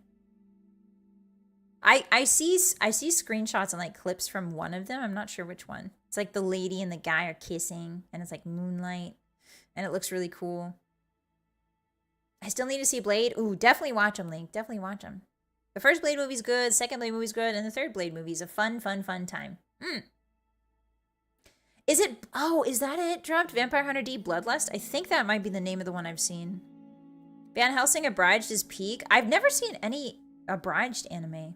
I see screenshots and like clips from one of them. I'm not sure which one. It's like the lady and the guy are kissing, and it's like moonlight, and it looks really cool. I still need to see Blade. Ooh, definitely watch them, Link. Definitely watch them. The first Blade movie's good, second Blade movie's good, and the third Blade movie's a fun time. Is it? Oh, is that it? Dropped Vampire Hunter D Bloodlust? I think that might be the name of the one I've seen. Van Helsing Abridged is peak. I've never seen any abridged anime.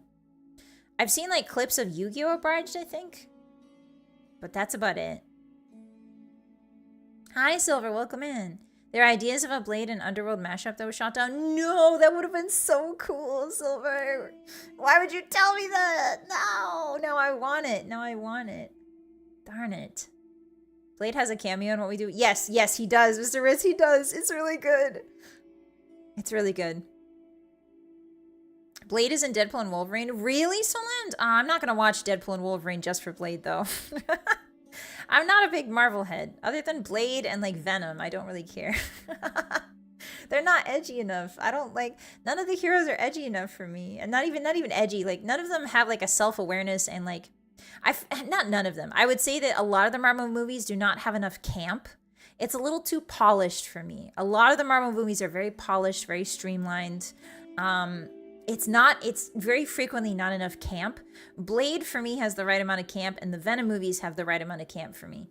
I've seen like clips of Yu-Gi-Oh! Abridged, I think. But that's about it. Hi, Silver. Welcome in. There are ideas of a Blade and Underworld mashup that was shot down. No, that would have been so cool, Silver. Why would you tell me that? No, now I want it. Now I want it. Darn it. Blade has a cameo in What We Do. Yes, he does, Mr. Riz, he does. It's really good. It's really good. Blade is in Deadpool and Wolverine. Really, Soland? I'm not going to watch Deadpool and Wolverine just for Blade, though. I'm not a big Marvel head. Other than Blade and, like, Venom, I don't really care. They're not edgy enough. I don't, like, none of the heroes are edgy enough for me. And not even edgy. Like, none of them have, like, a self-awareness and, like, not none of them. I would say that a lot of the Marvel movies do not have enough camp. It's a little too polished for me. A lot of the Marvel movies are very polished, very streamlined. It's very frequently not enough camp. Blade, for me, has the right amount of camp, and the Venom movies have the right amount of camp for me.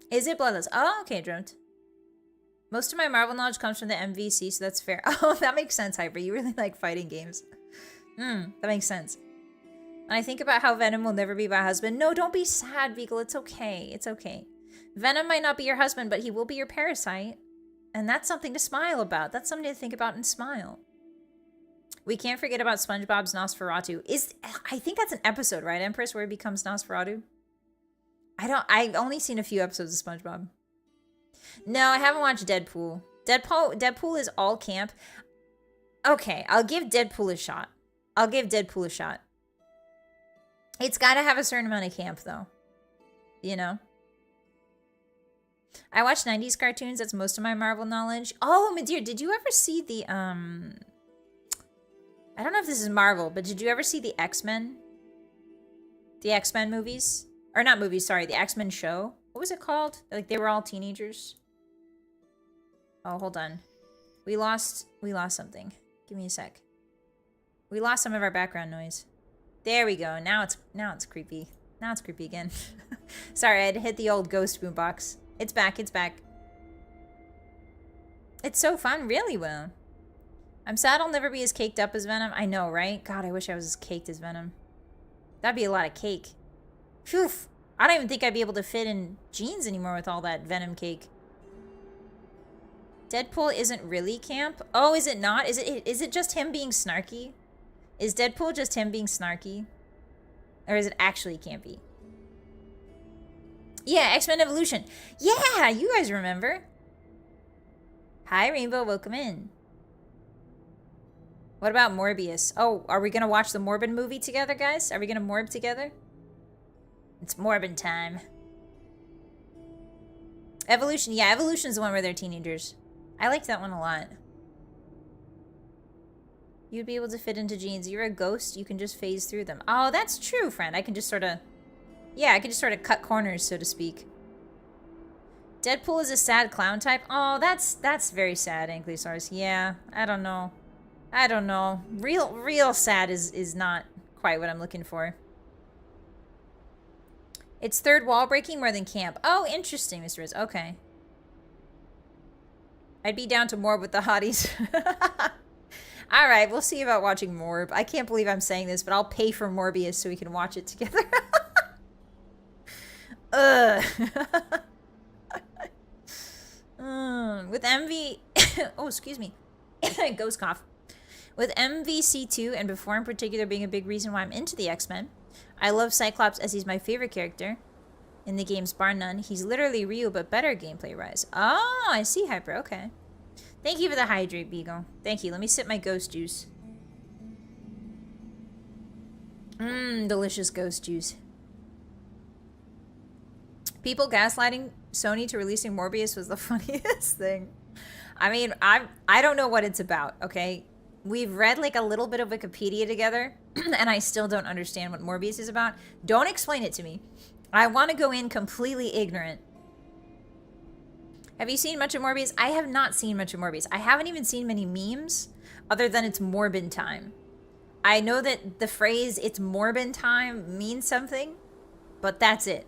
Is it Bloodless? Oh, okay, Dreamt. Most of my Marvel knowledge comes from the MVC, so that's fair. Oh, that makes sense, Hyper. You really like fighting games. That makes sense. And I think about how Venom will never be my husband. No, don't be sad, Beagle. It's okay. It's okay. Venom might not be your husband, but he will be your parasite. And that's something to smile about. That's something to think about and smile. We can't forget about SpongeBob's Nosferatu. I think that's an episode, right, Empress, where he becomes Nosferatu? I've only seen a few episodes of SpongeBob. No, I haven't watched Deadpool. Deadpool is all camp. Okay, I'll give Deadpool a shot. It's got to have a certain amount of camp, though. You know? I watch 90s cartoons. That's most of my Marvel knowledge. Oh, my dear, did you ever see the, I don't know if this is Marvel, but did you ever see the X-Men? The X-Men movies? Or not movies, sorry, the X-Men show? What was it called? Like they were all teenagers. Oh, hold on. We lost something. Give me a sec. We lost some of our background noise. There we go. Now it's creepy. Now it's creepy again. Sorry, I had to hit the old ghost boombox. It's back, it's back. It's so fun, really well. I'm sad I'll never be as caked up as Venom. I know, right? God, I wish I was as caked as Venom. That'd be a lot of cake. Phew. I don't even think I'd be able to fit in jeans anymore with all that Venom cake. Deadpool isn't really camp. Oh, is it not? Is it just him being snarky? Is Deadpool just him being snarky? Or is it actually campy? Yeah, X-Men Evolution. Yeah, you guys remember. Hi, Rainbow. Welcome in. What about Morbius? Oh, are we going to watch the Morbid movie together, guys? Are we going to Morb together? It's Morbid time. Evolution. Yeah, Evolution's the one where they're teenagers. I liked that one a lot. You'd be able to fit into jeans. You're a ghost. You can just phase through them. Oh, that's true, friend. I can just sort of... Yeah, I can just sort of cut corners, so to speak. Deadpool is a sad clown type. Oh, that's very sad, Ankylosaurus. Yeah, I don't know. I don't know. Real sad is not quite what I'm looking for. It's third wall breaking more than camp. Oh, interesting, Mr. Riz. Okay. I'd be down to Morb with the hotties. Alright, we'll see about watching Morb. I can't believe I'm saying this, but I'll pay for Morbius so we can watch it together. Ugh. With MV... oh, excuse me. Ghost cough. With MVC2 and before in particular being a big reason why I'm into the X-Men, I love Cyclops as he's my favorite character in the games, bar none. He's literally Ryu, but better gameplay-wise. Oh, I see, Hyper. Okay. Thank you for the hydrate, Beagle. Thank you. Let me sip my ghost juice. Delicious ghost juice. People gaslighting Sony to releasing Morbius was the funniest thing. I mean, I don't know what it's about, okay? We've read like a little bit of Wikipedia together, and I still don't understand what Morbius is about. Don't explain it to me. I want to go in completely ignorant. Have you seen much of Morbius? I have not seen much of Morbius. I haven't even seen many memes other than it's Morbin time. I know that the phrase it's Morbin time means something, but that's it.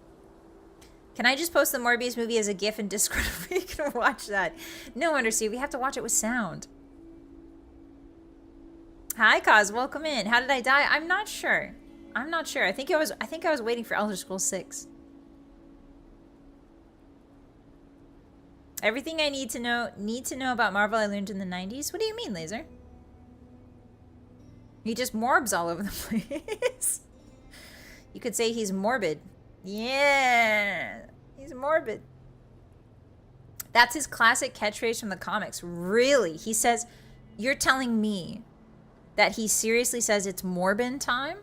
Can I just post the Morbius movie as a GIF in Discord if we can watch that? No, Undersea, we have to watch it with sound. Hi, Kaz, welcome in. How did I die? I'm not sure. I'm not sure. I think I was waiting for Elder Scrolls 6. Everything I need to know about Marvel I learned in the 90s. What do you mean, Laser? He just morbs all over the place. You could say he's morbid. Yeah, he's morbid. That's his classic catchphrase from the comics. Really? He says, you're telling me that he seriously says it's Morbin time?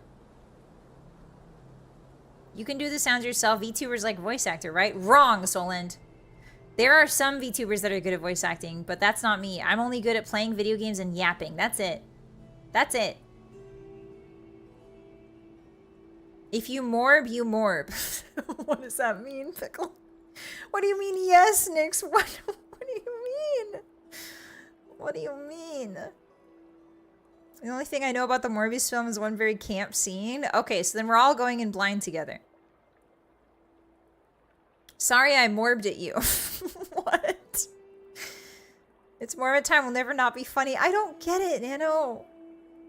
You can do the sounds yourself. VTubers like voice actor, right? Wrong, Solend. There are some VTubers that are good at voice acting, but that's not me. I'm only good at playing video games and yapping. That's it. That's it. If you morb, you morb. What does that mean, Pickle? What do you mean, yes, Nix? What do you mean? What do you mean? The only thing I know about the Morbius film is one very camp scene. Okay, so then we're all going in blind together. Sorry I morbed at you. What? It's Morbid time will never not be funny. I don't get it, Nano.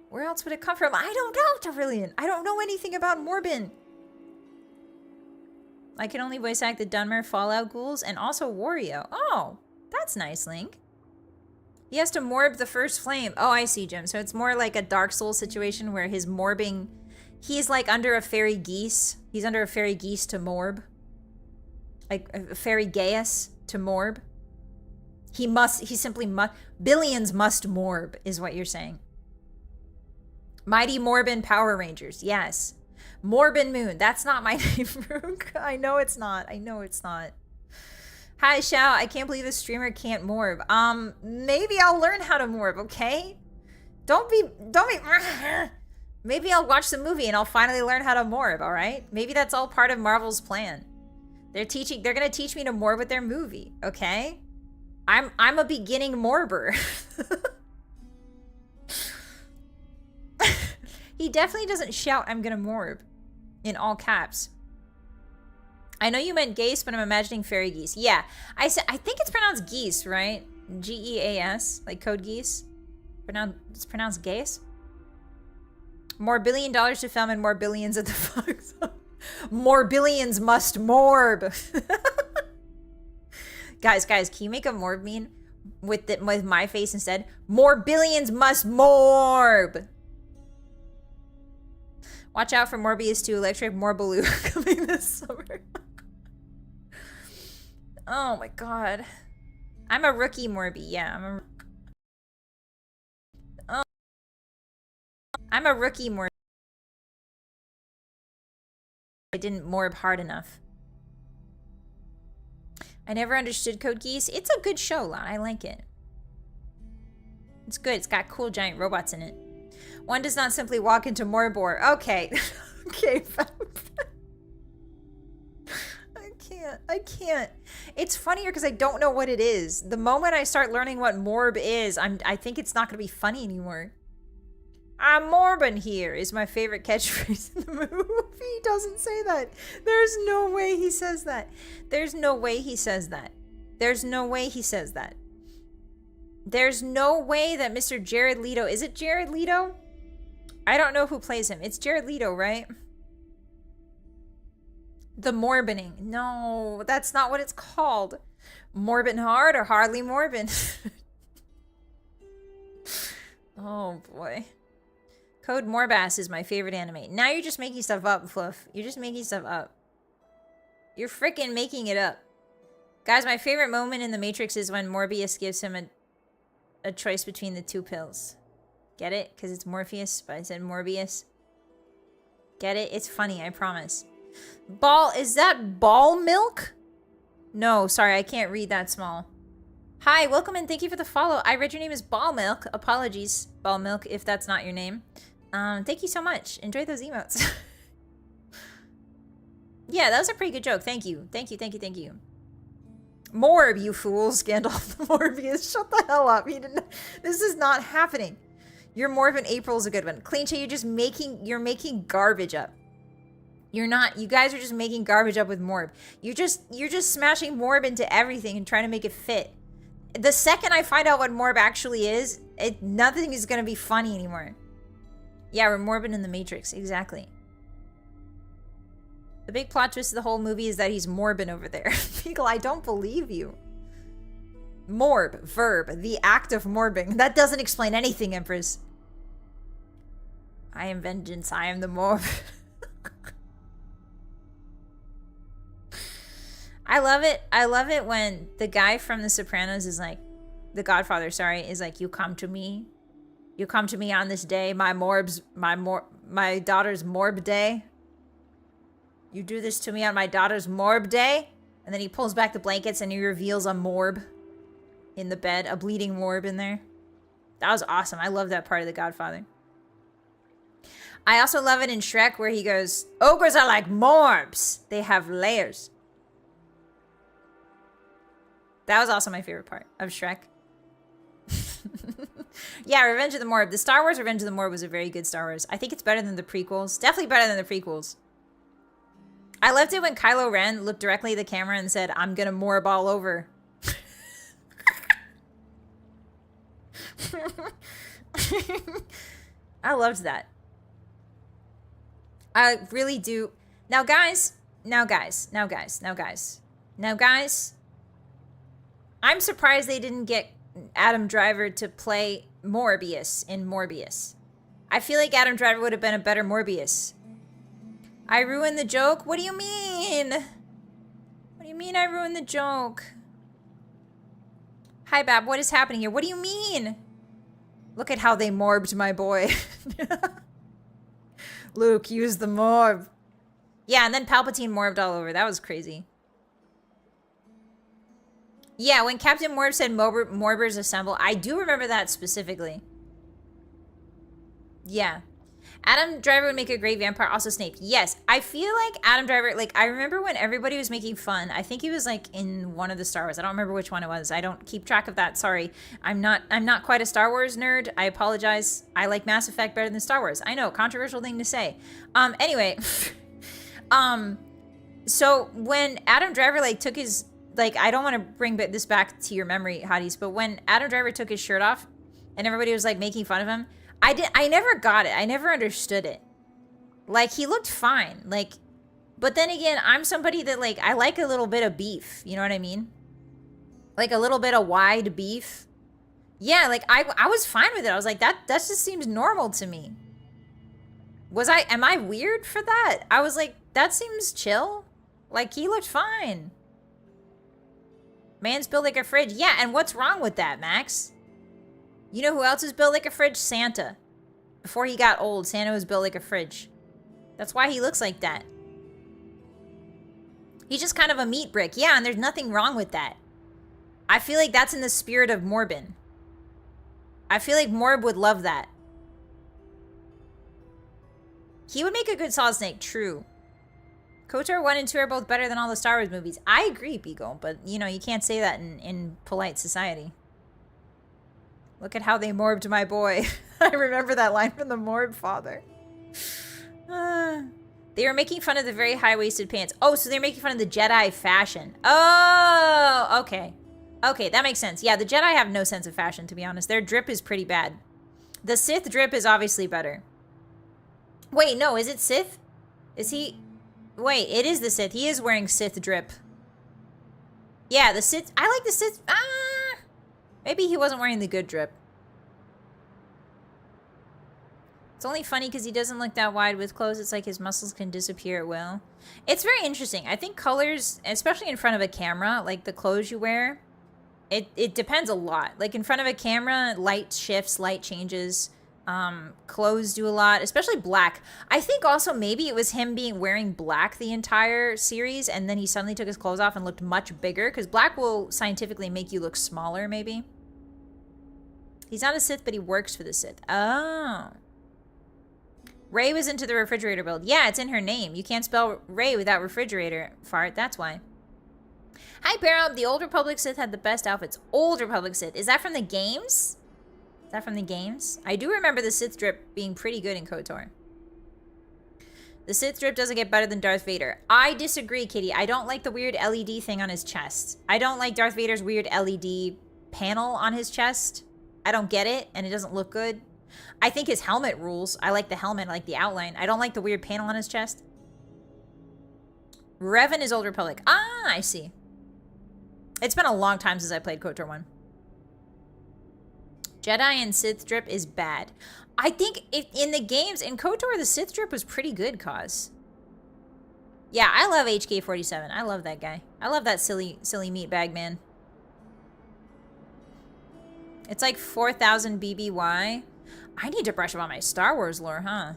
Where else would it come from? I don't know, Tarillion. I don't know anything about Morbin. I can only voice act the Dunmer Fallout ghouls and also Wario. Oh, that's nice, Link. He has to morb the first flame. Oh, I see, Jim. So it's more like a Dark Souls situation where his morbing... He's like under a fairy geese. He's under a fairy geese to morb. Like a fairy Gaius to morb. He simply must... Billions must morb, is what you're saying. Mighty Morbin Power Rangers. Yes. Morbin Moon. That's not my name, Rook. I know it's not. I know it's not. Hi, Shao. I can't believe the streamer can't morb. Maybe I'll learn how to morb, okay? Don't be... Maybe I'll watch the movie and I'll finally learn how to morb, alright? Maybe that's all part of Marvel's plan. They're gonna teach me to morb with their movie, okay? I'm a beginning morber. He definitely doesn't shout, I'm gonna morb. In all caps. I know you meant geese, but I'm imagining fairy geese. Yeah, I think it's pronounced geese, right? G-E-A-S, like code geese. It's pronounced geese. More $1 billion to film and more billions at the box. More billions must morb. Guys, can you make a morb meme with my face instead? More billions must morb. Watch out for Morbius 2 Electric Morbaloo coming this summer. Oh my god. I'm a rookie Morby. Yeah, I'm a rookie Morby. I didn't morb hard enough. I never understood Code Geass. It's a good show, Lon. I like it. It's good. It's got cool giant robots in it. One does not simply walk into Morbor. Okay. Okay. I can't. It's funnier because I don't know what it is. The moment I start learning what morb is, I think it's not going to be funny anymore. I'm morbin here is my favorite catchphrase in the movie. He doesn't say that. There's no way he says that. There's no way he says that. There's no way he says that. There's no way that Mr. Jared Leto... Is it Jared Leto? I don't know who plays him. It's Jared Leto, right? The Morbining. No, that's not what it's called. Morbin hard or hardly morbin? Oh, boy. Code Morbass is my favorite anime. Now you're just making stuff up, Fluff. You're just making stuff up. You're freaking making it up. Guys, my favorite moment in The Matrix is when Morbius gives him a choice between the two pills. Get it? Because it's Morpheus, but I said Morbius. Get it? It's funny, I promise. Is that ball milk? No, sorry, I can't read that small. Hi, welcome and thank you for the follow. I read your name is Ball Milk. Apologies, Ball Milk, if that's not your name. Thank you so much. Enjoy those emotes. Yeah, that was a pretty good joke. Thank you. Thank you, thank you, thank you. Morb, you fools. Gandalf the Morbius. Shut the hell up. This is not happening. Your Morb in April is a good one. Clean Chat, you're making garbage up. You're not. You guys are just making garbage up with Morb. You're just smashing Morb into everything and trying to make it fit. The second I find out what Morb actually is, nothing is gonna be funny anymore. Yeah, we're Morbin in the Matrix, exactly. The big plot twist of the whole movie is that he's Morbin over there. Beagle, I don't believe you. Morb, verb, the act of morbing. That doesn't explain anything, Empress. I am vengeance, I am the Morb. I love it. I love it when the guy from The Sopranos is like, the Godfather, sorry, is like, you come to me. You come to me on this day, my daughter's Morb day. You do this to me on my daughter's Morb day. And then he pulls back the blankets and he reveals a Morb in the bed, a bleeding Morb in there. That was awesome. I love that part of The Godfather. I also love it in Shrek where he goes, ogres are like Morbs. They have layers. That was also my favorite part of Shrek. Yeah, Revenge of the Morb. The Star Wars Revenge of the Morb was a very good Star Wars. I think it's better than the prequels. Definitely better than the prequels. I loved it when Kylo Ren looked directly at the camera and said, I'm gonna Morb all over. I loved that. I really do. Now guys, I'm surprised they didn't get Adam Driver to play Morbius in Morbius. I feel like Adam Driver would have been a better Morbius. I ruined the joke? What do you mean? What do you mean I ruined the joke? Hi, Bab. What is happening here? What do you mean? Look at how they morbed my boy. Luke, use the morb. Yeah, and then Palpatine morbed all over. That was crazy. Yeah, when Captain Morb said Morbers assemble, I do remember that specifically. Yeah. Adam Driver would make a great vampire. Also Snape. Yes, I feel like Adam Driver. Like I remember when everybody was making fun. I think he was like in one of the Star Wars. I don't remember which one it was. I don't keep track of that. Sorry, I'm not quite a Star Wars nerd. I apologize. I like Mass Effect better than Star Wars. I know, controversial thing to say. Anyway, so when Adam Driver like took his like, I don't want to bring this back to your memory, Hotties, but when Adam Driver took his shirt off, and everybody was like making fun of him. I never got it. I never understood it. Like, he looked fine. Like, but then again, I'm somebody that, like, I like a little bit of beef. You know what I mean? Like, a little bit of wide beef. Yeah, like, I was fine with it. I was like, that just seems normal to me. Am I weird for that? I was like, that seems chill. Like, he looked fine. Man's built like a fridge. Yeah, and what's wrong with that, Max? You know who else is built like a fridge? Santa. Before he got old, Santa was built like a fridge. That's why he looks like that. He's just kind of a meat brick. Yeah, and there's nothing wrong with that. I feel like that's in the spirit of Morbin. I feel like Morb would love that. He would make a good Solid Snake, true. KOTOR 1 and 2 are both better than all the Star Wars movies. I agree, Beagle, but, you know, you can't say that in polite society. Look at how they morbed my boy. I remember that line from the Morb Father. They were making fun of the very high-waisted pants. Oh, so they're making fun of the Jedi fashion. Oh, okay. Okay, that makes sense. Yeah, the Jedi have no sense of fashion, to be honest. Their drip is pretty bad. The Sith drip is obviously better. Wait, no, is it Sith? Is he... Wait, it is the Sith. He is wearing Sith drip. Yeah, the Sith... I like the Sith... Maybe he wasn't wearing the good drip. It's only funny because he doesn't look that wide with clothes. It's like his muscles can disappear at will. It's very interesting. I think colors, especially in front of a camera, like the clothes you wear, it depends a lot. Like in front of a camera, light shifts, light changes. Clothes do a lot, especially black. I think also maybe it was him wearing black the entire series, and then he suddenly took his clothes off and looked much bigger, because black will scientifically make you look smaller, maybe. He's not a Sith, but he works for the Sith. Oh. Rey was into the refrigerator build. Yeah, it's in her name. You can't spell Rey without refrigerator, fart. That's why. Hi, Barrow. The Old Republic Sith had the best outfits. Old Republic Sith. Is that from the games? Is that from the games? I do remember the Sith drip being pretty good in KOTOR. The Sith drip doesn't get better than Darth Vader. I disagree, Kitty. I don't like the weird LED thing on his chest. I don't like Darth Vader's weird LED panel on his chest. I don't get it, and it doesn't look good. I think his helmet rules. I like the helmet, I like the outline. I don't like the weird panel on his chest. Revan is Old Republic. Ah, I see. It's been a long time since I played KOTOR 1. Jedi and Sith drip is bad. I think in the games, in KOTOR, the Sith drip was pretty good, cause. Yeah, I love HK-47. I love that guy. I love that silly meatbag man. It's like 4,000 BBY. I need to brush up on my Star Wars lore, huh?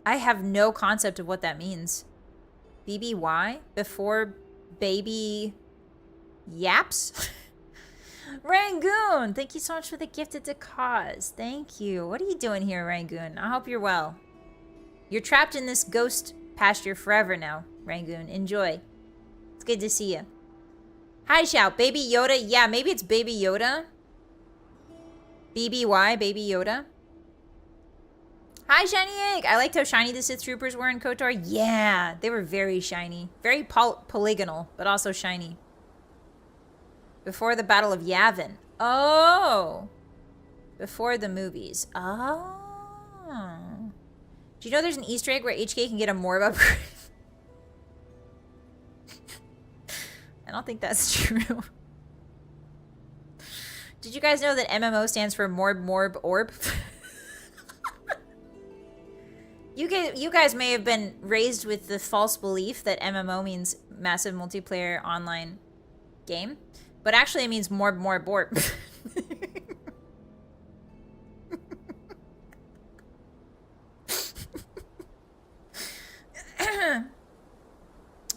I have no concept of what that means. BBY? Before baby yaps? Rangoon, thank you so much for the gifted to cause. Thank you. What are you doing here, Rangoon? I hope you're well. You're trapped in this ghost pasture forever now, Rangoon. Enjoy. It's good to see you. Hi, Shout. Baby Yoda. Yeah, maybe it's Baby Yoda. BBY, Baby Yoda. Hi, Shiny Egg. I liked how shiny the Sith Troopers were in KOTOR. Yeah, they were very shiny. Very polygonal, but also shiny. Before the Battle of Yavin. Oh. Before the movies. Oh. Do you know there's an Easter egg where HK can get a Morb upgrade? I don't think that's true. Did you guys know that MMO stands for Morb Orb? You guys may have been raised with the false belief that MMO means massive multiplayer online game. But actually it means Morb Orb.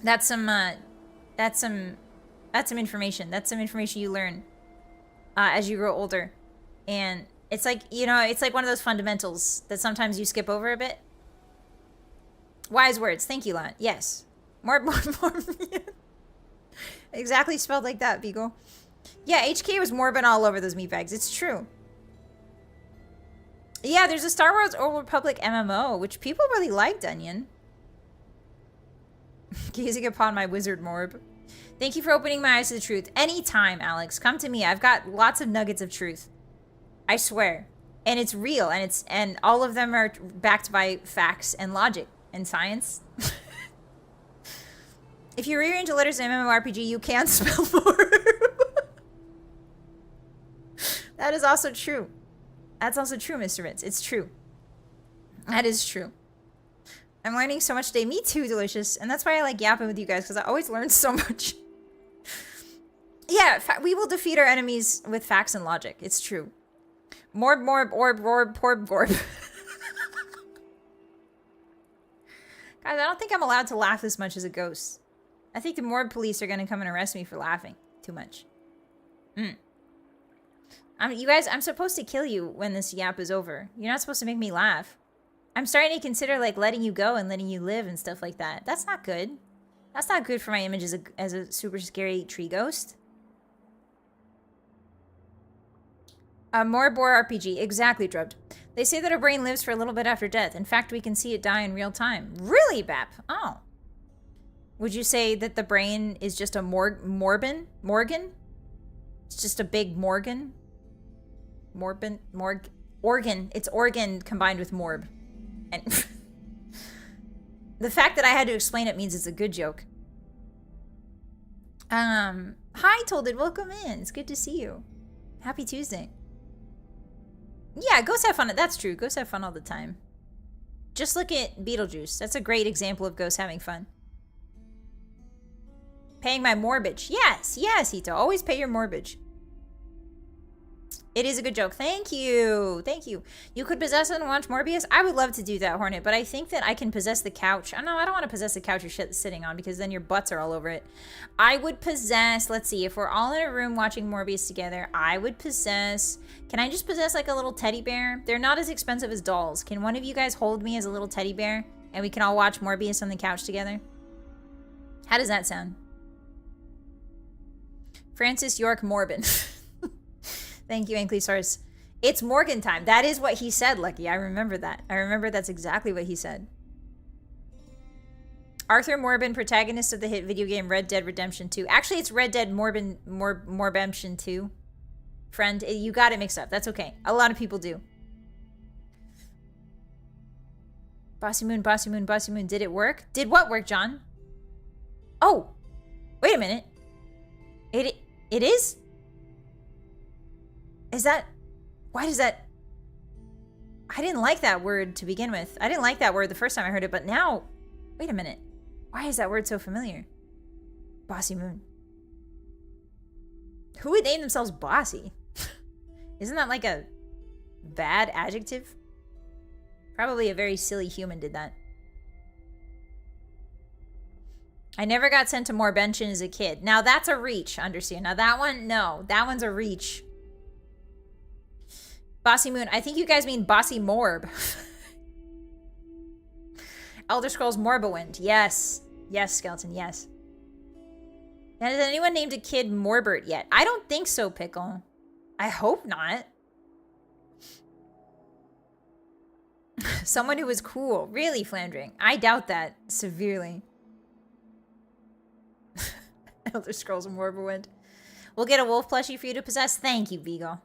That's some information. That's some information you learn as you grow older. And It's like, you know, it's like one of those fundamentals that sometimes you skip over a bit. Wise words. Thank you, Lon. Yes. More. Exactly spelled like that, Beagle. Yeah, HK was morbid all over those meatbags. It's true. Yeah, there's a Star Wars Old Republic MMO, which people really liked, Onion. Gazing upon my wizard morb. Thank you for opening my eyes to the truth. Anytime, Alex. Come to me. I've got lots of nuggets of truth. I swear. And it's real, and all of them are backed by facts and logic and science. If you rearrange the letters in MMORPG, you can spell morb. That is also true. That's also true, Mr. Ritz. It's true. That is true. I'm learning so much today. Me too, Delicious. And that's why I like yapping with you guys, because I always learn so much. Yeah, we will defeat our enemies with facts and logic. It's true. Morb, orb, porb, gorb. Guys, I don't think I'm allowed to laugh this much as a ghost. I think the morb police are going to come and arrest me for laughing too much. You guys, I'm supposed to kill you when this yap is over. You're not supposed to make me laugh. I'm starting to consider, like, letting you go and letting you live and stuff like that. That's not good. That's not good for my image as a super scary tree ghost. Moribor RPG. Exactly, Drubbed. They say that our brain lives for a little bit after death. In fact, we can see it die in real time. Really, Bap? Oh. Would you say that the brain is just a Morgan? It's just a big Morgan? Organ. It's organ combined with morb. And the fact that I had to explain it means it's a good joke. Hi, Tolded. Welcome in. It's good to see you. Happy Tuesday. Yeah, ghosts have fun. That's true. Ghosts have fun all the time. Just look at Beetlejuice. That's a great example of ghosts having fun. Paying my mortgage. Yes, Hito. Always pay your mortgage. It is a good joke. Thank you. Thank you. You could possess and watch Morbius? I would love to do that, Hornet, but I think that I can possess the couch. Oh, no, I don't want to possess the couch you're sitting on because then your butts are all over it. I would possess, let's see, if we're all in a room watching Morbius together, I would possess, can I just possess like a little teddy bear? They're not as expensive as dolls. Can one of you guys hold me as a little teddy bear and we can all watch Morbius on the couch together? How does that sound? Francis York Morbin. Thank you, Ankylosaurus. It's Morgan time. That is what he said, Lucky. I remember that. I remember that's exactly what he said. Arthur Morbin, protagonist of the hit video game Red Dead Redemption 2. Actually, it's Red Dead Morbemption 2. Friend, you got it mixed up. That's okay. A lot of people do. Bossymoon, Bossymoon, Bossymoon. Did it work? Did what work, John? Oh, wait a minute. It is? Is that... Why does that... I didn't like that word to begin with. I didn't like that word the first time I heard it, but now... Wait a minute. Why is that word so familiar? Bossymoon. Who would name themselves Bossy? Isn't that like a bad adjective? Probably a very silly human did that. I never got sent to Morbention as a kid. Now that's a reach, understand. Now that one, no. That one's a reach. Bossymoon. I think you guys mean Bossy Morb. Elder Scrolls Morrowind. Yes. Yes, Skeleton, yes. Now, has anyone named a kid Morbert yet? I don't think so, Pickle. I hope not. Someone who was cool. Really, Flandering? I doubt that severely. Elder Scrolls Morrowind. We'll get a wolf plushie for you to possess. Thank you, Beagle.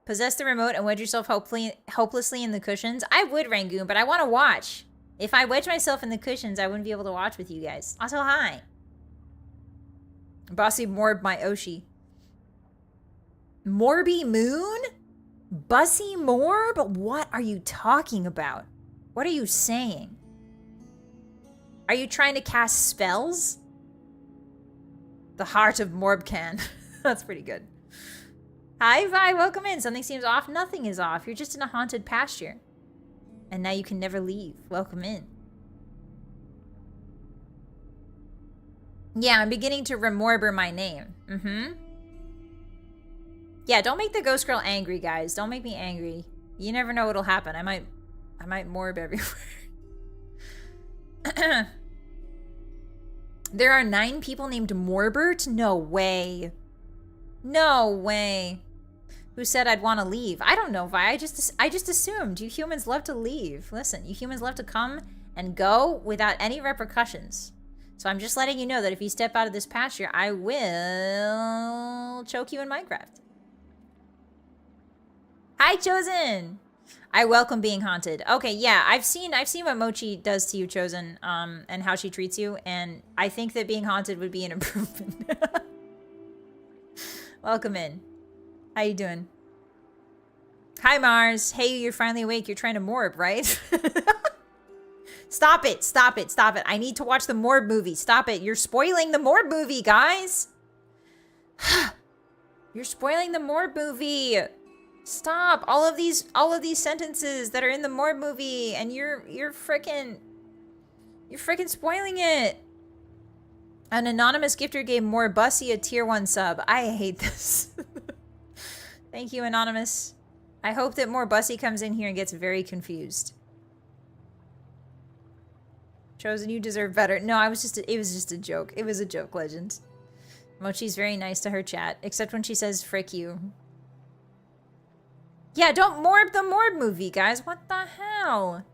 Possess the remote and wedge yourself hopelessly in the cushions. I would, Rangoon, but I want to watch. If I wedge myself in the cushions, I wouldn't be able to watch with you guys. Also, hi. Bossy Morb my Oshi. Morby Moon? Bussy Morb? What are you talking about? What are you saying? Are you trying to cast spells? The Heart of Morbcan. That's pretty good. Hi, Vi, welcome in. Something seems off. Nothing is off. You're just in a haunted pasture. And now you can never leave. Welcome in. Yeah, I'm beginning to remorber my name. Yeah, don't make the ghost girl angry, guys. Don't make me angry. You never know what'll happen. I might morb everywhere. There are 9 people named Morbert? No way. No way. Who said I'd want to leave? I don't know, Vi. I just assumed. You humans love to leave. Listen, you humans love to come and go without any repercussions. So I'm just letting you know that if you step out of this pasture, I will choke you in Minecraft. Hi, Chosen! I welcome being haunted. Okay, yeah, I've seen what Mochi does to you, Chosen, and how she treats you, and I think that being haunted would be an improvement. Welcome in. How you doing? Hi, Mars. Hey, you're finally awake. You're trying to morb, right? Stop it. Stop it. Stop it. I need to watch the morb movie. Stop it. You're spoiling the morb movie, guys. You're spoiling the morb movie. Stop. All of these sentences that are in the morb movie, and you're freaking spoiling it. An anonymous gifter gave more Bussy a tier 1 sub. I hate this. Thank you, Anonymous. I hope that more Bussy comes in here and gets very confused. Chosen, you deserve better. No, it was just a joke. It was a joke, Legend. Mochi's very nice to her chat, except when she says frick you. Yeah, don't morb the morb movie, guys. What the hell?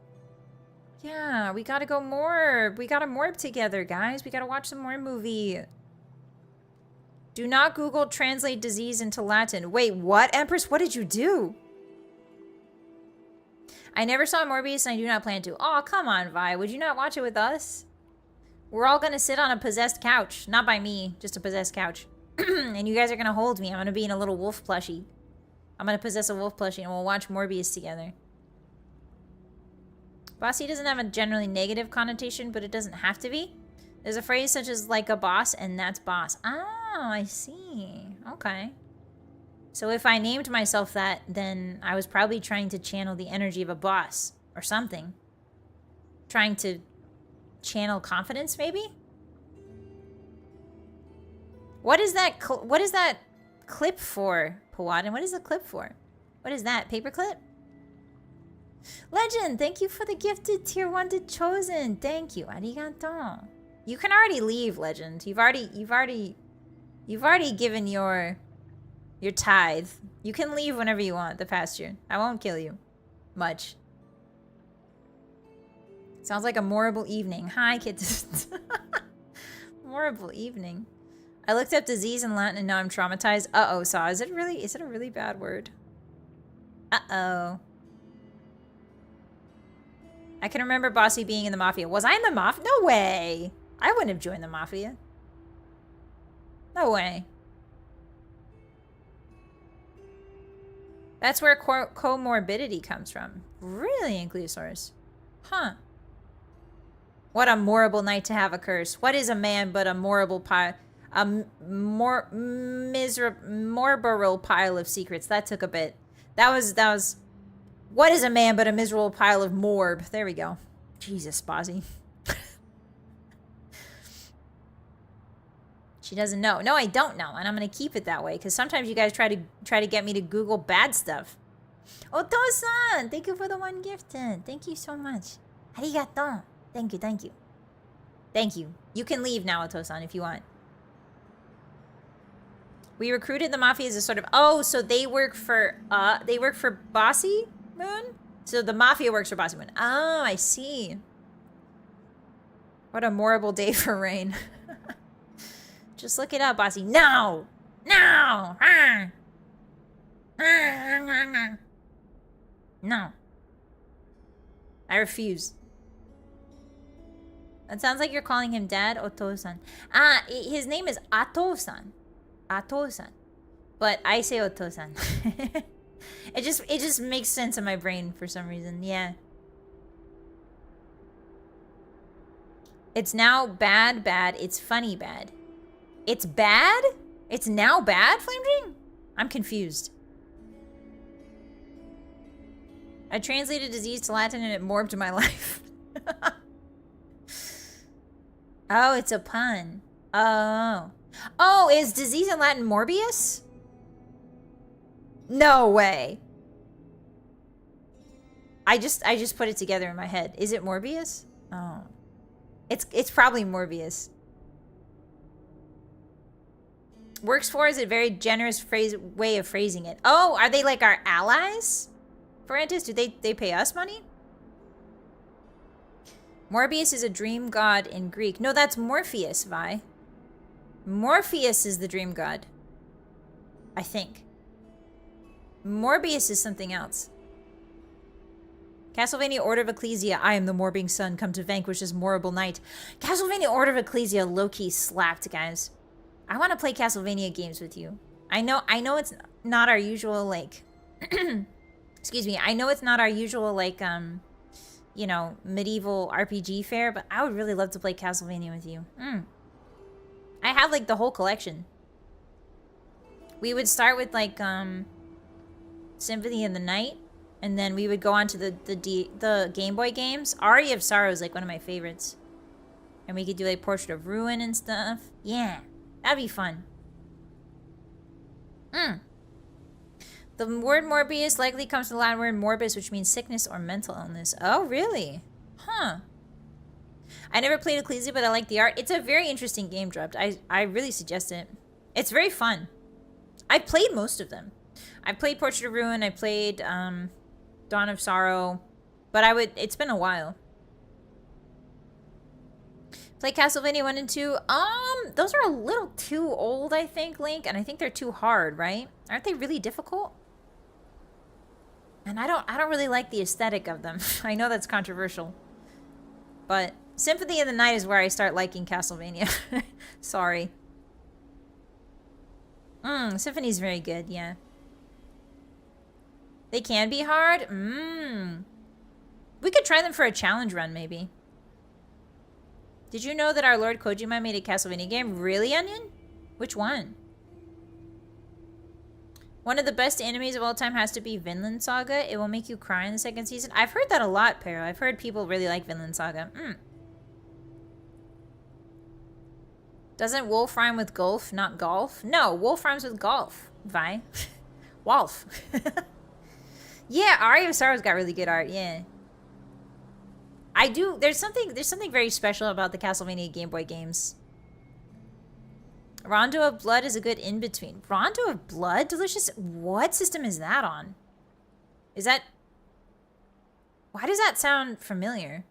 Yeah, we gotta go morb. We gotta morb together, guys. We gotta watch some more movie. Do not Google translate disease into Latin. Wait, what? Empress, what did you do? I never saw Morbius and I do not plan to. Oh, come on, Vi. Would you not watch it with us? We're all gonna sit on a possessed couch. Not by me, just a possessed couch. And you guys are gonna hold me. I'm gonna be in a little wolf plushie. I'm gonna possess a wolf plushie and we'll watch Morbius together. Bossy doesn't have a generally negative connotation, but it doesn't have to be. There's a phrase such as like a boss, and that's boss. Oh, I see. Okay. So if I named myself that, then I was probably trying to channel the energy of a boss or something. Trying to channel confidence, maybe? What is that clip for, Pawadin? What is the clip for? What is that? Paperclip? Legend, thank you for the gifted tier 1 to Chosen. Thank you. Arigato. You can already leave, Legend. You've already given your tithe. You can leave whenever you want the pasture. I won't kill you. Much. Sounds like a morrible evening. Hi, kids. Morrible evening. I looked up disease in Latin and now I'm traumatized. Uh-oh, Saw. Is it a really bad word? Uh-oh. I can remember Bossy being in the Mafia. Was I in the Mafia? No way. I wouldn't have joined the Mafia. No way. That's where comorbidity comes from. Really, Ankylosaurus? Huh. What a morrible night to have a curse. What is a man but a morrible pile? A morbable pile of secrets. That took a bit. That was... What is a man but a miserable pile of morb? There we go. Jesus, Bossy. She doesn't know. No, I don't know, and I'm gonna keep it that way because sometimes you guys try to get me to Google bad stuff. Oto-san, thank you for the 1 gifted. Thank you so much. Arigato. Thank you, thank you, thank you. You can leave now, Oto-san, if you want. We recruited the Mafia as a sort of so they work for Bossymoon? So the Mafia works for Bossymoon. Oh, I see. What a morrible day for rain. Just look it up, Bossy. No! No! No. I refuse. That sounds like you're calling him Dad, Oto-san. His name is Ato-san. Ato-san. But I say Oto-san. It just makes sense in my brain for some reason. Yeah. It's now bad. It's funny bad. It's bad? It's now bad, Flamedring? I'm confused. I translated disease to Latin and it morbed my life. Oh, it's a pun. Oh. Oh, is disease in Latin Morbius? No way. I just put it together in my head. Is it Morbius? Oh. It's probably Morbius. Works for is a very generous way of phrasing it. Oh, are they like our allies? Forantis, do they pay us money? Morbius is a dream god in Greek. No, that's Morpheus, Vi. Morpheus is the dream god. I think. Morbius is something else. Castlevania Order of Ecclesia. I am the Morbing Sun, come to vanquish this morrible night. Castlevania Order of Ecclesia low-key slapped, guys. I want to play Castlevania games with you. I know it's not our usual, like... excuse me. I know it's not our usual, like, you know, medieval RPG fare, but I would really love to play Castlevania with you. I have, like, the whole collection. We would start with, like, Symphony of the Night. And then we would go on to the Game Boy games. Aria of Sorrow is like one of my favorites. And we could do like Portrait of Ruin and stuff. Yeah, that'd be fun. The word Morbius likely comes from the Latin word morbus, which means sickness or mental illness. Oh, really? Huh. I never played Ecclesia, but I like the art. It's a very interesting game, Drubbed. I really suggest it. It's very fun. I've played most of them. I played Portrait of Ruin. I played... Dawn of Sorrow, but it's been a while. Play Castlevania 1 and 2. Those are a little too old, I think, Link, and I think they're too hard, right? Aren't they really difficult? And I don't really like the aesthetic of them. I know that's controversial. But Symphony of the Night is where I start liking Castlevania. Sorry. Symphony's very good, yeah. They can be hard? We could try them for a challenge run, maybe. Did you know that our Lord Kojima made a Castlevania game? Really, Onion? Which one? One of the best animes of all time has to be Vinland Saga. It will make you cry in the second season. I've heard that a lot, Pero. I've heard people really like Vinland Saga. Doesn't wolf rhyme with golf, not golf? No, wolf rhymes with golf, Vi. Wolf. Yeah, Aria of Sorrow's got really good art, yeah. I do, there's something very special about the Castlevania Game Boy games. Rondo of Blood is a good in-between. Rondo of Blood? Delicious. What system is that on? Is that... Why does that sound familiar?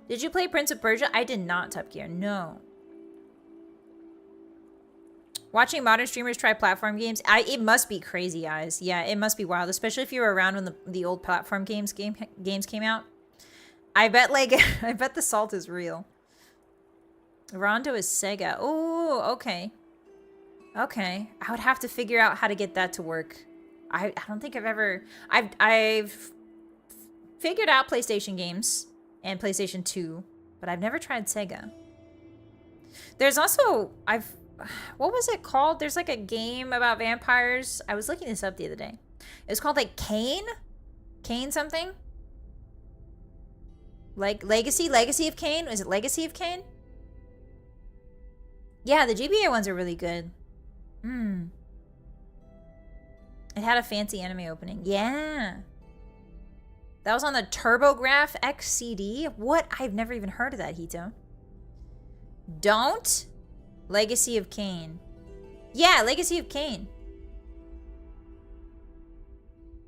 Did you play Prince of Persia? I did not, Top Gear. No. Watching modern streamers try platform games, it must be crazy, eyes. Yeah, it must be wild, especially if you were around when the old platform games came out. I bet I bet the salt is real. Rondo is Sega. Oh, okay. Okay, I would have to figure out how to get that to work. I don't think I've figured out PlayStation games and PlayStation 2, but I've never tried Sega. There's also what was it called? There's like a game about vampires. I was looking this up the other day. It's called like Kane? Kane something? Like Legacy of Kane? Is it Legacy of Kane? Yeah, the GBA ones are really good. It had a fancy anime opening. Yeah. That was on the TurboGrafx X CD. What? I've never even heard of that, Hito. Don't? Legacy of Kain. Yeah, Legacy of Kain.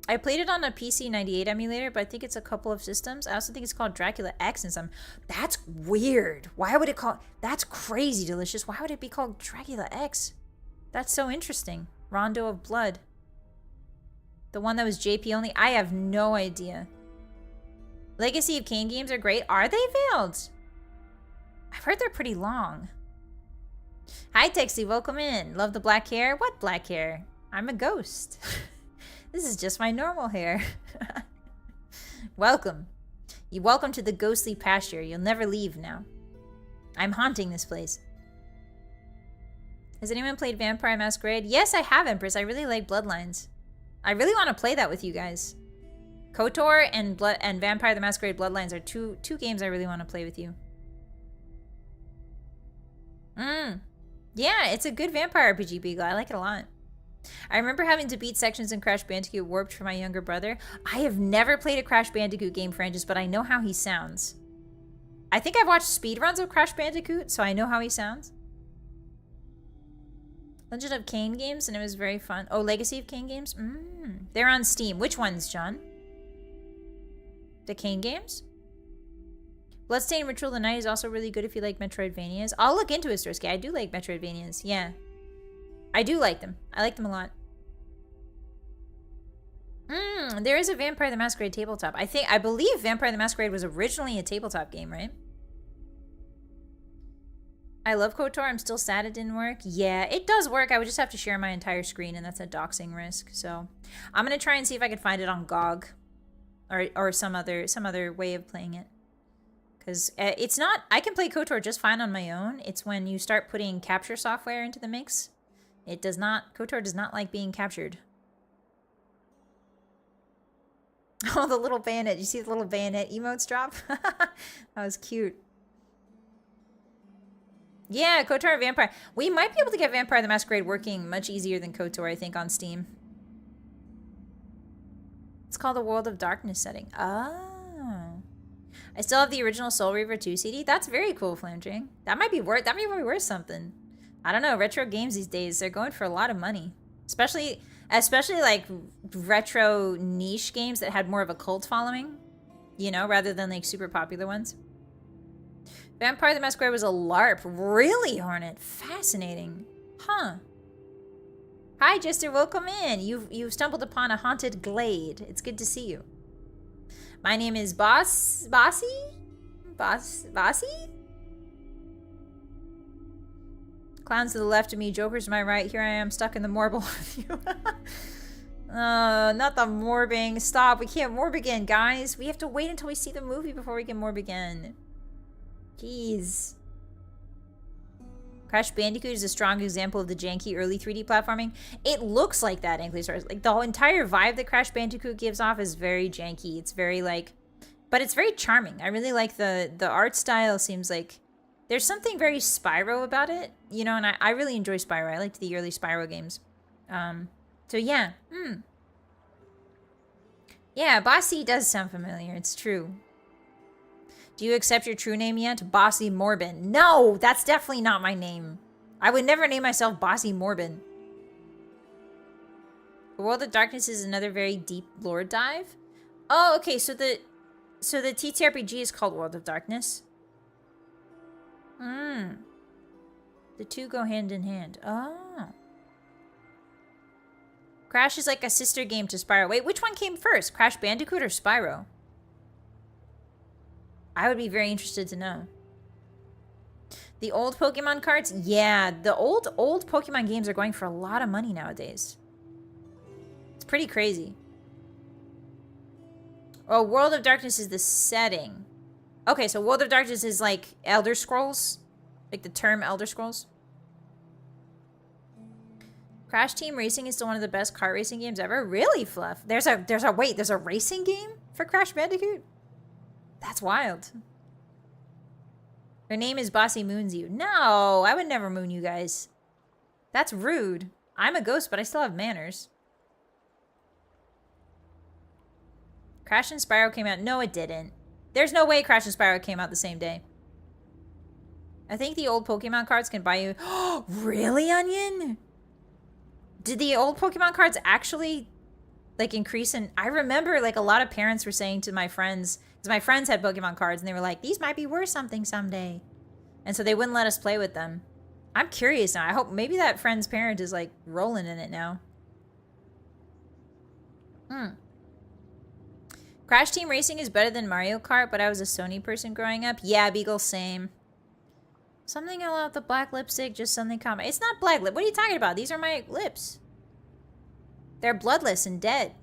I played it on a PC 98 emulator, but I think it's a couple of systems. I also think it's called Dracula X and some. That's weird. Why would it call... That's crazy delicious. Why would it be called Dracula X? That's so interesting. Rondo of Blood. The one that was JP only? I have no idea. Legacy of Kain games are great. Are they, Veiled? I've heard they're pretty long. Hi, Texie. Welcome in. Love the black hair? What black hair? I'm a ghost. This is just my normal hair. Welcome. Welcome to the ghostly pasture. You'll never leave now. I'm haunting this place. Has anyone played Vampire Masquerade? Yes, I have, Empress. I really like Bloodlines. I really want to play that with you guys. KOTOR and Vampire the Masquerade Bloodlines are two games I really want to play with you. Yeah, it's a good vampire RPG, Beagle. I like it a lot. I remember having to beat sections in Crash Bandicoot Warped for my younger brother. I have never played a Crash Bandicoot game, Francis, but I know how he sounds. I think I've watched speedruns of Crash Bandicoot, so I know how he sounds. Legend of Kain games, and it was very fun. Oh, Legacy of Kain games? They're on Steam. Which ones, John? The Kain games? Bloodstained Ritual of the Night is also really good if you like Metroidvanias. I'll look into it, Storsky. I do like Metroidvanias. Yeah. I do like them. I like them a lot. There is a Vampire the Masquerade tabletop. I believe Vampire the Masquerade was originally a tabletop game, right? I love KOTOR. I'm still sad it didn't work. Yeah, it does work. I would just have to share my entire screen, and that's a doxing risk. So I'm gonna try and see if I can find it on GOG, or some other way of playing it. Because it's not. I can play KOTOR just fine on my own. It's when you start putting capture software into the mix. It does not. KOTOR does not like being captured. Oh, the little bayonet. You see the little bayonet emotes drop? That was cute. Yeah, KOTOR and Vampire. We might be able to get Vampire the Masquerade working much easier than KOTOR, I think, on Steam. It's called a World of Darkness setting. Oh. I still have the original Soul Reaver 2 CD. That's very cool, Flamdring. That might be worth something. I don't know, retro games these days, they're going for a lot of money. Especially like retro niche games that had more of a cult following, you know, rather than like super popular ones. Vampire the Masquerade was a LARP. Really, Hornet? Fascinating. Huh. Hi, Jester. Welcome in. You've stumbled upon a haunted glade. It's good to see you. My name is Bossy? Clowns to the left of me, jokers to my right. Here I am, stuck in the morble with you. Not the morbing. Stop. We can't morb again, guys. We have to wait until we see the movie before we can morb again. Jeez. Crash Bandicoot is a strong example of the janky early 3D platforming. It looks like that, Ankley. Like the whole entire vibe that Crash Bandicoot gives off is very janky. It's very like, but it's very charming. I really like the art style. Seems like there's something very Spyro about it, you know, and I really enjoy Spyro. I liked the early Spyro games. So yeah. Yeah, Bossy does sound familiar. It's true. Do you accept your true name yet? Bossy Morbin. No, that's definitely not my name. I would never name myself Bossy Morbin. The World of Darkness is another very deep lore dive. Oh, okay, so the TTRPG is called World of Darkness. The two go hand in hand. Oh. Crash is like a sister game to Spyro. Wait, which one came first? Crash Bandicoot or Spyro? I would be very interested to know. The old Pokemon cards? Yeah, the old Pokemon games are going for a lot of money nowadays. It's pretty crazy. Oh, World of Darkness is the setting. Okay, so World of Darkness is like Elder Scrolls? Like the term Elder Scrolls? Crash Team Racing is still one of the best kart racing games ever? Really, Fluff? There's a racing game for Crash Bandicoot? That's wild. Her name is Bossy Moons you. No, I would never moon you guys. That's rude. I'm a ghost, but I still have manners. Crash and Spyro came out. No, it didn't. There's no way Crash and Spyro came out the same day. I think the old Pokemon cards can buy you... Oh, really, Onion? Did the old Pokemon cards actually, like, increase in... I remember, like, a lot of parents were saying to my friends... Because my friends had Pokemon cards, and they were like, these might be worth something someday. And so they wouldn't let us play with them. I'm curious now. I hope maybe that friend's parent is, like, rolling in it now. Crash Team Racing is better than Mario Kart, but I was a Sony person growing up. Yeah, Beagle, same. Something about the black lipstick, just something common. It's not black lip. What are you talking about? These are my lips. They're bloodless and dead.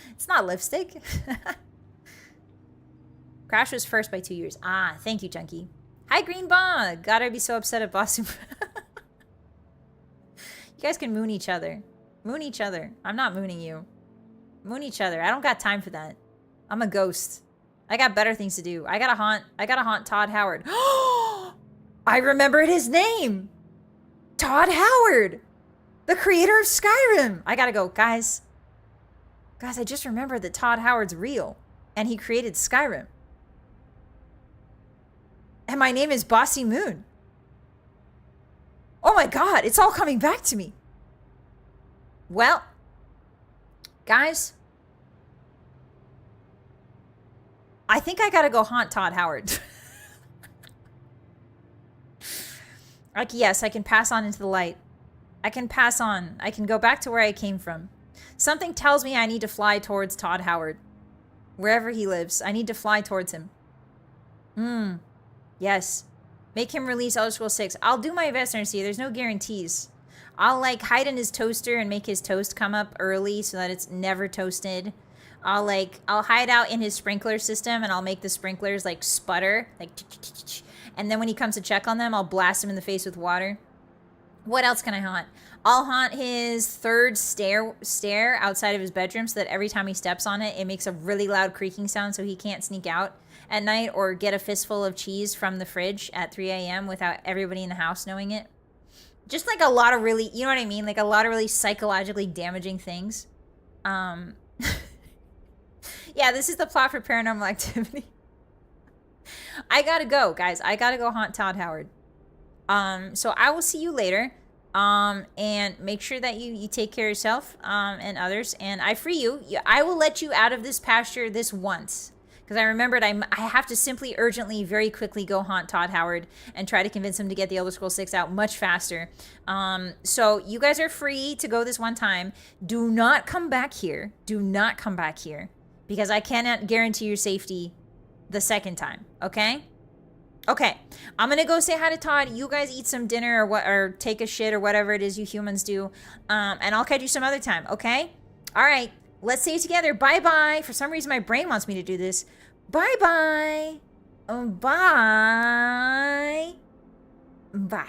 It's not lipstick. Crash was first by 2 years. Ah, thank you, Chunky. Hi, Green Bog. God, I'd be so upset at Bossymoon. You guys can moon each other. Moon each other. I'm not mooning you. Moon each other. I don't got time for that. I'm a ghost. I got better things to do. I gotta haunt Todd Howard. I remembered his name. Todd Howard. The creator of Skyrim. I gotta go, guys. Guys, I just remembered that Todd Howard's real. And he created Skyrim. And my name is Bossymoon. Oh my god, it's all coming back to me. Well, guys, I think I gotta go haunt Todd Howard. Like, yes, I can pass on into the light. I can pass on. I can go back to where I came from. Something tells me I need to fly towards Todd Howard. Wherever he lives, I need to fly towards him. Yes. Make him release Elder Scrolls 6. I'll do my best, Ernestine. There's no guarantees. I'll, like, hide in his toaster and make his toast come up early so that it's never toasted. I'll hide out in his sprinkler system and I'll make the sprinklers, like, sputter. Like, and then when he comes to check on them, I'll blast him in the face with water. What else can I haunt? I'll haunt his third stair outside of his bedroom so that every time he steps on it, it makes a really loud creaking sound so he can't sneak out at night or get a fistful of cheese from the fridge at 3 a.m. without everybody in the house knowing it. Just like a lot of really, you know what I mean? Like a lot of really psychologically damaging things. Yeah, this is the plot for Paranormal Activity. I gotta go, guys. I gotta go haunt Todd Howard. So I will see you later. And make sure that you take care of yourself, and others. And I free you. I will let you out of this pasture this once. Because I remembered I have to simply, urgently, very quickly go haunt Todd Howard and try to convince him to get the Elder Scrolls 6 out much faster. So you guys are free to go this one time. Do not come back here. Do not come back here. Because I cannot guarantee your safety the second time. Okay? Okay. I'm going to go say hi to Todd. You guys eat some dinner or take a shit or whatever it is you humans do. And I'll catch you some other time. Okay? All right. Let's say it together. Bye-bye. For some reason, my brain wants me to do this. Bye-bye. Bye. Bye.